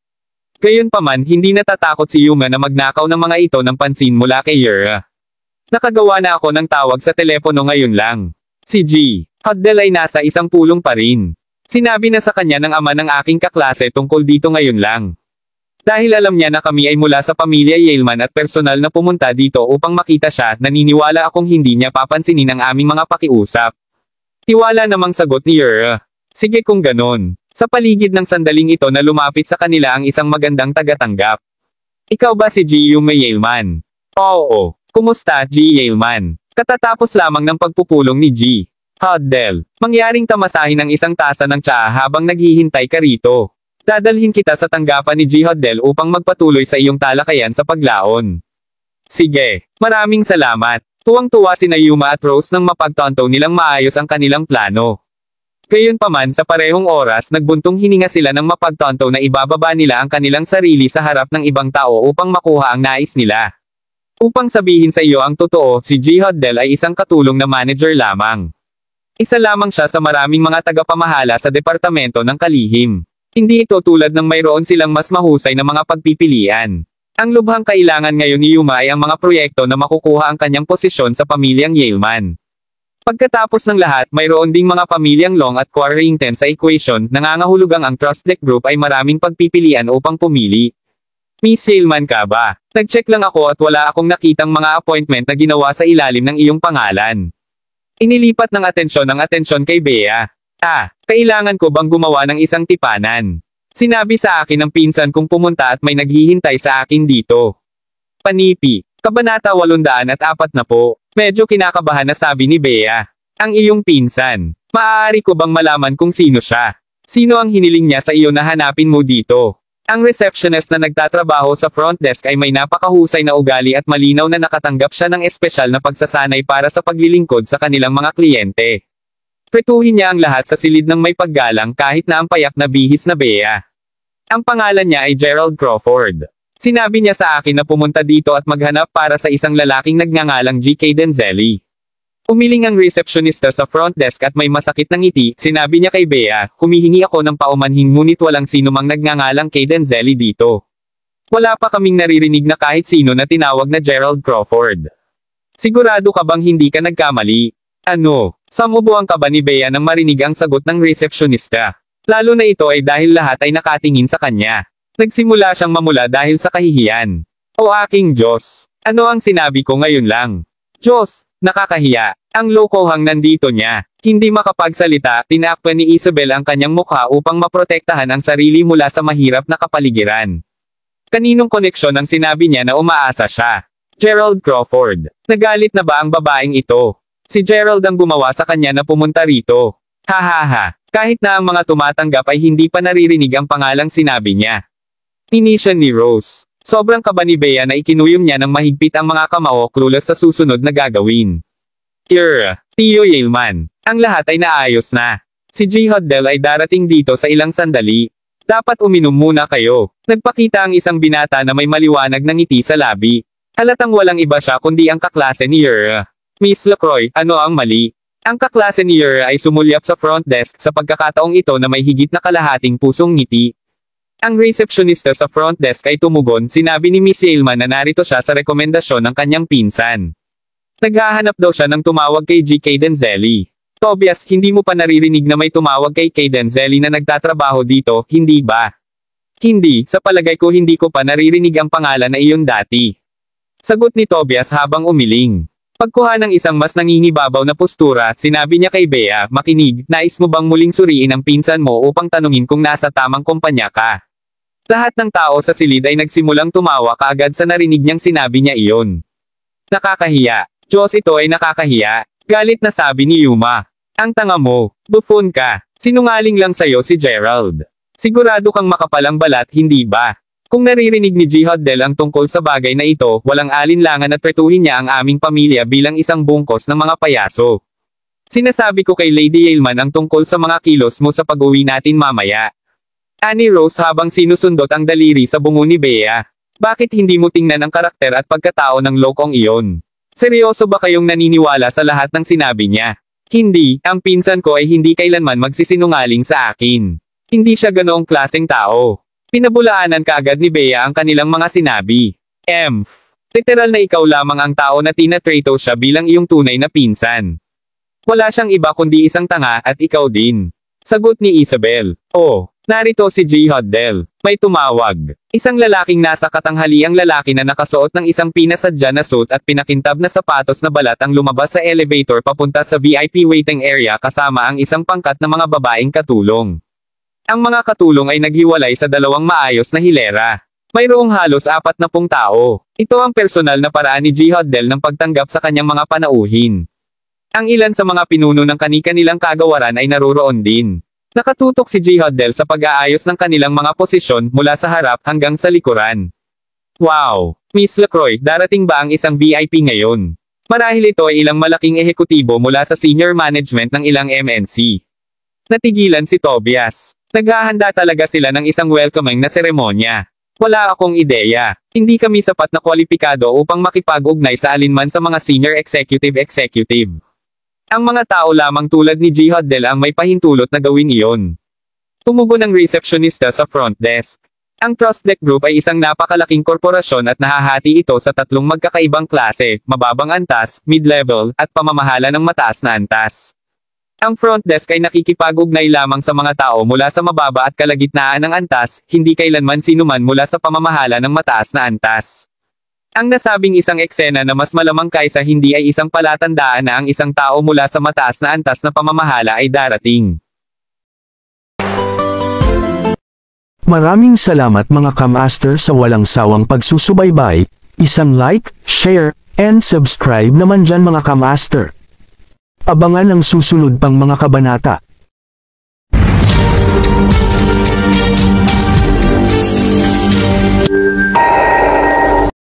Gayunpaman, hindi natatakot si Yuma na magnakaw ng mga ito ng pansin mula kay Nakagawa na ako ng tawag sa telepono ngayon lang. Si G. Hodel ay nasa isang pulong pa rin. Sinabi na sa kanya ng ama ng aking kaklase tungkol dito ngayon lang. Dahil alam niya na kami ay mula sa pamilya Yaleman at personal na pumunta dito upang makita siya, naniniwala akong hindi niya papansinin ang aming mga pakiusap. Tiwala namang sagot ni Sige kung ganon. Sa paligid ng sandaling ito na lumapit sa kanila ang isang magandang tagatanggap. Ikaw ba si G. Yuma Yaleman? Oo. Kumusta, G. Yaleman? Katatapos lamang ng pagpupulong ni G. Hodel. Mangyaring tamasahin ng isang tasa ng tsaa habang naghihintay ka rito. Dadalhin kita sa tanggapan ni G. Hodel upang magpatuloy sa iyong talakayan sa paglaon. Sige. Maraming salamat. Tuwang-tuwa sina Yuma at Rose nang mapagtanto nilang maayos ang kanilang plano. Gayunpaman sa parehong oras nagbuntong hininga sila nang mapagtanto na ibababa nila ang kanilang sarili sa harap ng ibang tao upang makuha ang nais nila. Upang sabihin sa iyo ang totoo, si G. Hodel ay isang katulong na manager lamang. Isa lamang siya sa maraming mga tagapamahala sa departamento ng kalihim. Hindi ito tulad ng mayroon silang mas mahusay na mga pagpipilian. Ang lubhang kailangan ngayon ni Yuma ay ang mga proyekto na makukuha ang kanyang posisyon sa pamilyang Yaleman. Pagkatapos ng lahat, mayroon ding mga pamilyang Long at Quarrington sa equation, nangangahulugang ang Trustdeck Group ay maraming pagpipilian upang pumili. Miss Yaleman ka ba? Nag-check lang ako at wala akong nakitang mga appointment na ginawa sa ilalim ng iyong pangalan. Inilipat ng atensyon kay Bea. Kailangan ko bang gumawa ng isang tipanan? Sinabi sa akin ng pinsan kong pumunta at may naghihintay sa akin dito. Panipi. Kabanata 804 na po. Medyo kinakabahan na sabi ni Bea. Ang iyong pinsan. Maaari ko bang malaman kung sino siya? Sino ang hiniling niya sa iyo na hanapin mo dito? Ang receptionist na nagtatrabaho sa front desk ay may napakahusay na ugali at malinaw na nakatanggap siya ng espesyal na pagsasanay para sa paglilingkod sa kanilang mga kliyente. Pretuhin niya ang lahat sa silid ng may paggalang kahit na ang payak na bihis na Bea. Ang pangalan niya ay Gerald Crawford. Sinabi niya sa akin na pumunta dito at maghanap para sa isang lalaking nagngangalang G.K. Denzelli. Umiling ang receptionista sa front desk at may masakit na ngiti, sinabi niya kay Bea, humihingi ako ng paumanhin ngunit walang sino mang nagngangalang kay Denzelli dito. Wala pa kaming naririnig na kahit sino na tinawag na Gerald Crawford. Sigurado ka bang hindi ka nagkamali? Ano? Samubuan ka ba ni Bea nang marinig ang sagot ng receptionista? Lalo na ito ay dahil lahat ay nakatingin sa kanya. Nagsimula siyang mamula dahil sa kahihiyan. O aking Diyos! Ano ang sinabi ko ngayon lang? Diyos! Nakakahiya. Ang lokohang nandito niya. Hindi makapagsalita, tinakpan ni Isabel ang kanyang mukha upang maprotektahan ang sarili mula sa mahirap na kapaligiran. Kaninong koneksyon ang sinabi niya na umaasa siya? Gerald Crawford. Nagalit na ba ang babaeng ito? Si Gerald ang gumawa sa kanya na pumunta rito. Hahaha. Kahit na ang mga tumatanggap ay hindi pa naririnig ang pangalang sinabi niya. Inisyon ni Rose. Sobrang kaba ni Bea na ikinuyom niya ng mahigpit ang mga kamao clueless sa susunod na gagawin. Tio Yaleman. Ang lahat ay naayos na. Si G. Hodel ay darating dito sa ilang sandali. Dapat uminom muna kayo. Nagpakita ang isang binata na may maliwanag na ngiti sa labi. Halatang walang iba siya kundi ang kaklase ni Miss LaCroix, ano ang mali? Ang kaklase ni ay sumulyap sa front desk sa pagkakataong ito na may higit na kalahating pusong ngiti. Ang receptionista sa front desk ay tumugon, sinabi ni Miss Yaleman na narito siya sa rekomendasyon ng kanyang pinsan. Naghahanap daw siya ng tumawag kay G.K. Denzelli. Tobias, hindi mo pa naririnig na may tumawag kay K. Denzelli na nagtatrabaho dito, hindi ba? Hindi, sa palagay ko hindi ko pa naririnig ang pangalan na iyon dati. Sagot ni Tobias habang umiling. Pagkuha ng isang mas nangingibabaw na postura, sinabi niya kay Bea, makinig, nais mo bang muling suriin ang pinsan mo upang tanungin kung nasa tamang kumpanya ka? Lahat ng tao sa silid ay nagsimulang tumawa kaagad sa narinig niyang sinabi niya iyon. Nakakahiya. Diyos, ito ay nakakahiya. Galit na sabi ni Yuma. Ang tanga mo. Buffoon ka. Sinungaling lang sa'yo si Gerald. Sigurado kang makapalang balat, hindi ba? Kung naririnig ni G-Hoddle ang tungkol sa bagay na ito, walang alinlangan at tretuhin niya ang aming pamilya bilang isang bungkos ng mga payaso. Sinasabi ko kay Lady Yaleman ang tungkol sa mga kilos mo sa pag-uwi natin mamaya. Ani Rose habang sinusundot ang daliri sa bungo ni Bea. Bakit hindi mo tingnan ang karakter at pagkatao ng lokong iyon? Seryoso ba kayong naniniwala sa lahat ng sinabi niya? Hindi, ang pinsan ko ay hindi kailanman magsisinungaling sa akin. Hindi siya ganoong klaseng tao. Pinabulaanan kaagad ni Bea ang kanilang mga sinabi. Literal na ikaw lamang ang tao na tinatrato siya bilang iyong tunay na pinsan. Wala siyang iba kundi isang tanga at ikaw din. Sagot ni Isabel. Oh, narito si G-Hoddle. May tumawag. Isang lalaking nasa katanghaliang lalaki na nakasuot ng isang pinasadya na suit at pinakintab na sapatos na balat ang lumabas sa elevator papunta sa VIP waiting area kasama ang isang pangkat na mga babaeng katulong. Ang mga katulong ay naghiwalay sa dalawang maayos na hilera. Mayroong halos 40 tao. Ito ang personal na paraan ni G-Hoddle ng pagtanggap sa kanyang mga panauhin. Ang ilan sa mga pinuno ng kani-kanilang kagawaran ay naroroon din. Nakatutok si G-Hoddle sa pag-aayos ng kanilang mga posisyon mula sa harap hanggang sa likuran. Wow! Miss Lacroix, darating ba ang isang VIP ngayon? Marahil ito ay ilang malaking ehekutibo mula sa senior management ng ilang MNC. Natigilan si Tobias. Naghahanda talaga sila ng isang welcoming na seremonya. Wala akong ideya. Hindi kami sapat na kwalipikado upang makipag-ugnay sa alinman sa mga senior executive. Ang mga tao lamang tulad ni G-Hoddle ang may pahintulot na gawin iyon. Tumugon ang resepsyonista sa front desk. Ang Trust Deck Group ay isang napakalaking korporasyon at nahahati ito sa 3 magkakaibang klase, mababang antas, mid-level, at pamamahala ng mataas na antas. Ang front desk ay nakikipag-ugnay lamang sa mga tao mula sa mababa at kalagitnaan ng antas, hindi kailanman sinuman mula sa pamamahala ng mataas na antas. Ang nasabing isang eksena na mas malamang kaysa hindi ay isang palatandaan na ang isang tao mula sa mataas na antas na pamamahala ay darating. Maraming salamat mga kamaster sa walang sawang pagsusubaybay. Isang like, share, and subscribe naman dyan mga kamaster. Abangan ang susunod pang mga kabanata.